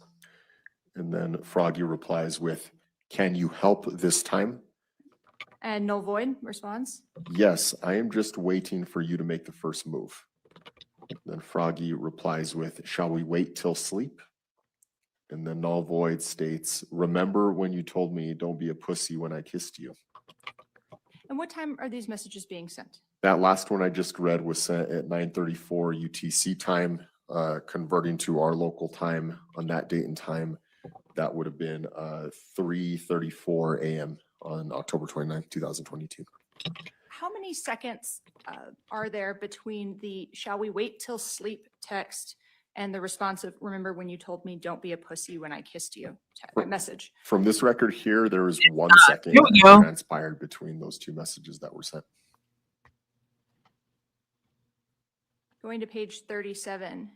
And then Froggy replies with, can you help this time? And null void responds? Yes, I am just waiting for you to make the first move. Then Froggy replies with, shall we wait till sleep? And then null void states, remember when you told me don't be a pussy when I kissed you? And what time are these messages being sent? That last one I just read was sent at 9:34 UTC time, converting to our local time on that date and time. That would have been 3:34 AM on October 29th, 2022. How many seconds are there between the shall we wait till sleep text and the response of remember when you told me don't be a pussy when I kissed you message? From this record here, there is 1 second Here we that go. transpired between those two messages that were sent. Going to page 37,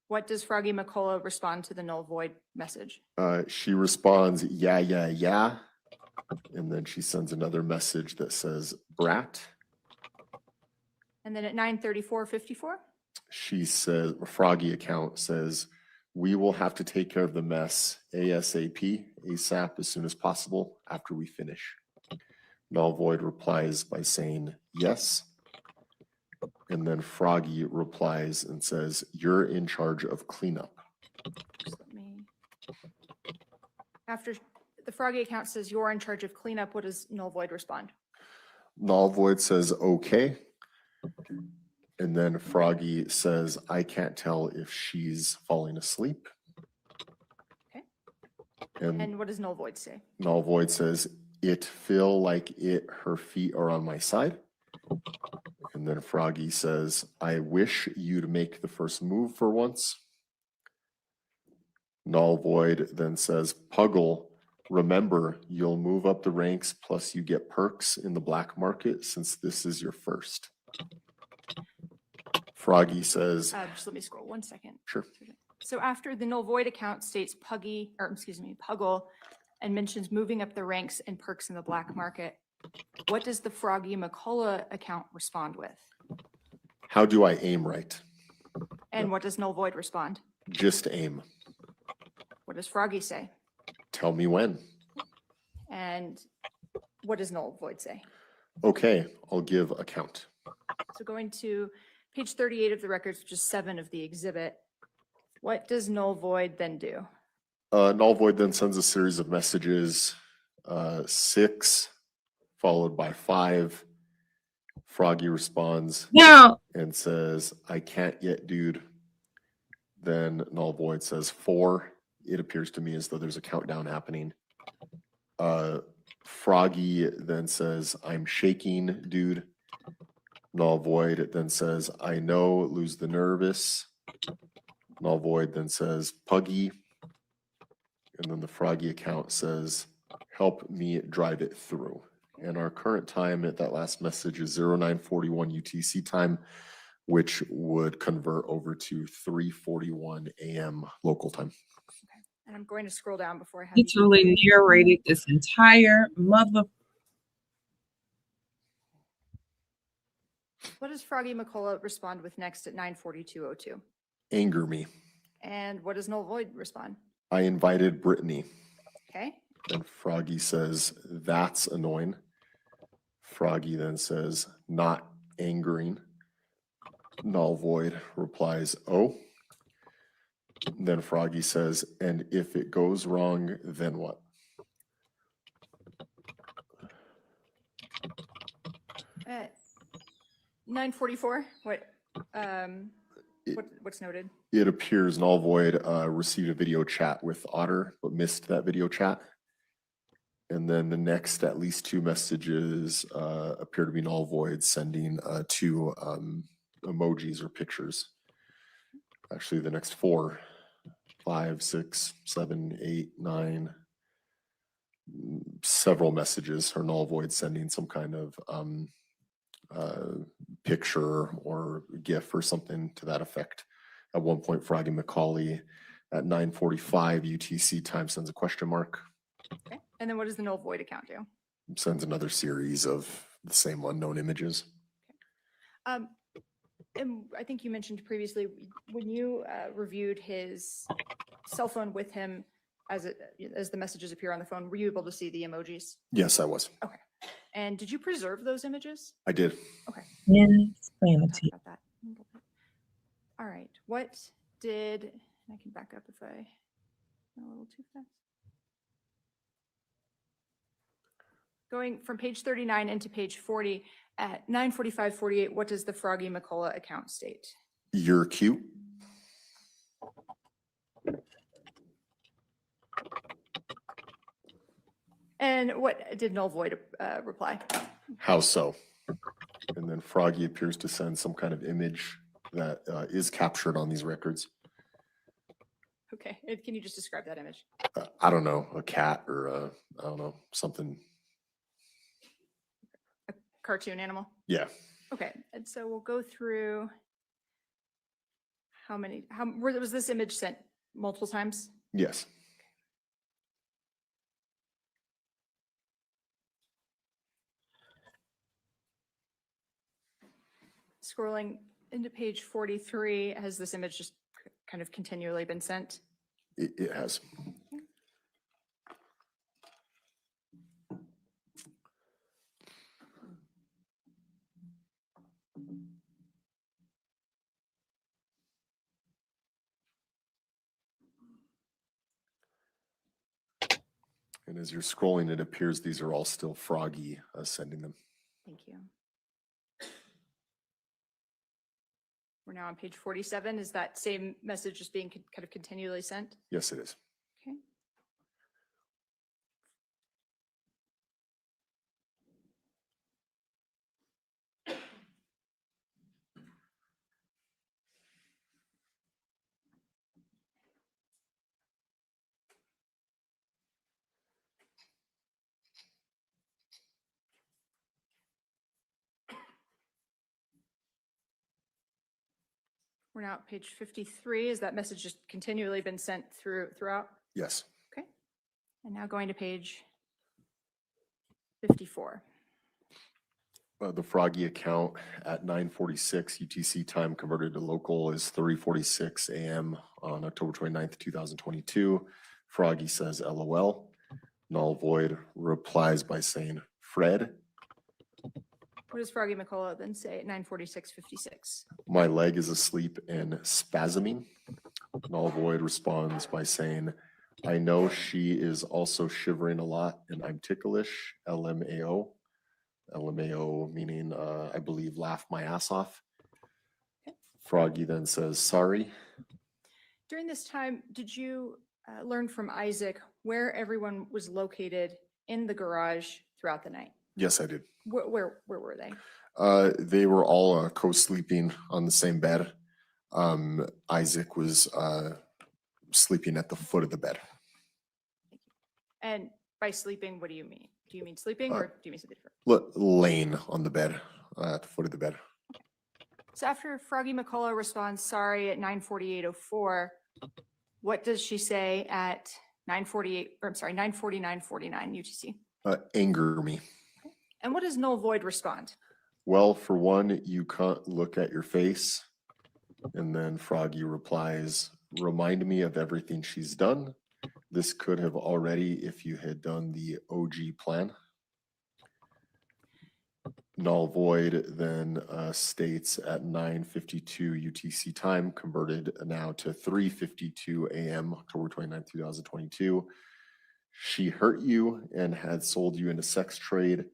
what does Froggy McCullough respond to the null void message? She responds, yeah, yeah, yeah. And then she sends another message that says, brat. And then at 9:34:54, She says, Froggy account says, we will have to take care of the mess ASAP, ASAP, as soon as possible after we finish. Null void replies by saying yes. And then Froggy replies and says, you're in charge of cleanup. just let me. After the Froggy account says you're in charge of cleanup, what does null void respond? Null void says, okay. And then Froggy says, I can't tell if she's falling asleep. Okay. And And what does null void say? null void says, it feel like her feet are on my side. And then Froggy says, I wish you'd make the first move for once. Null void then says, Puggle, remember, you'll move up the ranks plus you get perks in the black market since this is your first. Froggy says, Just let me scroll 1 second. sure. So after the null void account states Puggle and mentions moving up the ranks and perks in the black market, what does the Froggy McCullough account respond with? How do I aim right? And what does null void respond? Just aim. What does Froggy say? Tell me when. And what does null void say? Okay, I'll give a count. So going to page 38 of the records, which is 7 of the exhibit, what does null void then do? Null void then sends a series of messages, 6 followed by 5. Froggy responds Now, and says, I can't yet, dude. Then null void says 4. It appears to me as though there's a countdown happening. Froggy then says, I'm shaking, dude. Null void then says, I know, lose the nervous. Null void then says, puggy. And then the Froggy account says, help me drive it through. And our current time at that last message is 0941 UTC time, which would convert over to 3:41 a.m. local time. And I'm going to scroll down before I have. he truly narrated this entire mother. What does Froggy McCullough respond with next at 9:42:02? Anger me. And what does null void respond? I invited Brittany. Okay. And Froggy says, that's annoying. Froggy then says, not angering. Null void replies, oh. Then Froggy says, and if it goes wrong, then what? At 9:44, what's noted? It appears null void received a video chat with Otter, but missed that video chat. And then the next at least 2 messages appear to be null void, sending 2 emojis or pictures. Actually, the next 4, 5, 6, 7, 8, 9, several messages are null void, sending some kind of picture or GIF or something to that effect. At one point, Froggy McCauley at 9:45 UTC time sends a question mark. Okay. And then what does the null void account do? Sends another series of the same unknown images. And I think you mentioned previously when you reviewed his cell phone with him as the messages appear on the phone, were you able to see the emojis? Yes, I was. Okay. And did you preserve those images? I did. Okay. Insanity. Talk about that. All right. What did, I can back up if I go a little too fast. Going from page 39 into page 40 at 9:45:48, what does the Froggy McCullough account state? You're cute. And what did null void reply? How so? And then Froggy appears to send some kind of image that is captured on these records. Okay. And can you just describe that image? I don't know, a cat or I don't know, something. A cartoon animal? Yeah. Okay. And so we'll go through was this image sent multiple times? Yes. Scrolling into page 43, has this image just kind of continually been sent? It has. And as you're scrolling, it appears these are all still Froggy sending them. Thank you. We're now on page 47. Is that same message just being kind of continually sent? Yes, it is. Okay. We're now at page 53. Is that message just continually been sent throughout? Yes. Okay. And now going to page 54. The Froggy account at 9:46 UTC time converted to local is 3:46 a.m. on October 29th, 2022. Froggy says LOL. Null void replies by saying Fred. What does Froggy McCullough then say at 9:46:56? My leg is asleep and spasming. Null void responds by saying, I know she is also shivering a lot and I'm ticklish, LMAO. LMAO meaning, I believe, laugh my ass off. Froggy then says, sorry. During this time, did you learn from Isaac where everyone was located in the garage throughout the night? Yes, I did. Where were they? They were all co-sleeping on the same bed. Isaac was sleeping at the foot of the bed. And by sleeping, what do you mean? Do you mean sleeping or do you mean something different? Laying on the bed, at the foot of the bed. So after Froggy McCullough responds sorry at 9:48:04, what does she say at 9:49:49 UTC? Anger me. And what does null void respond? Well, for one, you can't look at your face. And then Froggy replies, remind me of everything she's done. This could have already if you had done the OG plan. Null void then states at 9:52 UTC time, converted now to 3:52 AM, October 29, 2022. She hurt you and had sold you into sex trade.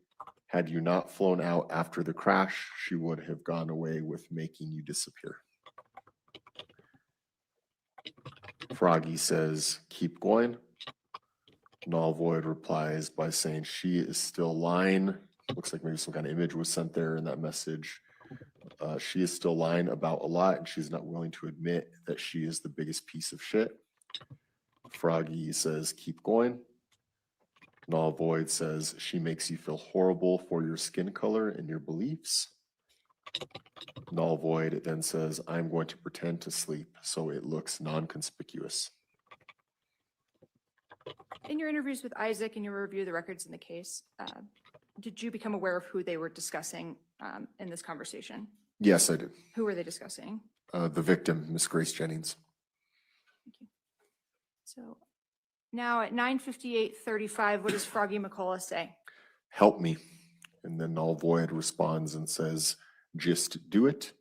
Had you not flown out after the crash, she would have gone away with making you disappear. Froggy says, keep going. Null void replies by saying she is still lying. Looks like maybe some kind of image was sent there in that message. She is still lying about a lot and she's not willing to admit that she is the biggest piece of shit. Froggy says, keep going. Null void says, she makes you feel horrible for your skin color and your beliefs. Null void then says, I'm going to pretend to sleep so it looks non-conspicuous. In your interviews with Isaac and your review of the records in the case, did you become aware of who they were discussing in this conversation? Yes, I did. Who were they discussing? The victim, Miss Grace Jennings. Thank you. So now at 9:58:35, what does Froggy McCullough say? Help me. And then Null void responds and says, just do it.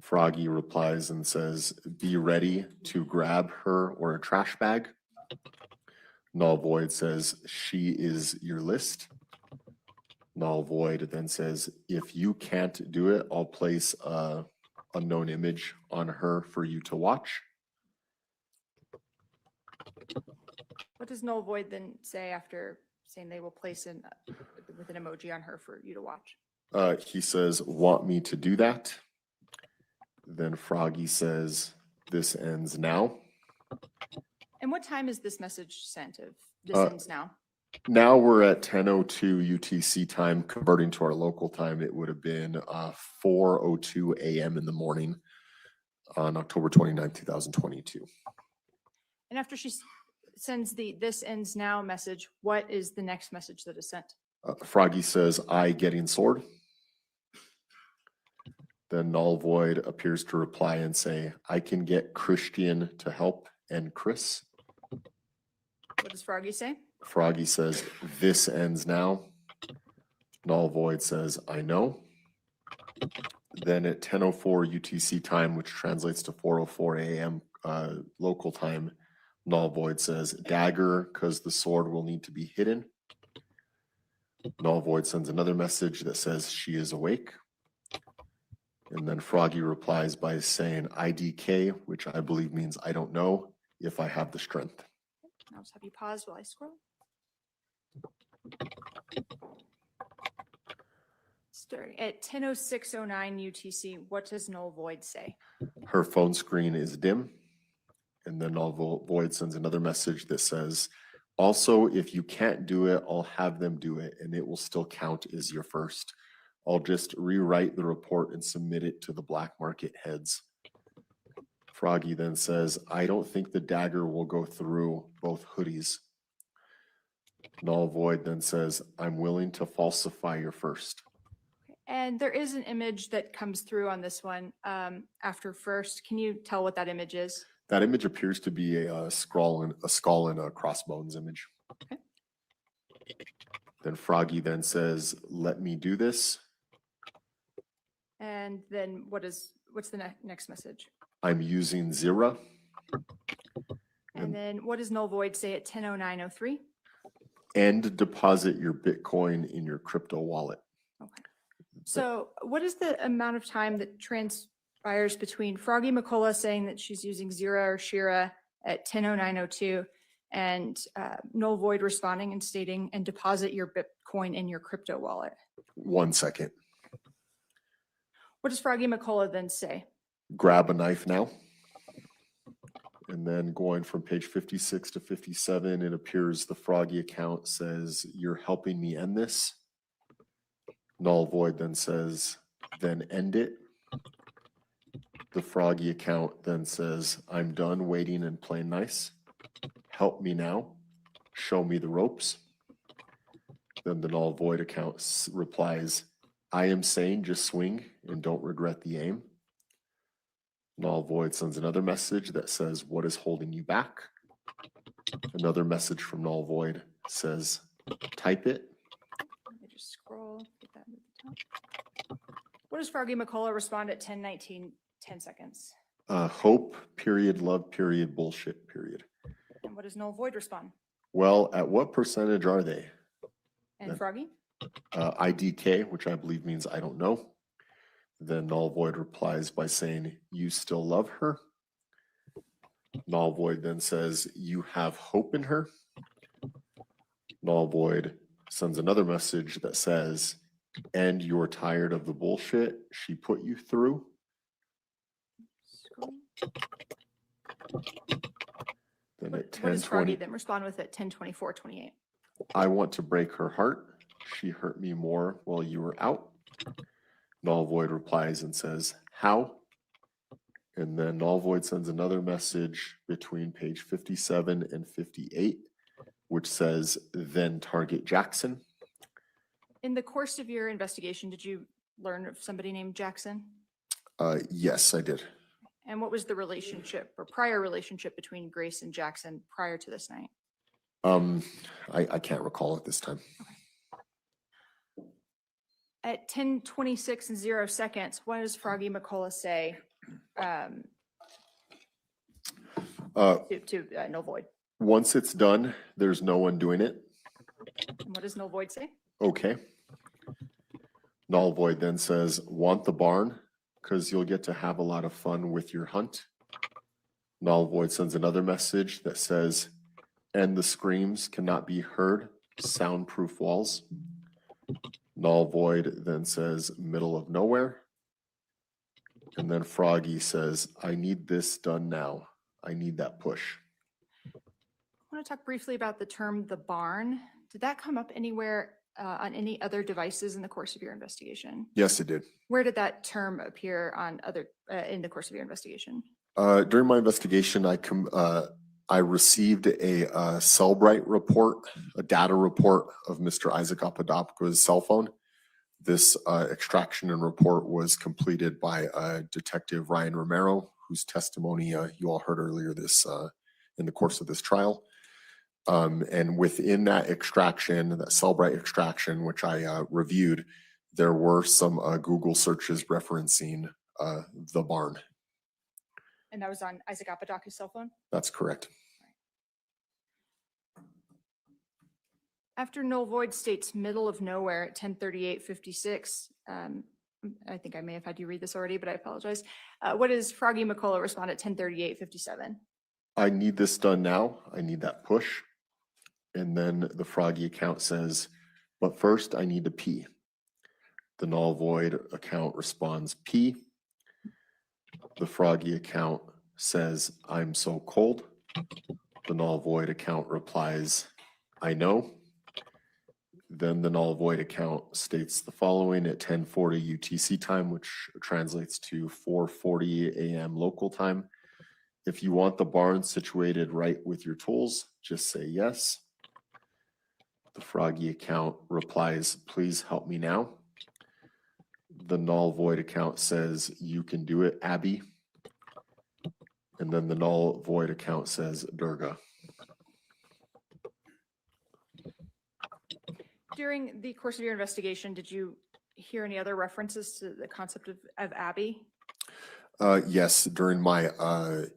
Froggy replies and says, be ready to grab her or a trash bag. Null void says, she is your list. Null void then says, if you can't do it, I'll place a unknown image on her for you to watch. What does null void then say after saying they will place with an emoji on her for you to watch? He says, want me to do that? Then Froggy says, this ends now. And what time is this message sent of this ends now? Now we're at 10:02 UTC time, converting to our local time. It would have been 4:02 AM in the morning on October 29, 2022. And after she sends the this ends now message, what is the next message that is sent? Froggy says, I getting sword. Then Null Void appears to reply and say, I can get Christian to help and Chris. What does Froggy say? Froggy says, this ends now. Null Void says, I know. Then at 10:04 UTC time, which translates to 4:04 AM local time, Null Void says, dagger, because the sword will need to be hidden. Null Void sends another message that says she is awake. And then Froggy replies by saying IDK, which I believe means I don't know if I have the strength. I'll just have you pause while I scroll. Starting at 10:06:09 UTC, what does null void say? Her phone screen is dim. And then null void sends another message that says, also, if you can't do it, I'll have them do it and it will still count as your first. I'll just rewrite the report and submit it to the black market heads. Froggy then says, I don't think the dagger will go through both hoodies. Null Void then says, I'm willing to falsify your first. And there is an image that comes through on this one after first. Can you tell what that image is? That image appears to be a skull and a crossbones image. Okay. Then Froggy then says, let me do this. And then what's the next message? I'm using Zira. And then what does null void say at 10:09:03? And deposit your Bitcoin in your crypto wallet. Okay. So what is the amount of time that transpires between Froggy McCullough saying that she's using Zira or Shira at 10:09:02 and null void responding and stating, and deposit your Bitcoin in your crypto wallet? 1 second. What does Froggy McCullough then say? Grab a knife now. And then going from page 56 to 57, it appears the Froggy account says, you're helping me end this. Null void then says, then end it. The Froggy account then says, I'm done waiting and playing nice. Help me now. Show me the ropes. Then the null void account replies, I am saying just swing and don't regret the aim. Null void sends another message that says, what is holding you back? Another message from null void says, type it. Let me just scroll, get that at the top. What does Froggy McCullough respond at 10:19, 10 seconds? Hope, period, love, period, bullshit, period. And what does null void respond? Well, at what percentage are they? And That- Froggy? IDK, which I believe means I don't know. Then null void replies by saying, you still love her. Null void then says, you have hope in her. Null void sends another message that says, and you're tired of the bullshit she put you through. Scroll. Then at What does Froggy 10:20, then respond with at 10:24:28? I want to break her heart. She hurt me more while you were out. Null void replies and says, how? And then null void sends another message between page 57 and 58, which says, then target Jackson. In the course of your investigation, did you learn of somebody named Jackson? Yes, I did. And what was the relationship or prior relationship between Grace and Jackson prior to this night? I can't recall at this time. At 10:26 and 0 seconds, what does Froggy McCullough say to null void? Once it's done, there's no one doing it. And what does null void say? Okay. Null void then says, want the barn because you'll get to have a lot of fun with your hunt. Null void sends another message that says, and the screams cannot be heard, soundproof walls. Null void then says, middle of nowhere. And then Froggy says, I need this done now. I need that push. I want to talk briefly about the term the barn. Did that come up anywhere on any other devices in the course of your investigation? Yes, it did. Where did that term appear on in the course of your investigation? During my investigation, I received a Cellbrite report, a data report of Mr. Isaac Apodaca's cell phone. This extraction and report was completed by Detective Ryan Romero, whose testimony you all heard earlier this in the course of this trial. And within that extraction, that Cellbrite extraction, which I reviewed, there were some Google searches referencing the barn. And that was on Isaac Apodaca's cell phone? That's correct. After null void states middle of nowhere at 10:38:56, I think I may have had you read this already, but I apologize. What does Froggy McCullough respond at 10:38:57? I need this done now. I need that push. And then the Froggy account says, but first I need to pee. The null void account responds pee. The Froggy account says, I'm so cold. The null void account replies, I know. Then the null void account states the following at 10:40 UTC time, which translates to 4:40 a.m. local time. If you want the barn situated right with your tools, just say yes. The Froggy account replies, please help me now. The null void account says, you can do it, Abby. And then the null void account says, Durga. During the course of your investigation, did you hear any other references to the concept of Abby? Yes, during my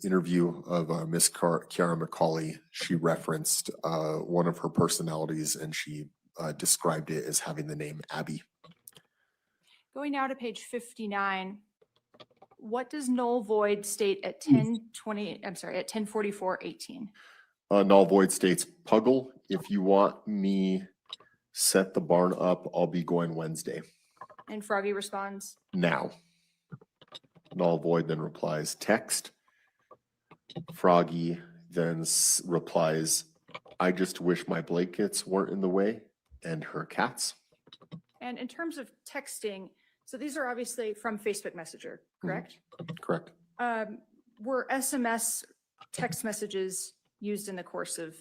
interview of Miss Kiara McCauley, she referenced one of her personalities and she described it as having the name Abby. Going now to page 59, what does null void state at 10:44:18? Null void states, Puggle, if you want me set the barn up, I'll be going Wednesday. And Froggy responds, Now. Null void then replies, text. Froggy then replies, I just wish my blankets weren't in the way and her cats. and in terms of texting, so these are obviously from Facebook Messenger, correct? Correct. Were SMS text messages used in the course of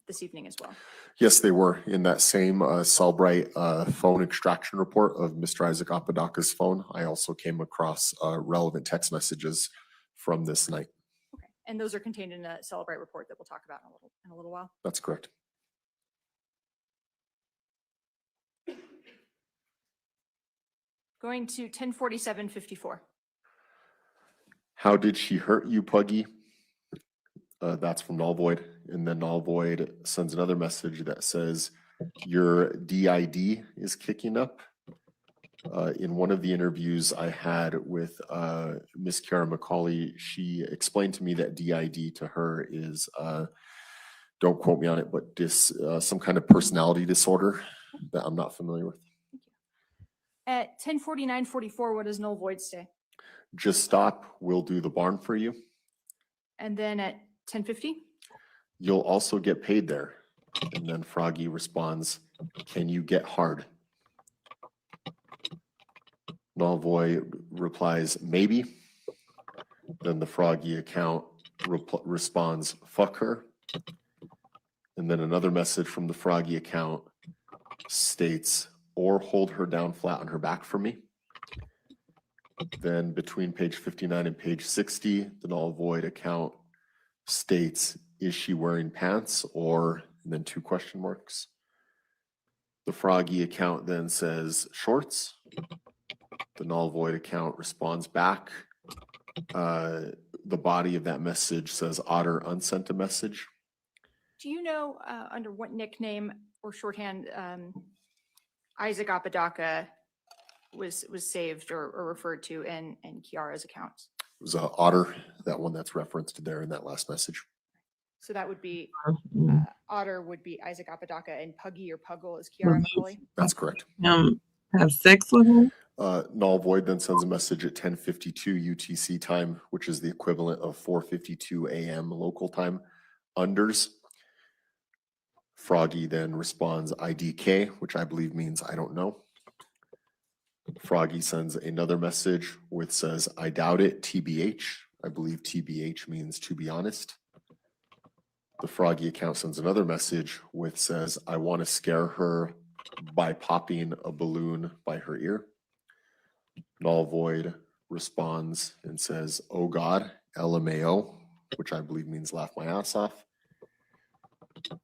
this evening as well? Yes, they were in that same Cellbrite phone extraction report of Mr. Isaac Apodaca's phone. I also came across relevant text messages from this night. Okay, and those are contained in a Cellbrite report that we'll talk about in a little while. That's correct. Going to 10:47:54. How did she hurt you, Puggy? That's from Null Void. And then Null Void sends another message that says, your DID is kicking up. In one of the interviews I had with Miss Kiara McCauley, she explained to me that DID to her is, don't quote me on it, but some kind of personality disorder that I'm not familiar with. At 10:49:44, what does null void say? Just stop, we'll do the barn for you. And then at 10:50? You'll also get paid there. And then Froggy responds, can you get hard? Null Void replies, maybe. Then the Froggy account responds, fuck her. And then another message from the Froggy account states, or hold her down flat on her back for me. Then between page 59 and page 60, the Null Void account states, is she wearing pants? Or, and then 2 question marks. The Froggy account then says shorts. The Null Void account responds back. The body of that message says Otter unsent a message. Do you know under what nickname or shorthand Isaac Apodaca was saved or referred to in Kiara's accounts? It was Otter, that one that's referenced there in that last message. So that would be Mm. Otter would be Isaac Apodaca, and Puggy or Puggle is Kiara McCauley. That's correct. Have sex with her? Null Void then sends a message at 10:52 UTC time, which is the equivalent of 4:52 a.m. local time. Unders. Froggy then responds IDK, which I believe means I don't know. Froggy sends another message which says, I doubt it, TBH. I believe TBH means to be honest. The Froggy account sends another message which says, I want to scare her by popping a balloon by her ear. Null Void responds and says, oh God, LMAO, which I believe means laugh my ass off.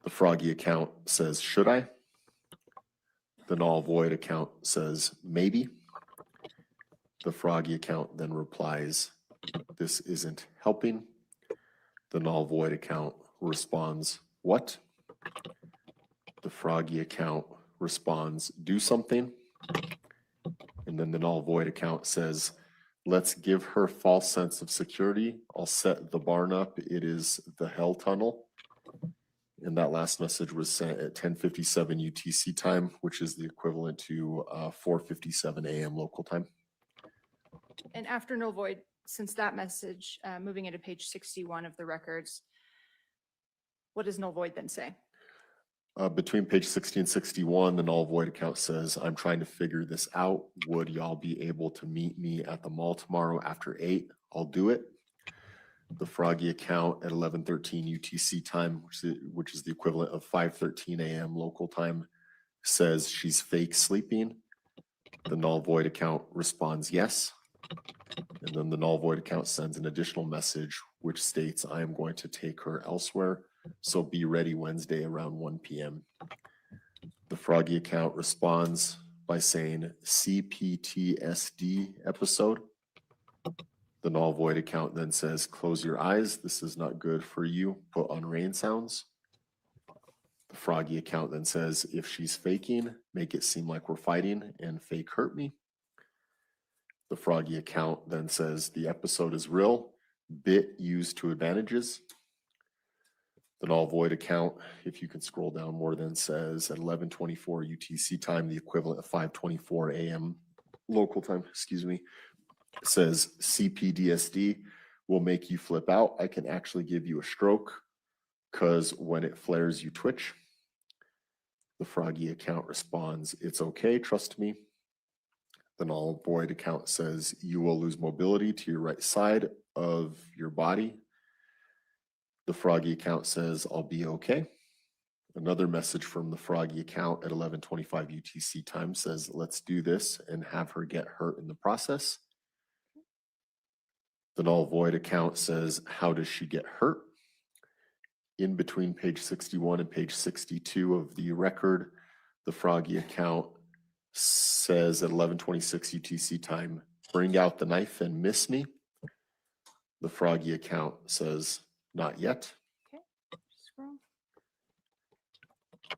The Froggy account says, should I? The Null Void account says, maybe. The Froggy account then replies, this isn't helping. The Null Void account responds, what? The Froggy account responds, do something. And then the Null Void account says, let's give her false sense of security. I'll set the barn up. It is the hell tunnel. And that last message was sent at 10:57 UTC time, which is the equivalent to 4:57 a.m. local time. And after null void, since that message, moving into page 61 of the records, what does null void then say? Between page 60 and 61, the Null Void account says, I'm trying to figure this out. Would y'all be able to meet me at the mall tomorrow after 8? I'll do it. The Froggy account at 11:13 UTC time, which is the equivalent of 5:13 a.m. local time, says she's fake sleeping. The Null Void account responds yes. And then the Null Void account sends an additional message which states, I am going to take her elsewhere. So be ready Wednesday around 1 p.m. The Froggy account responds by saying CPTSD episode. The null void account then says, close your eyes. This is not good for you. Put on rain sounds. The Froggy account then says, if she's faking, make it seem like we're fighting and fake hurt me. The Froggy account then says, the episode is real. Bit used to advantages. The null void account, if you can scroll down more, then says at 11:24 UTC time, the equivalent of 5:24 a.m. local time, says CPDSD will make you flip out. I can actually give you a stroke because when it flares, you twitch. The Froggy account responds, it's okay, trust me. The null void account says you will lose mobility to your right side of your body. The Froggy account says, I'll be okay. Another message from the Froggy account at 11:25 UTC time says, let's do this and have her get hurt in the process. The null void account says, how does she get hurt? In between page 61 and page 62 of the record, the Froggy account says at 11:26 UTC time, bring out the knife and miss me. The Froggy account says, not yet. Okay, scroll.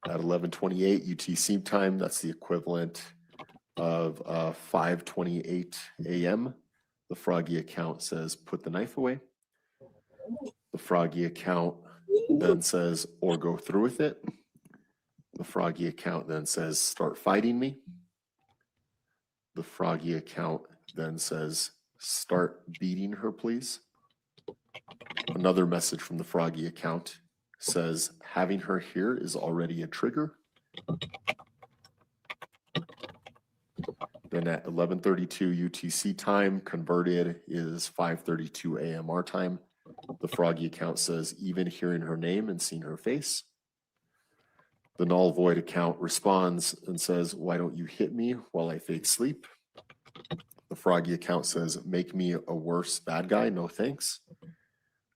At 11:28 UTC time, that's the equivalent of 5:28 a.m. The Froggy account says, put the knife away. The Froggy account then says, or go through with it. The Froggy account then says, start fighting me. The Froggy account then says, start beating her, please. Another message from the Froggy account says, having her here is already a trigger. Then at 11:32 UTC time, converted is 5:32 a.m. our time. The Froggy account says, even hearing her name and seeing her face. The null void account responds and says, why don't you hit me while I fake sleep? The Froggy account says, make me a worse bad guy, no thanks.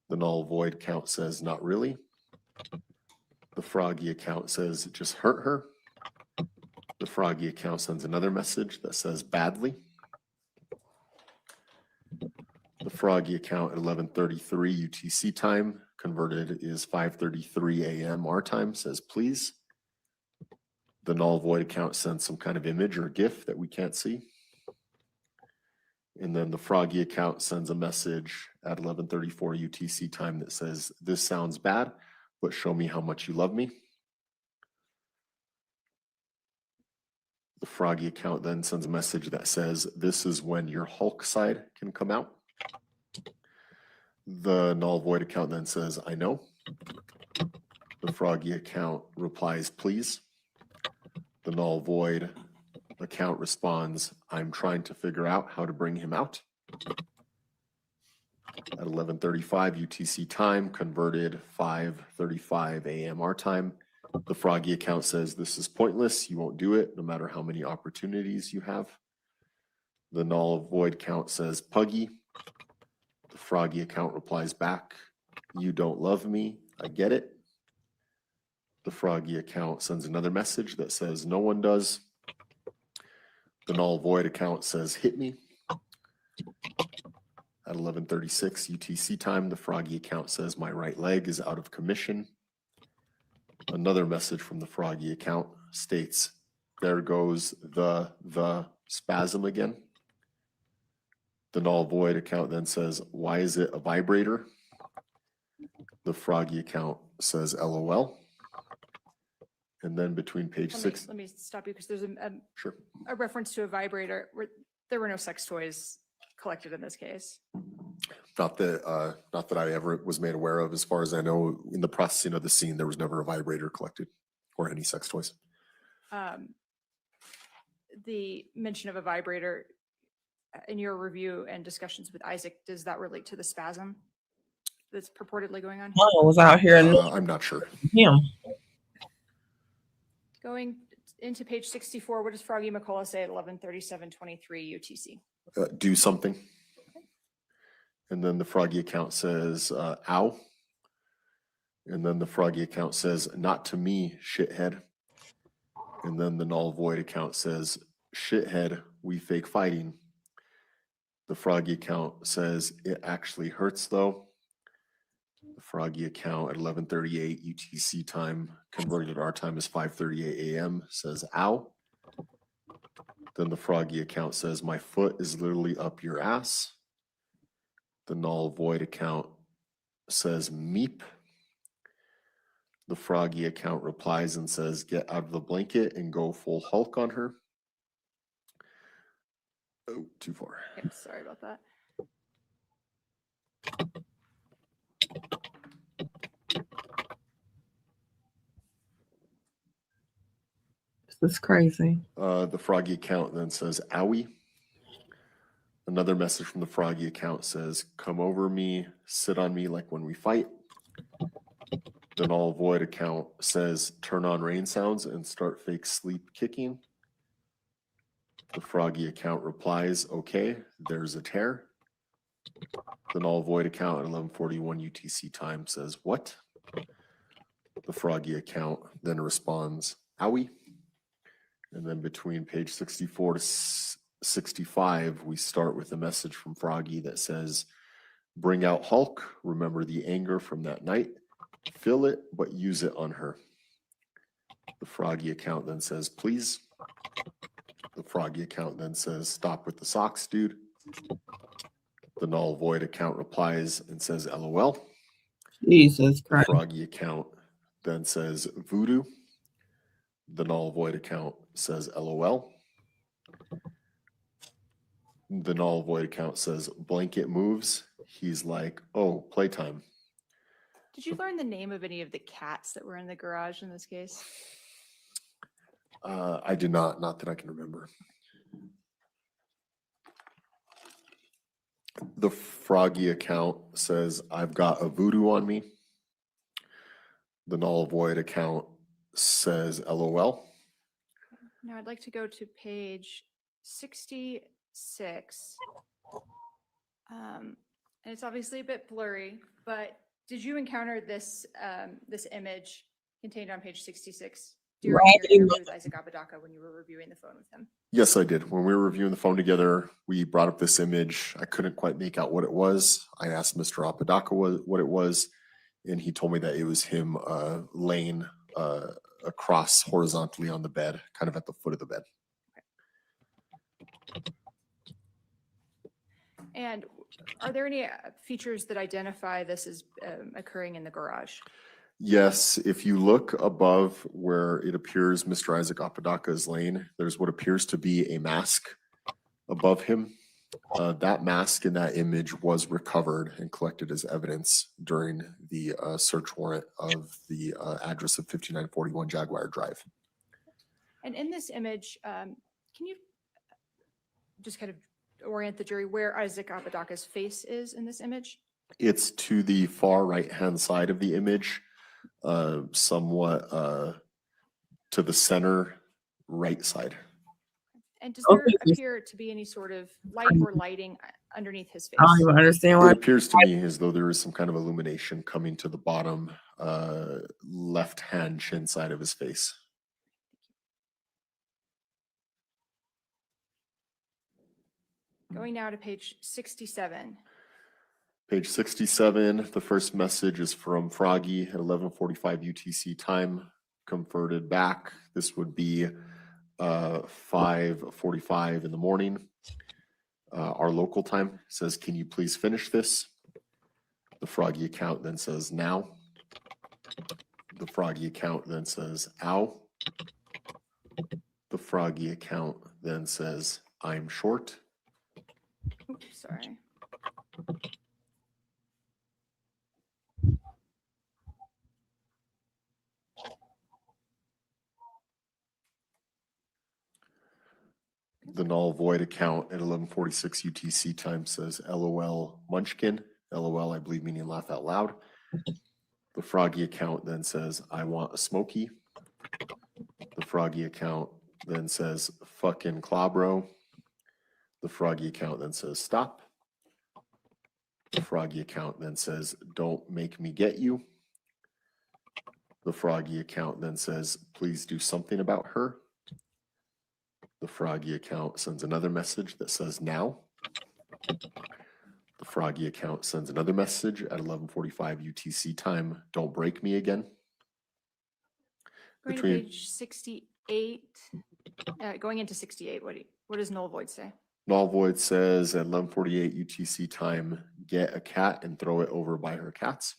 The null void account says, not really. The Froggy account says, just hurt her. The Froggy account sends another message that says, badly. The Froggy account at 11:33 UTC time, converted is 5:33 a.m. our time, says, please. The null void account sends some kind of image or GIF that we can't see. And then the Froggy account sends a message at 11:34 UTC time that says, this sounds bad, but show me how much you love me. The Froggy account then sends a message that says, this is when your Hulk side can come out. The null void account then says, I know. The Froggy account replies, please. The null void account responds, I'm trying to figure out how to bring him out. At 11:35 UTC time, converted 5:35 a.m. our time, the Froggy account says, this is pointless. You won't do it no matter how many opportunities you have. The null void count says, puggy. The Froggy account replies back, you don't love me. I get it. The Froggy account sends another message that says, no one does. The null void account says, hit me. At 11:36 UTC time, the Froggy account says, my right leg is out of commission. Another message from the Froggy account states, there goes the spasm again. The null void account then says, why is it a vibrator? The Froggy account says, LOL. And then between page six. Let me stop you because there's Sure. a reference to a vibrator. There were no sex toys collected in this case. Not that I ever was made aware of. As far as I know, in the processing of the scene, there was never a vibrator collected or any sex toys. The mention of a vibrator in your review and discussions with Isaac, does that relate to the spasm that's purportedly going on here? I was out here and I'm not sure. him. Going into page 64, what does Froggy McCullough say at 11:37:23 UTC? Do something. And then the Froggy account says, ow. And then the Froggy account says, not to me, shithead. And then the null void account says, shithead, we fake fighting. The Froggy account says, it actually hurts though. The Froggy account at 11:38 UTC time, converted our time is 5:38 a.m., says, ow. Then the Froggy account says, my foot is literally up your ass. The null void account says, meep. The Froggy account replies and says, get out of the blanket and go full Hulk on her. Oh, too far. Yep, sorry about that. This is crazy. The Froggy account then says, owie. Another message from the Froggy account says, come over me, sit on me like when we fight. The null void account says, turn on rain sounds and start fake sleep kicking. The Froggy account replies, okay, there's a tear. The null void account at 11:41 UTC time says, what? The Froggy account then responds, owie. And then between page 64 to 65, we start with a message from Froggy that says, bring out Hulk, remember the anger from that night, feel it, but use it on her. The Froggy account then says, please. The Froggy account then says, stop with the socks, dude. The null void account replies and says, LOL. Jesus The Christ. Froggy account then says, voodoo. The null void account says, LOL. The null void account says, blanket moves. He's like, oh, playtime. Did you learn the name of any of the cats that were in the garage in this case? I did not that I can remember. The Froggy account says, I've got a voodoo on me. The null void account says, LOL. Now I'd like to go to page 66. And it's obviously a bit blurry, but did you encounter this this image contained on page 66 during your interview with Isaac Apodaca when you were reviewing the phone with him? Yes, I did. When we were reviewing the phone together, we brought up this image. I couldn't quite make out what it was. I asked Mr. Apodaca what it was, and he told me that it was him laying across horizontally on the bed, kind of at the foot of the bed. And are there any features that identify this as occurring in the garage? Yes, if you look above where it appears Mr. Isaac Apodaca is laying, there's what appears to be a mask above him. That mask in that image was recovered and collected as evidence during the search warrant of the address of 5941 Jaguar Drive. And in this image, can you just kind of orient the jury where Isaac Apodaca's face is in this image? It's to the far right-hand side of the image, somewhat to the center right side. And does there appear to be any sort of light or lighting underneath his face? I don't even understand It why. appears to me as though there is some kind of illumination coming to the bottom left-hand chin side of his face. Going now to page 67. Page 67, the first message is from Froggy at 11:45 UTC time, converted back. This would be 5:45 in the morning. Our local time says, can you please finish this? The Froggy account then says, now. The Froggy account then says, ow. The Froggy account then says, I'm short. Oops, sorry. The null void account at 11:46 UTC time says LOL Munchkin. LOL, I believe, meaning laugh out loud. The Froggy account then says I want a smoky. The Froggy account then says fucking clobro. The Froggy account then says stop. The Froggy account then says don't make me get you. The Froggy account then says please do something about her. The Froggy account sends another message that says now. The Froggy account sends another message at 11:45 UTC time. Don't break me again. Going to Between- page 68, going into 68, what does null void say? Null void says at 11:48 UTC time, get a cat and throw it over by her cats.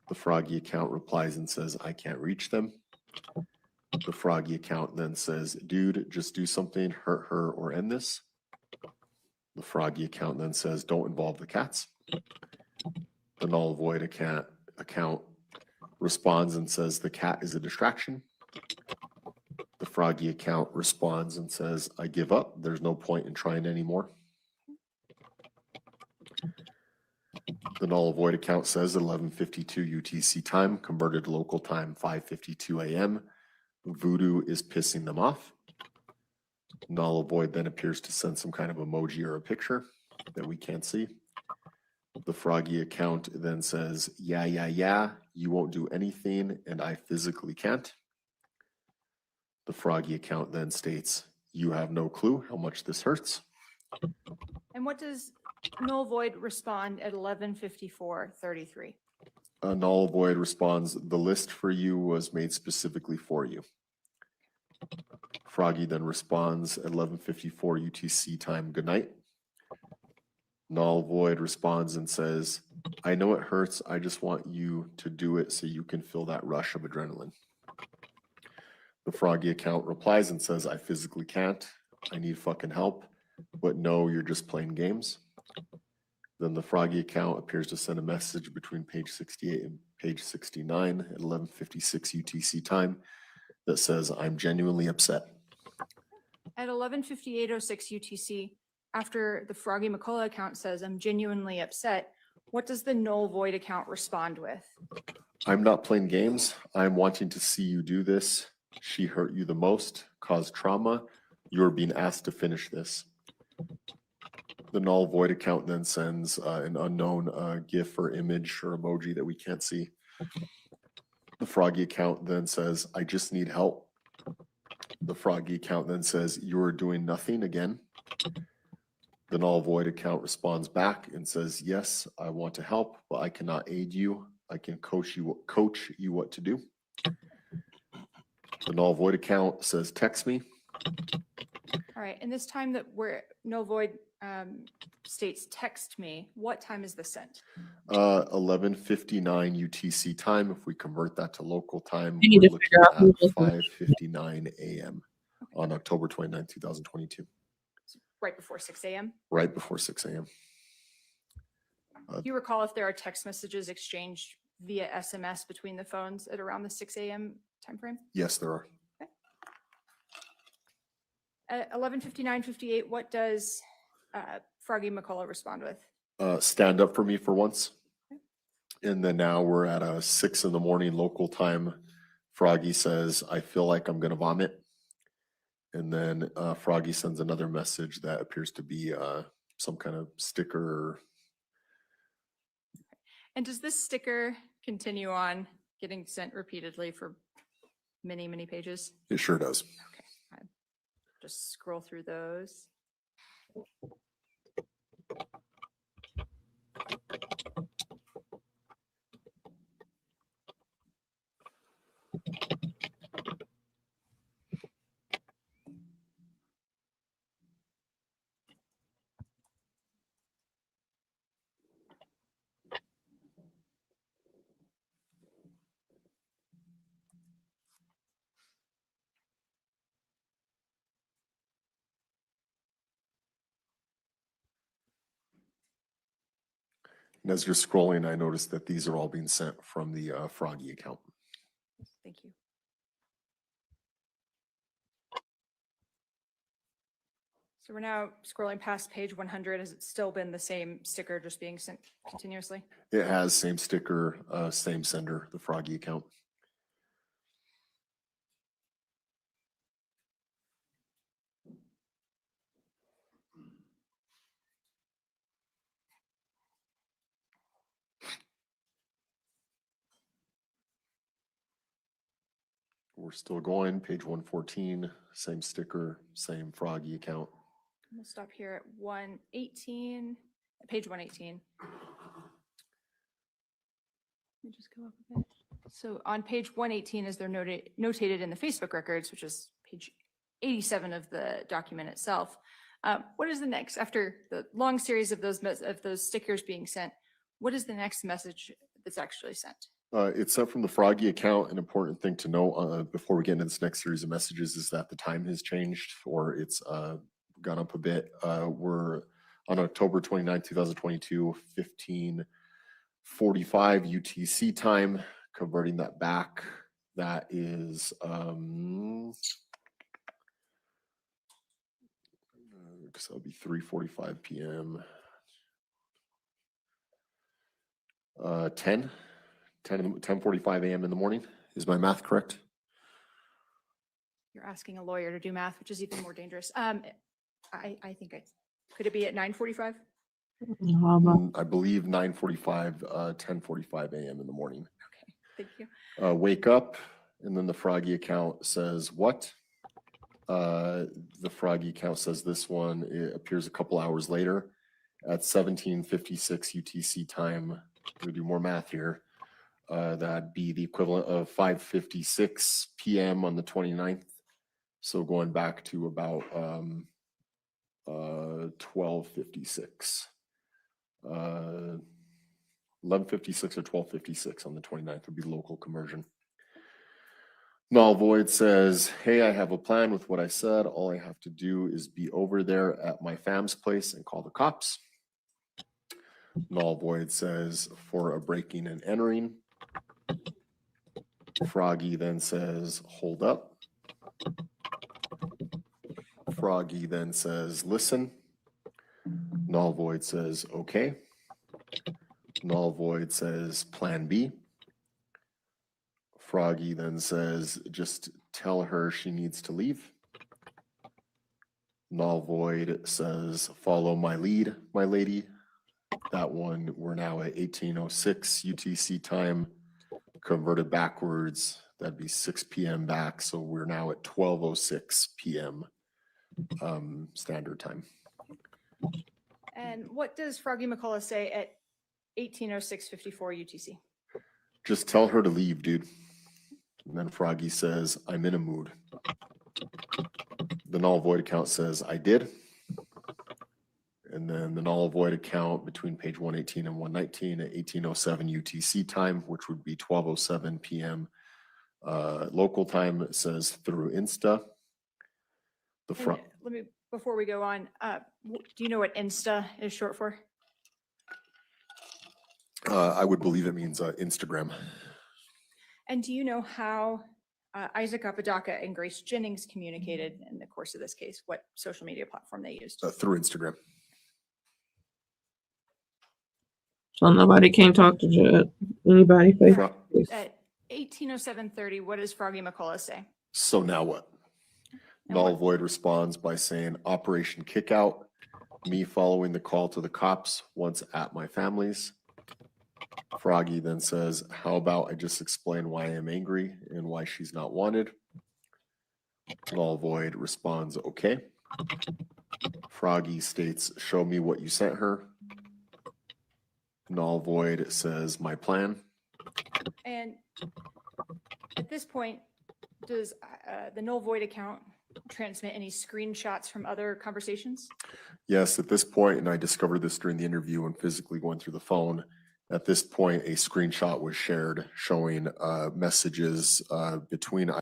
The Froggy account replies and says, I can't reach them. The Froggy account then says, dude, just do something, hurt her or end this. The Froggy account then says, don't involve the cats. The null void account responds and says, the cat is a distraction. The Froggy account responds and says, I give up. There's no point in trying anymore. The null void account says 11:52 UTC time, converted local time 5:52 a.m. Voodoo is pissing them off. Null void then appears to send some kind of emoji or a picture that we can't see. The Froggy account then says, yeah, you won't do anything and I physically can't. The Froggy account then states, you have no clue how much this hurts. And what does null void respond at 11:54:33? Null void responds, the list for you was made specifically for you. Froggy then responds at 11:54 UTC time, good night. Null void responds and says, I know it hurts. I just want you to do it so you can feel that rush of adrenaline. The Froggy account replies and says, I physically can't. I need fucking help. But no, you're just playing games. Then the Froggy account appears to send a message between page 68 and page 69 at 11:56 UTC time that says, I'm genuinely upset. At 11:58:06 UTC, after the Froggy McCullough account says, I'm genuinely upset, what does the null void account respond with? I'm not playing games. I'm wanting to see you do this. She hurt you the most, caused trauma. You're being asked to finish this. The null void account then sends an unknown GIF or image or emoji that we can't see. The Froggy account then says, I just need help. The Froggy account then says, you're doing nothing again. The null void account responds back and says, yes, I want to help, but I cannot aid you. I can coach you what to do. The null void account says, text me. All right, and this time that where null void states text me, what time is this sent? 11:59 UTC time. If we convert that to local time, You need we're to looking figure out who at was 5:59 a.m. on October 29, 2022, Right before 6 a.m.? right before 6 a.m. Do you recall if there are text messages exchanged via SMS between the phones at around the 6 a.m. timeframe? Yes, there are. At 11:59:58, what does Froggy McCullough respond with? Stand up for me for once. And then now we're at 6 in the morning local time. Froggy says, I feel like I'm going to vomit. And then Froggy sends another message that appears to be some kind of sticker. And does this sticker continue on getting sent repeatedly for many, many pages? It sure does. Okay, I just scroll through those. And as you're scrolling, I noticed that these are all being sent from the Froggy account. Thank you. So we're now scrolling past page 100. Has it still been the same sticker just being sent continuously? It has same sticker, same sender, the Froggy account. We're we're still going. Page 114, same sticker, same Froggy account. We'll stop here at 118, page 118. Let me just go up a bit. So on page 118, as they're notated in the Facebook records, which is page 87 of the document itself, what is the next, after the long series of those stickers being sent, what is the next message that's actually sent? It's sent from the Froggy account. An important thing to know before we get into this next series of messages is that the time has changed, or it's gone up a bit. We're on October 29, 2022, 15:45 UTC time. Converting that back, that is because that'll be 3:45 p.m. 10:45 a.m. in the morning. Is my math correct? You're asking a lawyer to do math, which is even more dangerous. I think could it be at 9:45? How about I believe 9:45, 10:45 a.m. in the morning. Okay, thank you. Wake up, and then the Froggy account says what? The Froggy account says this one. It appears a couple hours later at 17:56 UTC time. We do more math here. That'd be the equivalent of 5:56 p.m. on the 29th. So going back to about 12:56. 11:56 or 12:56 on the 29th would be local conversion. Null void says, hey, I have a plan with what I said. All I have to do is be over there at my fam's place and call the cops. Null void says, for a breaking and entering. Froggy then says, hold up. Froggy then says, listen. Null void says, okay. Null void says, plan B. Froggy then says, just tell her she needs to leave. Null void says, follow my lead, my lady. That one, we're now at 18:06 UTC time, converted backwards. That'd be 6 p.m. back. So we're now at 12:06 p.m. Standard time. And what does Froggy McCullough say at 18:06:54 UTC? Just tell her to leave, dude. And then Froggy says, I'm in a mood. The null void account says, I did. And then the null void account between page 118 and 119 at 18:07 UTC time, which would be 12:07 p.m. Local time, says through Insta. The front. Let me, before we go on, do you know what Insta is short for? I would believe it means Instagram. And do you know how Isaac Apodaca and Grace Jennings communicated in the course of this case? What social media platform they used? Through Instagram. so nobody can talk to anybody face to face? At 18:07:30, what does Froggy McCullough say? So now what? And Null what- void responds by saying Operation Kickout, me following the call to the cops once at my family's. Froggy then says, how about I just explain why I'm angry and why she's not wanted? Null void responds, okay. Froggy states, show me what you sent her. Null void says, my plan. And at this point, does the null void account transmit any screenshots from other conversations? Yes, at this point, and I discovered this during the interview and physically going through the phone, at this point, a screenshot was shared showing messages between.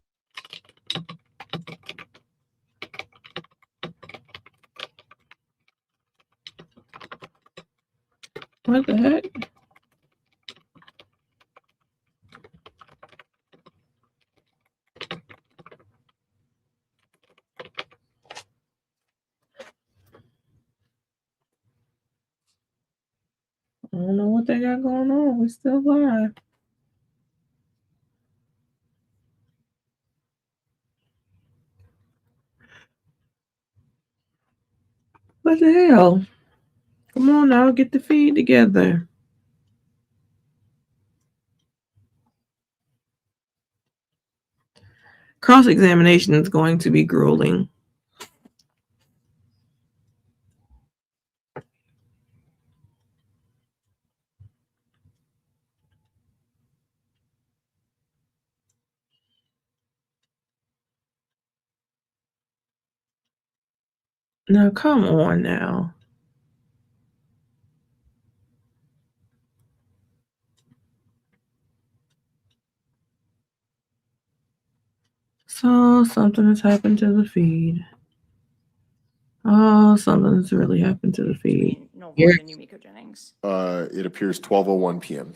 What the heck? I don't know what they got going on. We're still live. What the hell? Come on now, get the feed together. Cross-examination is going to be grueling. Now, come on now. So something has happened to the feed. Oh, something has really happened to the feed. Null void and Yumiko Jennings. It appears 12:01 p.m.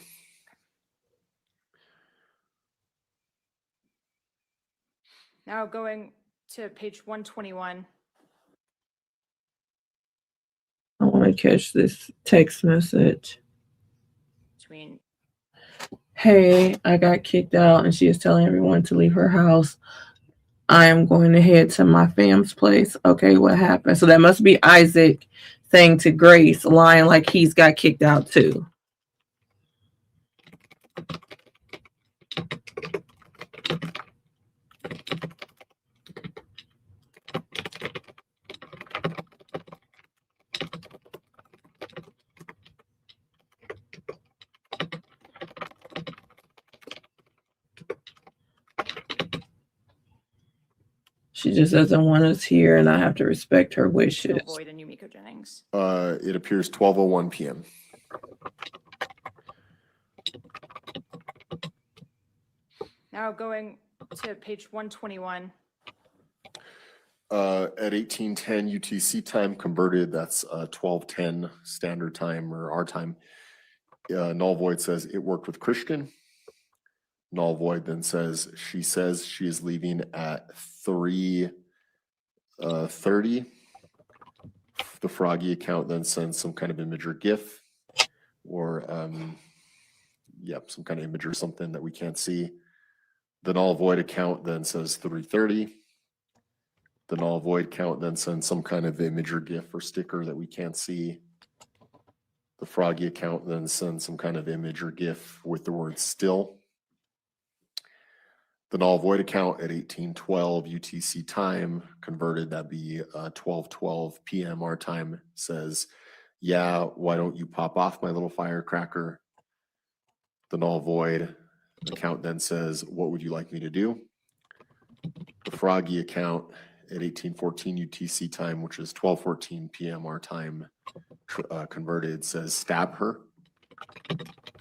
Now going to page 121. I want to catch this text message. Between Hey, I got kicked out and she is telling everyone to leave her house. I am going to head to my fam's place. Okay, what happened? So that must be Isaac saying to Grace, lying like he's got kicked out too. She just doesn't want us here, and I have to respect her wishes. Null void and Yumiko Jennings. It appears 12:01 p.m. Now going to page 121. At 18:10 UTC time converted, that's 12:10 standard time or our time. Null void says it worked with Christian. Null void then says she is leaving at 3:30. The Froggy account then sends some kind of image or GIF or some kind of image or something that we can't see. The null void account then says 3:30. The null void count then sends some kind of image or GIF or sticker that we can't see. The Froggy account then sends some kind of image or GIF with the word still. The null void account at 18:12 UTC time converted, that'd be 12:12 p.m. our time, says, yeah, why don't you pop off my little firecracker? The null void account then says, what would you like me to do? The Froggy account at 18:14 UTC time, which is 12:14 p.m. our time, converted, says stab her.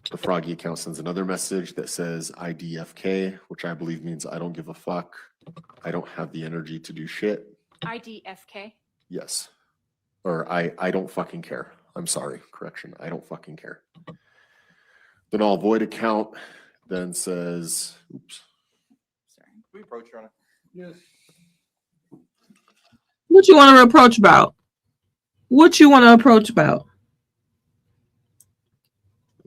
The Froggy account sends another message that says IDFK, which I believe means I don't give a fuck. I don't have the energy to do shit. IDFK. Yes. Or I don't fucking care. I'm sorry. Correction. I don't fucking care. The null void account then says, oops. Sorry. Can we approach, Your Honor? Yes. What you want to approach about? What you want to approach about?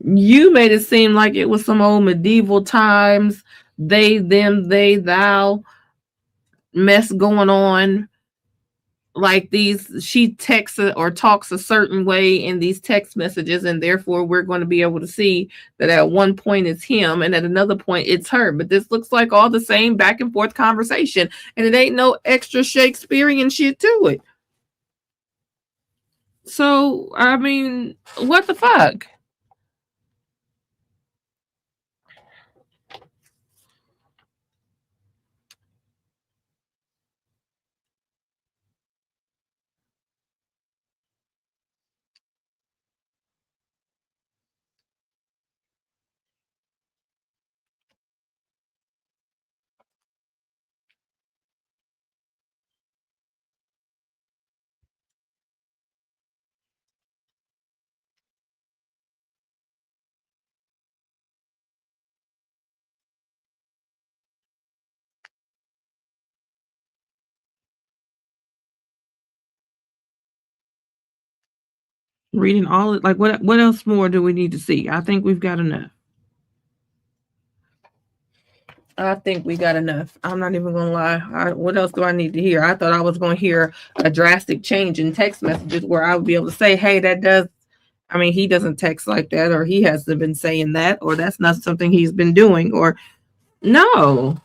You made it seem like it was some old medieval times, they, them, they, thou mess going on. Like she texts or talks a certain way in these text messages, and therefore we're going to be able to see that at one point it's him and at another point it's her. But this looks like all the same back and forth conversation, and it ain't no extra Shakespearean shit to it. So, I mean, what the fuck? Reading all like what else more do we need to see? I think we've got enough. I think we got enough. I'm not even gonna lie. What else do I need to hear? I thought I was gonna hear a drastic change in text messages where I would be able to say, hey, that does, I mean, he doesn't text like that, or he hasn't been saying that, or that's not something he's been doing, or no.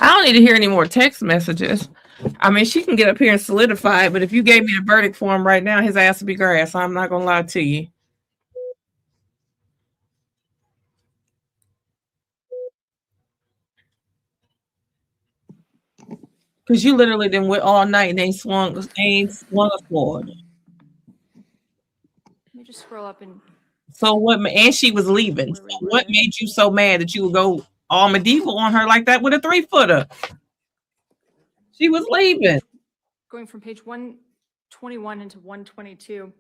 I don't need to hear any more text messages. I mean, she can get up here and solidify it, but if you gave me the verdict for him right now, his ass would be grass. I'm not gonna lie to you. Because you literally done went all night and ain't swung a sword. Let me just scroll up and So what? And she was leaving. So what made you so mad that you would go all medieval on her like that with a 3-footer? She was leaving. going from page 121 into 122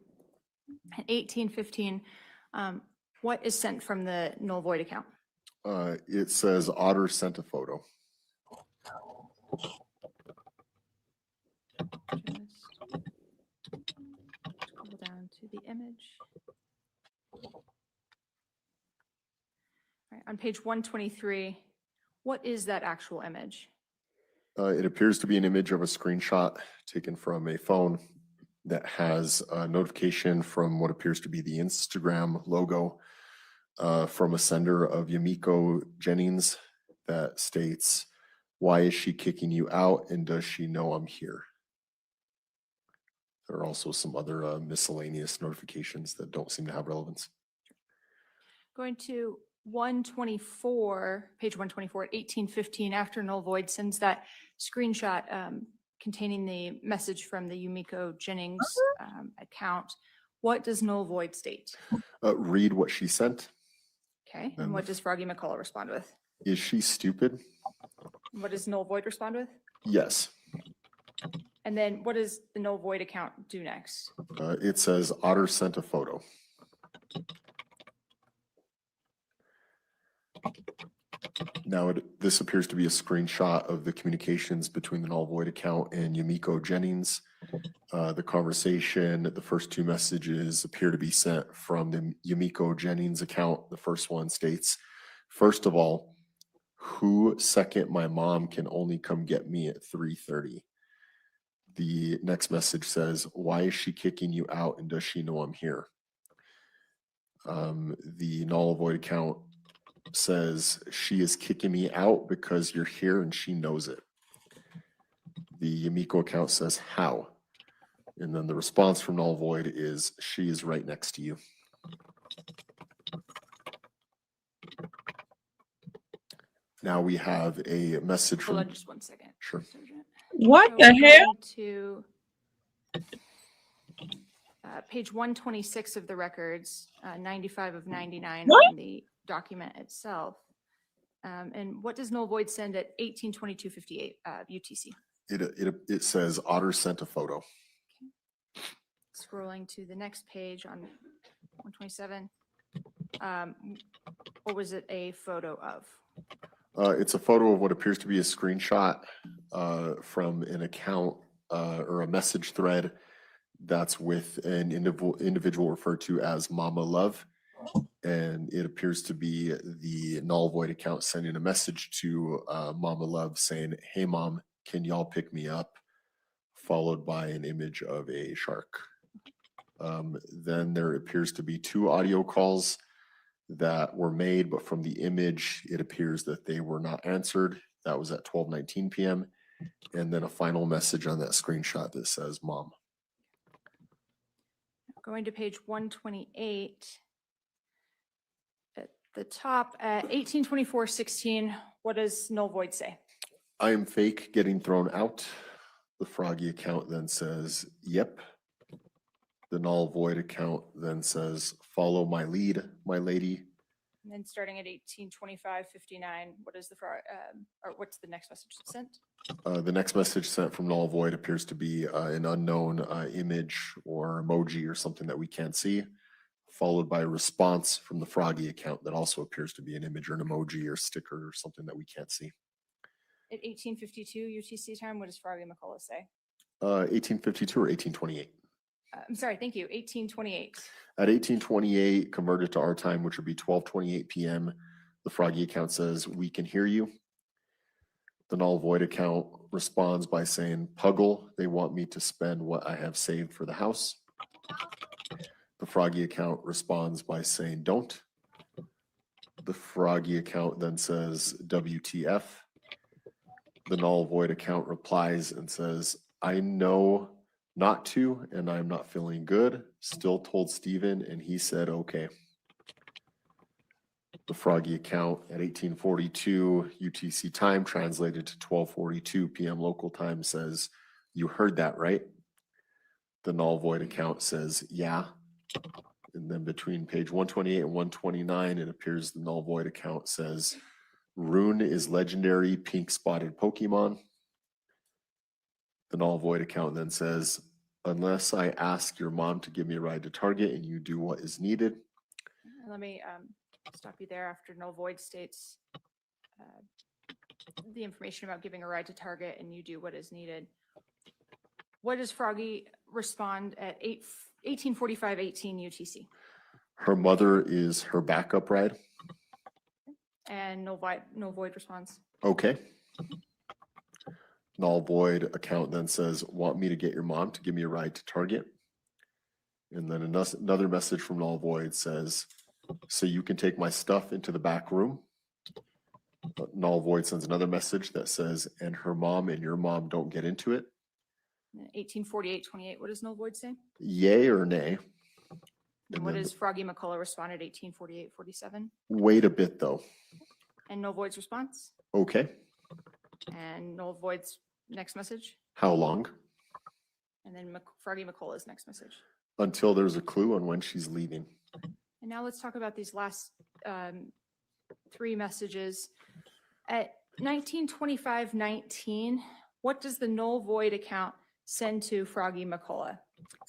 and 1815. What is sent from the null void account? It says Otter sent a photo. Just scroll down to the image. All right, on page 123, what is that actual image? It appears to be an image of a screenshot taken from a phone that has a notification from what appears to be the Instagram logo from a sender of Yumiko Jennings that states, "Why is she kicking you out, and does she know I'm here?" There are also some other miscellaneous notifications that don't seem to have relevance. Going to 124, page 124 at 1815, after null void sends that screenshot containing the message from the Yumiko Jennings account. What does null void state? Read what she sent. Okay, and what does Froggy McCullough respond with? Is she stupid? What does null void respond with? Yes. And then what does the null void account do next? It says Otter sent a photo. Now, this appears to be a screenshot of the communications between the null void account and Yumiko Jennings. The conversation, the first two messages appear to be sent from the Yumiko Jennings account. The first one states, "First of all, who second my mom can only come get me at 3:30. The next message says, "Why is she kicking you out, and does she know I'm here?" The null void account says, "She is kicking me out because you're here and she knows it." The Yumiko account says, "How?" And then the response from null void is, "She is right next to you." Now we have a message Hold from. on just 1 second. Sure. Sergeant. What So the we're hell? going to page 126 of the records, 95 of 99 What? on the document itself. And what does null void send at 182258 UTC? It says Otter sent a photo. Scrolling to the next page on 127. What was it a photo of? It's a photo of what appears to be a screenshot from an account or a message thread that's with an individual referred to as Mama Love. And it appears to be the null void account sending a message to Mama Love saying, "Hey mom, can y'all pick me up?" Followed by an image of a shark. Then there appears to be 2 audio calls that were made, but from the image, it appears that they were not answered. That was at 12:19 p.m. And then a final message on that screenshot that says, "Mom." Going to page 128. At the top, at 1824:16, what does null void say? "I am fake getting thrown out." The Froggy account then says, "Yep." The null void account then says, "Follow my lead, my lady." And then starting at 1825:59, what is the or what's the next message sent? The next message sent from null void appears to be an unknown image or emoji or something that we can't see, followed by a response from the Froggy account that also appears to be an image or an emoji or sticker or something that we can't see. At 1852 UTC time, what does Froggy McCullough say? 1852 or 1828? I'm sorry, thank you, 1828. At 1828, converted to our time, which would be 12:28 p.m., the Froggy account says, "We can hear you." The null void account responds by saying, "Puggle, they want me to spend what I have saved for the house." The Froggy account responds by saying, "Don't." The Froggy account then says, "WTF." The null void account replies and says, "I know not to, and I'm not feeling good. Still told Steven, and he said, okay." The Froggy account at 1842 UTC time, translated to 12:42 p.m. local time, says, "You heard that, right?" The null void account says, "Yeah." And then between page 128 and 129, it appears the null void account says, "Rune is legendary pink spotted Pokemon." The null void account then says, "Unless I ask your mom to give me a ride to Target and you do what is needed." Let me stop you there after null void states the information about giving a ride to Target and you do what is needed. What does Froggy respond at 1845:18 UTC? Her mother is her backup ride. And null void response. Okay. Null void account then says, "Want me to get your mom to give me a ride to Target?" And then another message from null void says, "So you can take my stuff into the back room." Null void sends another message that says, "And her mom and your mom don't get into it." 1848:28. What does null void say? Yay or nay? And what does Froggy McCullough respond at 1848:47? Wait a bit though. And null void's response? Okay. And null void's next message? How long? And then Froggy McCullough's next message. Until there's a clue on when she's leaving. And now let's talk about these last three messages. At 1925:19, what does the null void account send to Froggy McCullough?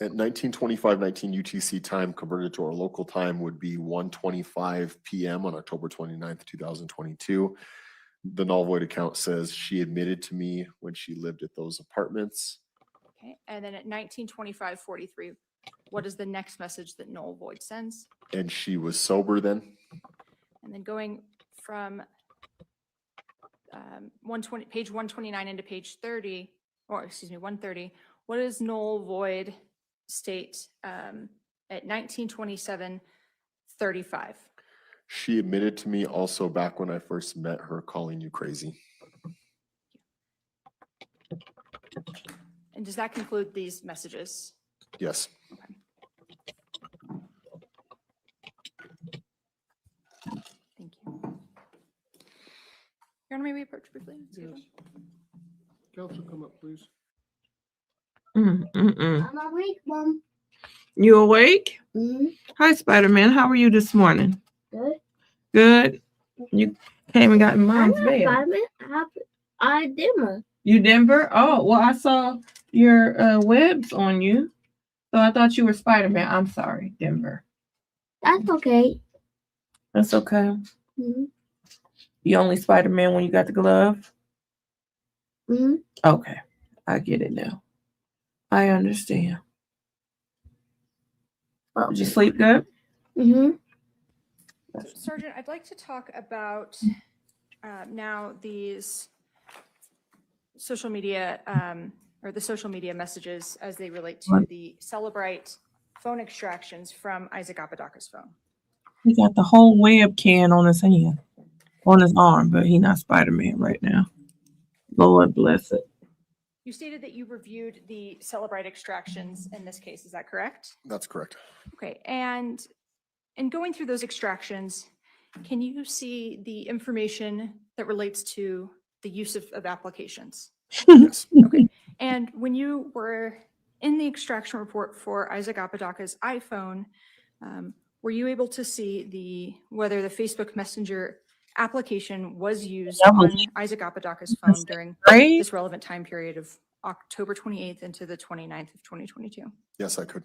At 1925-19 UTC time, converted to our local time, would be 1:25 p.m. on October 29th, 2022. The null void account says, "She admitted to me when she lived at those apartments." Okay, and then at 1925:43, what is the next message that null void sends? "And she was sober then." And then going from page 129 into page 30, or excuse me, 130, what does null void state at 1927:35? "She admitted to me also back when I first met her, calling you crazy." And does that conclude these messages? Yes. Okay. Thank you. Your Honor, may we approach briefly? Excuse me. Counsel, come up, please. Mm. I'm awake, Mom. You awake? Mm-hmm. Hi, Spider-Man. How are you this morning? Good. Good. You came and got in I'm mom's not bed. Batman. I Dimmer. You Denver? Oh, well, I saw your webs on you. So I thought you were Spider-Man. I'm sorry, Denver. That's okay. That's okay. Mm-hmm. You only Spider-Man when you got the glove? Mm-hmm. Okay. I get it now. I understand. Well, Did you sleep good? mm-hmm. So, Sergeant, I'd like to talk about now these social media or the social media messages as they relate to the Celebrite phone extractions from Isaac Apodaca's phone. He got the whole webcam on his hand, on his arm, but he's not Spider-Man right now. Lord bless it. You stated that you reviewed the Celebrite extractions in this case. Is that correct? That's correct. Okay. And in going through those extractions, can you see the information that relates to the use of applications? Yes. Okay. And when you were in the extraction report for Isaac Apodaca's iPhone, were you able to see whether the Facebook Messenger application was used Yeah, on Isaac Apodaca's phone during Right? this relevant time period of October 28th into the 29th of 2022? Yes, I could.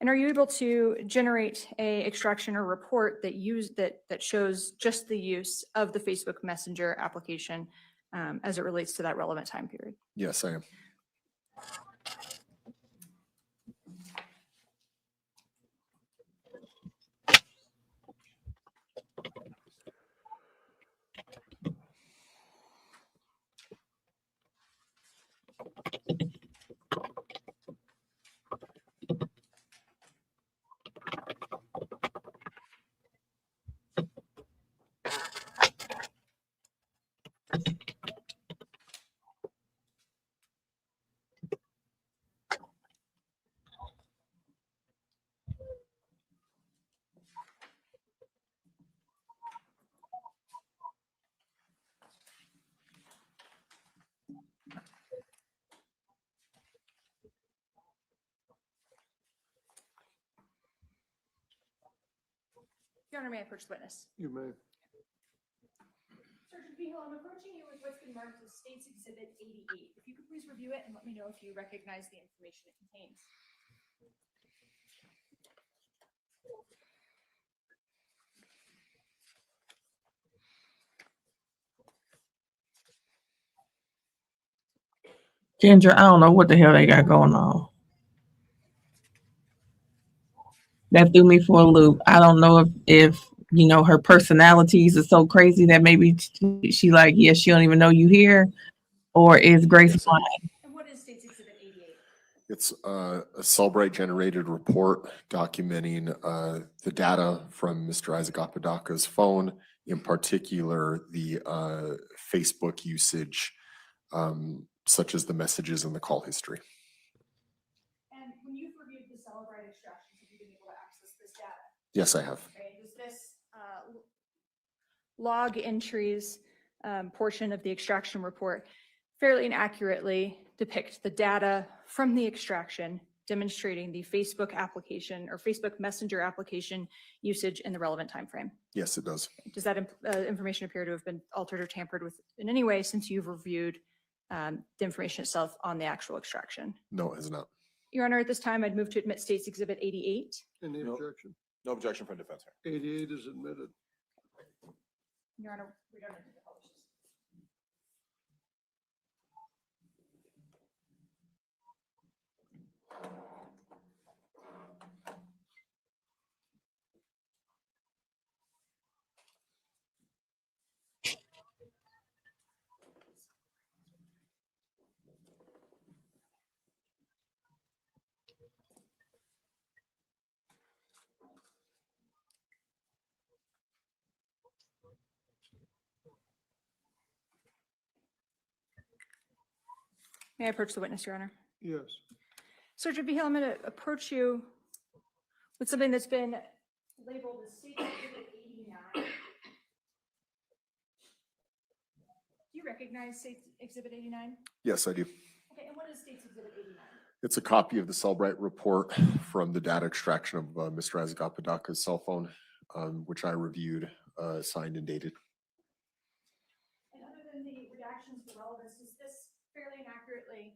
And are you able to generate a extraction or report that shows just the use of the Facebook Messenger application as it relates to that relevant time period? Yes, I am. Your Honor, may I approach the witness? You may. Sergeant Beale, I'm approaching you with what's been marked as State's Exhibit 88. If you could please review it and let me know if you recognize the information it contains. Kendra, I don't know what the hell they got going on. That threw me for a loop. I don't know if you know, her personalities are so crazy that maybe she like, yeah, she don't even know you here, or is Grace Yes, lying? And what is State's Exhibit 88? It's a Cellbrite generated report documenting the data from Mr. Isaac Apodaca's phone, in particular the Facebook usage, such as the messages and the call history. And when you've reviewed the Cellbrite extractions, have you been able to access this data? Yes, I have. Okay, does this log entries portion of the extraction report fairly and accurately depict the data from the extraction demonstrating the Facebook application or Facebook Messenger application usage in the relevant time frame? Yes, it does. Does that information appear to have been altered or tampered with in any way since you've reviewed the information itself on the actual extraction? No, it has not. Your Honor, at this time, I'd move to admit State's Exhibit 88. Any No. objection? No objection from defense here. 88 is admitted. Your Honor, we don't need to publish this. May I approach the witness, Your Honor? Yes. Sergeant Beale, I'm going to approach you with something that's been labeled as State Exhibit 89. Do you recognize State Exhibit 89? Yes, I do. Okay, and what is State Exhibit 89? It's a copy of the Cellbrite report from the data extraction of Mr. Isaac Apodaca's cell phone, which I reviewed, signed and dated. And other than the redactions for relevance, does this fairly and accurately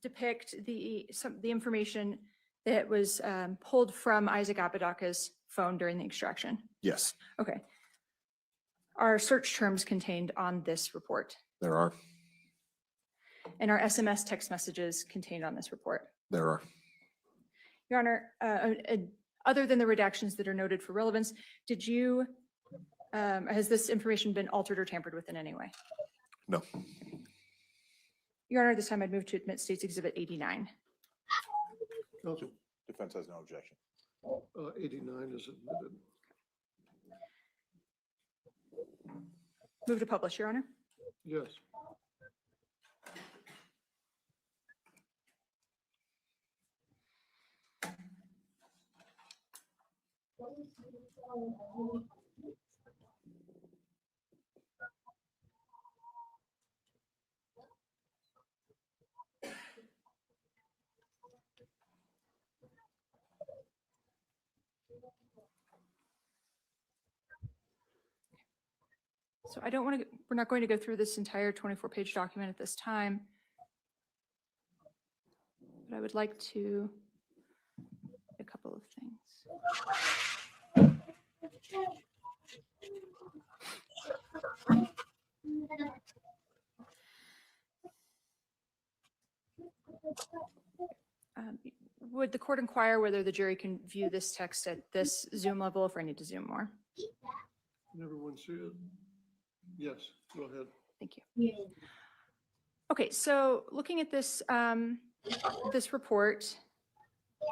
depict the information that was pulled from Isaac Apodaca's phone during the extraction? Yes, Okay. Are search terms contained on this report? there are. And are SMS text messages contained on this report? There are. Your Honor, other than the redactions that are noted for relevance, did you, has this information been altered or tampered with in any way? No. Your Honor, this time I'd move to admit State's Exhibit 89. Counsel, Defense has no objection. 89 is admitted. Move to publish, Your Honor. Yes. So we're not going to go through this entire 24-page document at this time. But I would like to a couple of things. Would the court inquire whether the jury can view this text at this zoom level if I need to zoom more? Can everyone see it? Yes, go ahead. Thank you. Okay, so looking at this, this report,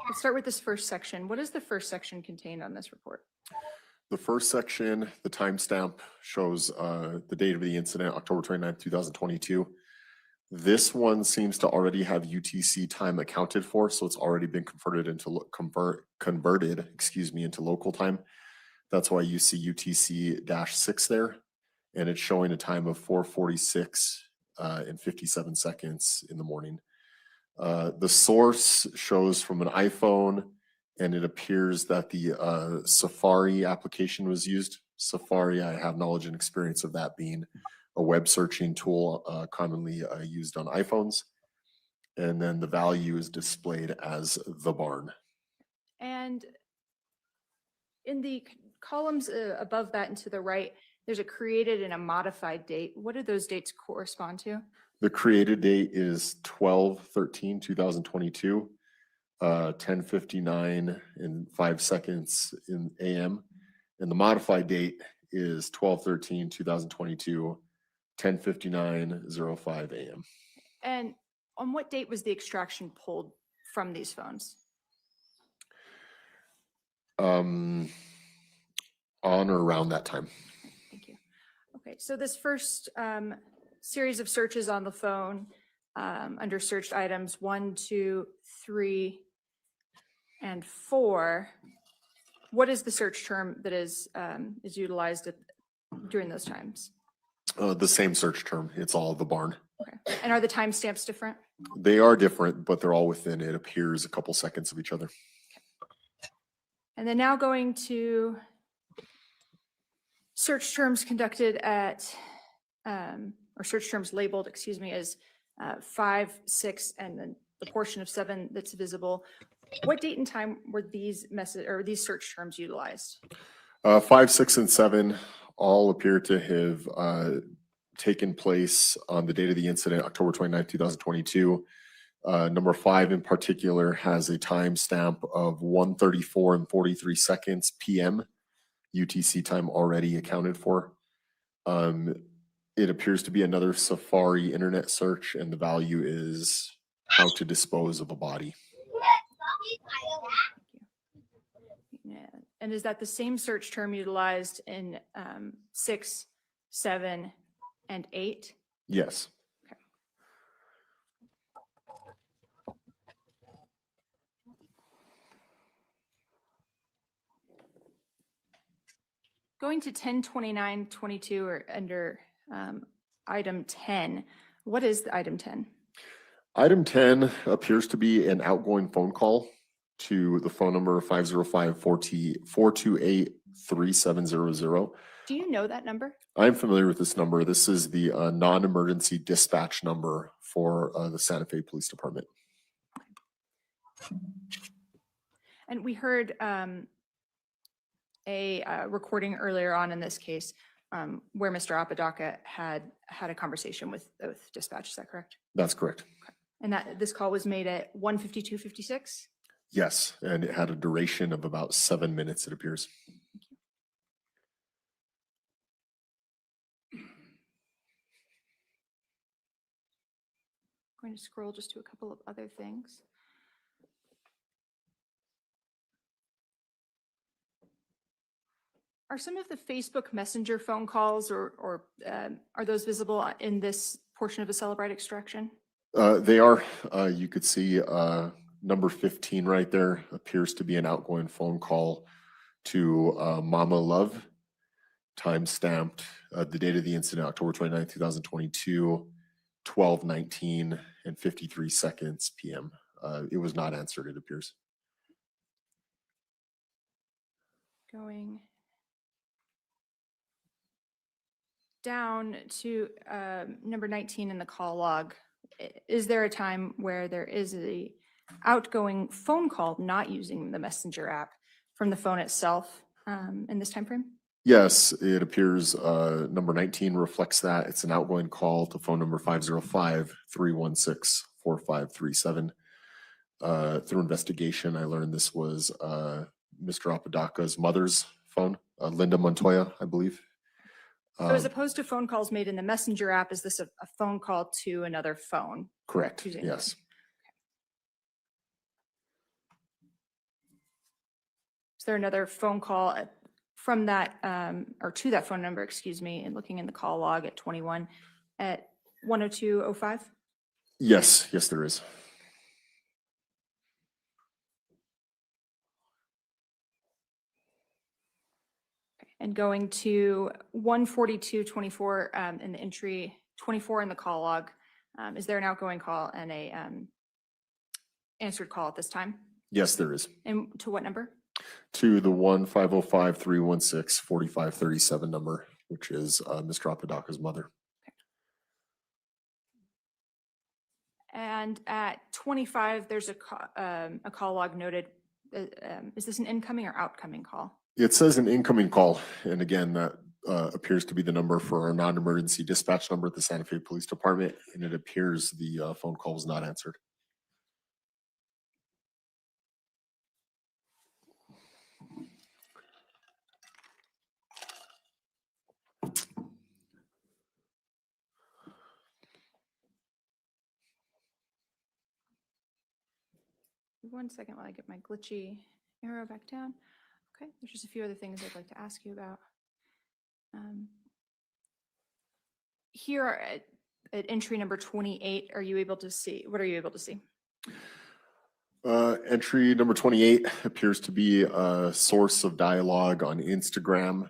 let's start with this first section. What does the first section contain on this report? The first section, the timestamp shows the date of the incident, October 29th, 2022. This one seems to already have UTC time accounted for, so it's already been converted into converted, into local time. That's why you see UTC-6 there, and it's showing a time of 4:46 and 57 seconds in the morning. The source shows from an iPhone, and it appears that the Safari application was used. Safari, I have knowledge and experience of that being a web searching tool commonly used on iPhones. And then the value is displayed as the barn. And in the columns above that and to the right, there's a created and a modified date. What do those dates correspond to? The created date is 12/13/2022, 10:59 and 5 seconds in AM. And the modified date is 12/13/2022, 10:59:05 AM. And on what date was the extraction pulled from these phones? On or around that time. Thank you. Okay, so this first series of searches on the phone under searched items 1, 2, 3, and 4. What is the search term that is utilized during those times? The same search term. It's all the barn. Okay. And are the timestamps different? They are different, but they're all within, it appears, a couple seconds of each other. And then now going to search terms conducted at, or search terms labeled, as 5, 6, and then the portion of 7 that's visible. What date and time were these these search terms utilized? 5, 6, and 7 all appear to have taken place on the date of the incident, October 29th, 2022. Number 5 in particular has a timestamp of 1:34 and 43 seconds PM, UTC time already accounted for. It appears to be another Safari internet search, and the value is how to dispose of a body. Yeah. And is that the same search term utilized in 6, 7, and 8? Yes. Okay. Going to 102922 or under item 10, what is the item 10? Item 10 appears to be an outgoing phone call to the phone number 505-428-3700. Do you know that number? I'm familiar with this number. This is the non-emergency dispatch number for the Santa Fe Police Department. And we heard a recording earlier on in this case where Mr. Apodaca had a conversation with dispatch. Is that correct? That's correct. Okay. And that this call was made at 1:52:56? Yes, and it had a duration of about 7 minutes, it appears. Going to scroll just to a couple of other things. Are some of the Facebook Messenger phone calls or are those visible in this portion of the Celebrite extraction? They are. You could see number 15 right there appears to be an outgoing phone call to Mama Love, time stamped the date of the incident, October 29, 2022, 12:19 and 53 seconds PM. It was not answered, it appears. Going down to number 19 in the call log, is there a time where there is a outgoing phone call not using the messenger app from the phone itself in this time frame? Yes, it appears number 19 reflects that. It's an outgoing call to phone number 505-316-4537. Through investigation, I learned this was Mr. Apodaca's mother's phone, Linda Montoya, I believe. So as opposed to phone calls made in the messenger app, is this a phone call to another phone? Correct, Using- yes. Is there another phone call from that, or to that phone number, excuse me, and looking in the call log at 21 at 102:05? Yes, there is. And going to 142:24 in the entry, 24 in the call log, is there an outgoing call and a answered call at this time? Yes, there is. And to what number? To the 1-505-316-4537 number, which is Mr. Apodaca's mother. And at 25, there's a call log noted. Is this an incoming or outcoming call? It says an incoming call, and again, that appears to be the number for our non-emergency dispatch number at the Santa Fe Police Department, and it appears the phone call was not answered. One second while I get my glitchy arrow back down. Okay, there's just a few other things I'd like to ask you about. Here at entry number 28, are you able to see, what are you able to see? Entry number 28 appears to be a source of dialogue on Instagram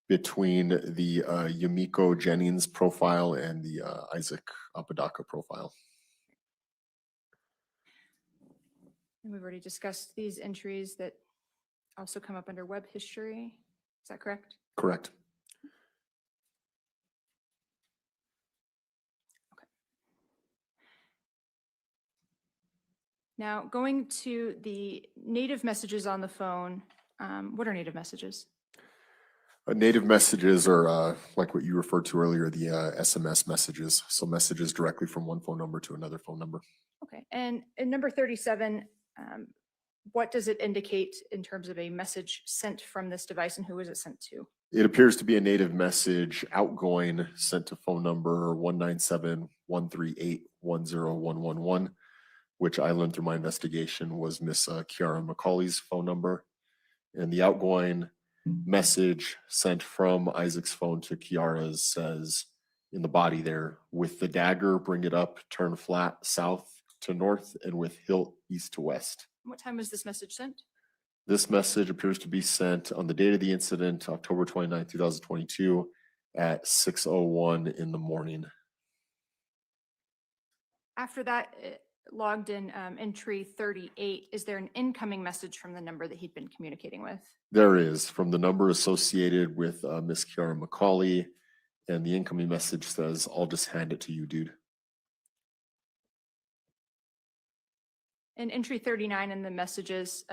between the Yumiko Jennings profile and the Isaac Apodaca profile. And we've already discussed these entries that also come up under web history. Is that correct? Correct. Okay. Now, going to the native messages on the phone, what are native messages? Native messages are like what you referred to earlier, the SMS messages. So messages directly from one phone number to another phone number. Okay, and in number 37, what does it indicate in terms of a message sent from this device, and who is it sent to? It appears to be a native message outgoing sent to phone number 197-138-10111, which I learned through my investigation was Miss Kiara McCauley's phone number. And the outgoing message sent from Isaac's phone to Kiara's says in the body there, with the dagger, bring it up, turn flat south to north, and with hilt east to west. What time was this message sent? This message appears to be sent on the date of the incident, October 29, 2022 at 6:01 in the morning. After that, it logged in entry 38. Is there an incoming message from the number that he'd been communicating with? There is, from the number associated with Miss Kiara McCauley, and the incoming message says, I'll just hand it to you, dude. In entry 39 in the messages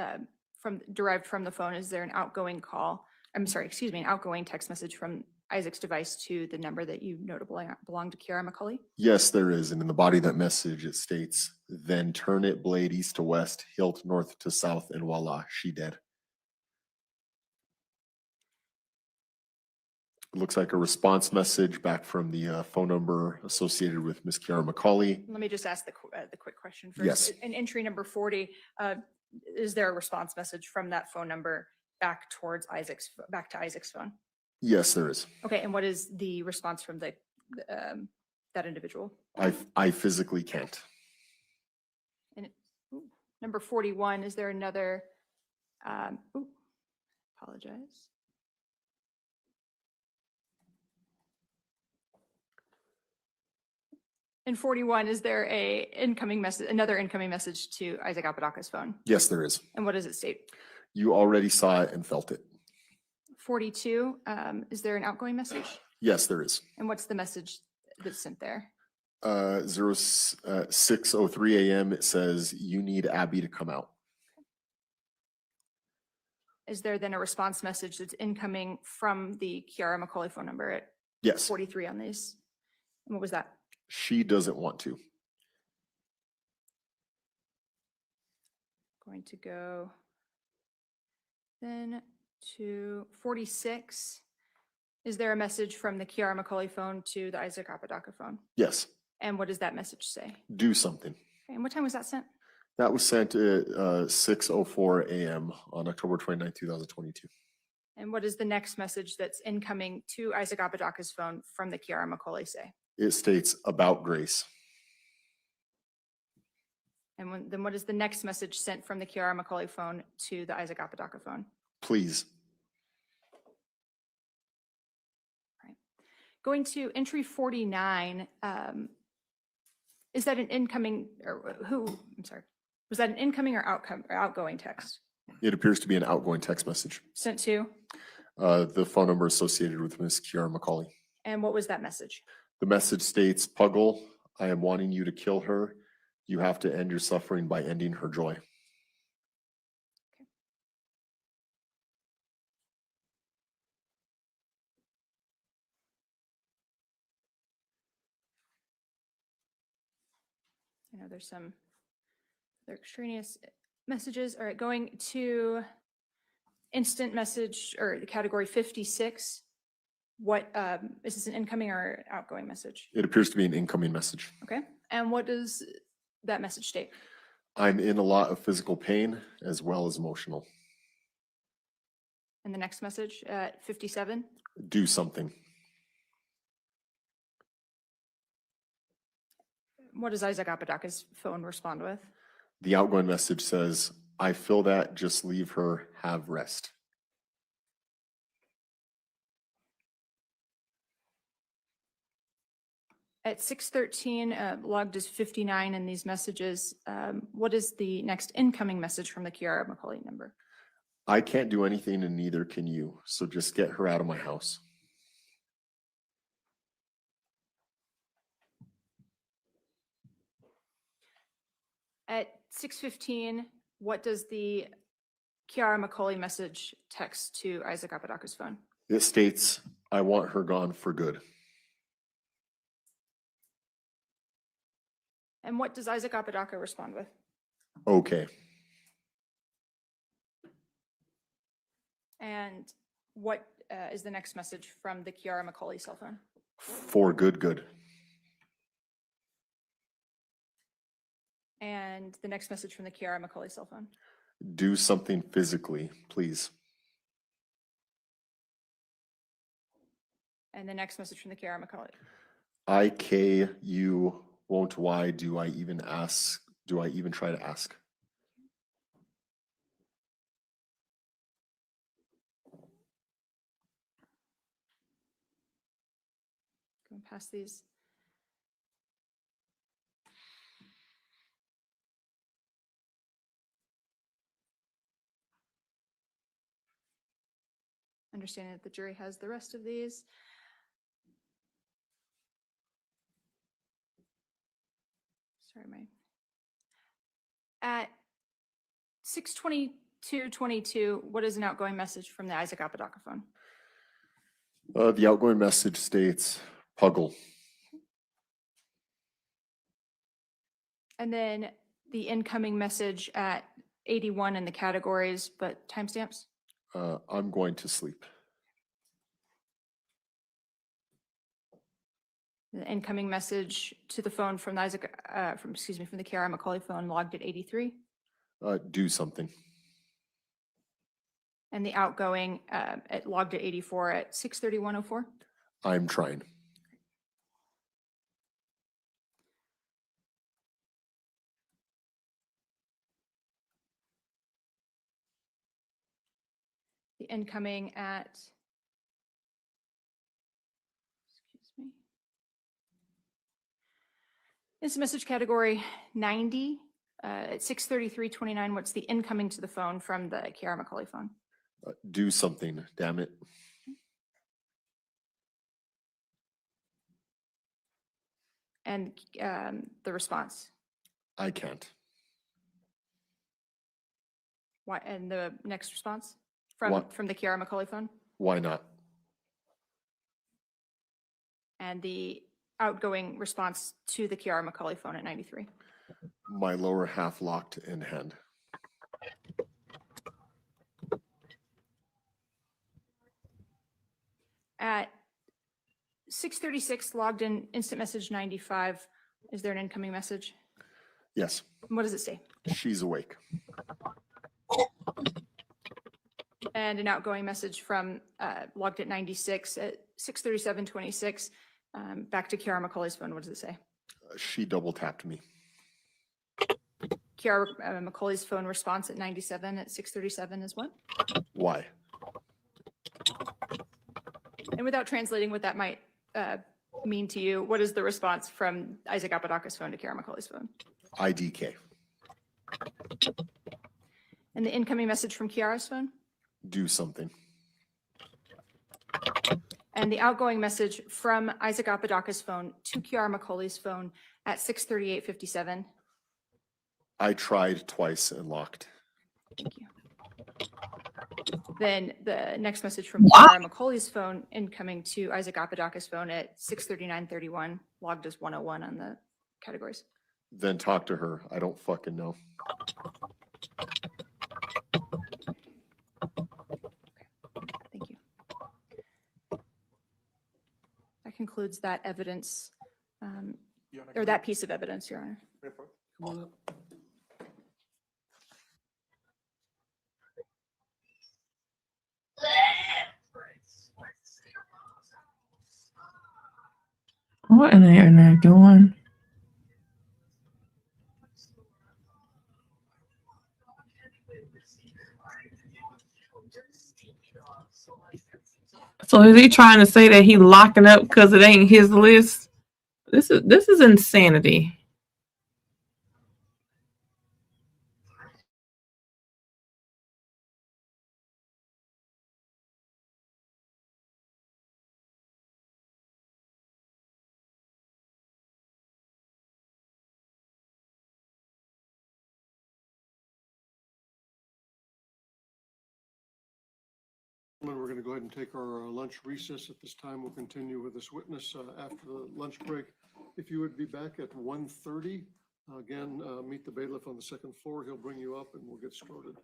derived from the phone, is there an outgoing call? I'm sorry, excuse me, an outgoing text message from Isaac's device to the number that you noted belonged to Kiara McCauley? Yes, there is. And in the body of that message, it states, then turn it blade east to west, hilt north to south, and voila, she dead. It looks like a response message back from the phone number associated with Miss Kiara McCauley. Let me just ask the quick question first. Yes. In entry number 40, is there a response message from that phone number back to Isaac's phone? Yes, there is. Okay, and what is the response from that individual? I physically can't. And number 41, is there another? Apologize. In 41, is there another incoming message to Isaac Apodaca's phone? Yes, there is. And what does it state? You already saw it and felt it. 42, is there an outgoing message? Yes, there is. And what's the message that's sent there? 6:03 a.m. It says, "You need Abby to come out." Is there then a response message that's incoming from the Kiara Macaulay phone number at Yes, 43 on these? And what was that? she doesn't want to. Going to go then to 46. Is there a message from the Kiara Macaulay phone to the Isaac Apodaca phone? Yes, And what does that message say? do something. Okay, and what time was that sent? That was sent at 6:04 a.m. on October 29, 2022. And what is the next message that's incoming to Isaac Apodaca's phone from the Kiara Macaulay say? It states, "About Grace." And then what is the next message sent from the Kiara Macaulay phone to the Isaac Apodaca phone? Please. Going to entry 49, is that an incoming, or I'm sorry, was that an incoming or outgoing text It appears to be an outgoing text message. sent to? The phone number associated with Miss Kiara Macaulay. And what was that message? The message states, "Puggle, I am wanting you to kill her. You have to end your suffering by ending her joy." I know there's some other extraneous messages. All right, going to instant message or the category 56. What is this, an incoming or outgoing message? It appears to be an incoming message. Okay, and what does that message state? "I'm in a lot of physical pain as well as emotional. And the next message at 57? Do something." What does Isaac Apodaca's phone respond with? The outgoing message says, "I feel that, just leave her, have rest." At 6:13, logged as 59 in these messages, what is the next incoming message from the Kiara Macaulay number? "I can't do anything and neither can you, so just get her out of my house." At 6:15, what does the Kiara Macaulay message text to Isaac Apodaca's phone? It states, "I want her gone for good." And what does Isaac Apodaca respond with? Okay. And what is the next message from the Kiara Macaulay cell phone? For good, good. And the next message from the Kiara Macaulay cell phone? Do something physically, please. And the next message from the Kiara Macaulay? You won't, why do I even ask? Do I even try to ask? Going past these. Understanding that the jury has the rest of these. Sorry, at 6:22:22, what is an outgoing message from the Isaac Apodaca phone? The outgoing message states, "Puggle." And then the incoming message at 81 in the categories, but timestamps? I'm going to sleep. The incoming message to the phone from the from the Kiara Macaulay phone logged at 83. Do something. And the outgoing logged at 84 at 6:31:04. I'm trying. The incoming at, excuse me. It's message category 90 at 6:33:29. What's the incoming to the phone from the Kiara Macaulay phone? Do something, damn it. And the response. I can't. Why? And the next response What? from the Kiara Macaulay phone, Why not? and the outgoing response to the Kiara Macaulay phone at 93. My lower half locked in hand. At 6:36, logged in instant message 95. Is there an incoming message? Yes, What does it say? she's awake. And an outgoing message from logged at 96 at 6:37:26. Back to Kiara Macaulay's phone. What does it say? She double tapped me. Kiara Macaulay's phone response at 97 at 6:37 is what? Why? And without translating what that might mean to you, what is the response from Isaac Apodaca's phone to Kiara Macaulay's phone? IDK. And the incoming message from Kiara's phone? Do something. And the outgoing message from Isaac Apodaca's phone to Kiara Macaulay's phone at 6:38:57. I tried twice and locked. Thank you. Then the next message from Kiara Macaulay's phone incoming to Isaac Apodaca's phone at 6:39:31, logged as 101 on the categories. Then talk to her. I don't fucking know. Thank you. That concludes that evidence, or that piece of evidence, Your Honor. Come on up. What in the internet doing? So is he trying to say that he locking up because it ain't his list? This is insanity. We're going to go ahead and take our lunch recess at this time. We'll continue with this witness after the lunch break. If you would be back at 1:30, again, meet the bailiff on the second floor. He'll bring you up and we'll get started.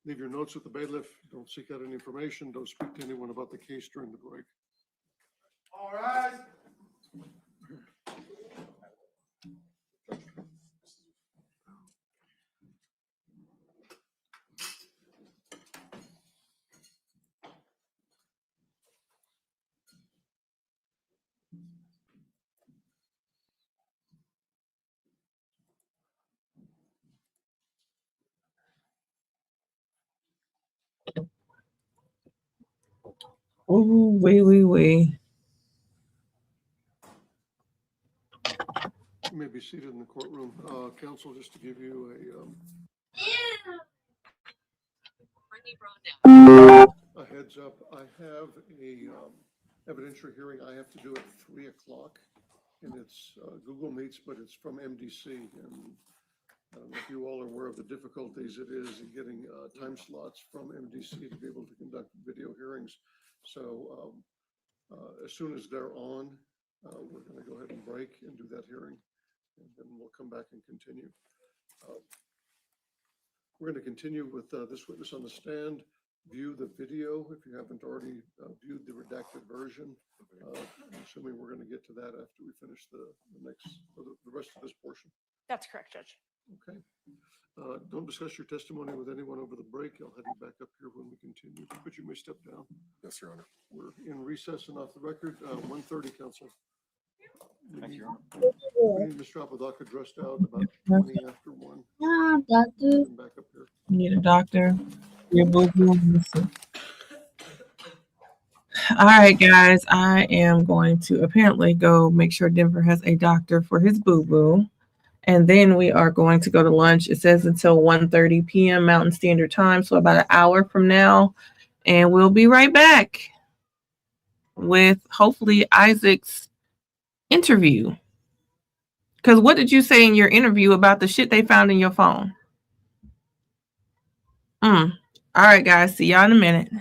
Leave your notes with the bailiff. Don't seek out any information. Don't speak to anyone about the case during the break. All right. Oh, wait. You may be seated in the courtroom. Counsel, just to give you a heads up, I have a evidentiary hearing I have to do at 3 o'clock, and it's Google Meets, but it's from MDC, and I don't know if you all are aware of the difficulties it is in getting time slots from MDC to be able to conduct video hearings. So as soon as they're on, we're going to go ahead and break and do that hearing, and then we'll come back and continue. We're going to continue with this witness on the stand. View the video if you haven't already viewed the redacted version. I'm assuming we're going to get to that after we finish the rest of this portion. That's correct, Judge. Okay. Don't discuss your testimony with anyone over the break. I'll have you back up here when we continue, but you may step down. Yes, Your Honor. We're in recess and off the record. 1:30, counsel. Thank you, Your Honor. We need Mr. Apodaca dressed out about 20 after 1. Doctor. Come back up here. You need a doctor. Your boo-boo. All right, guys. I am going to apparently go make sure Denver has a doctor for his boo-boo. And then we are going to go to lunch. It says until 1:30 p.m. Mountain Standard Time, so about an hour from now. And we'll be right back with hopefully Isaac's interview. Because what did you say in your interview about the shit they found in your phone? All right, guys. See y'all in a minute.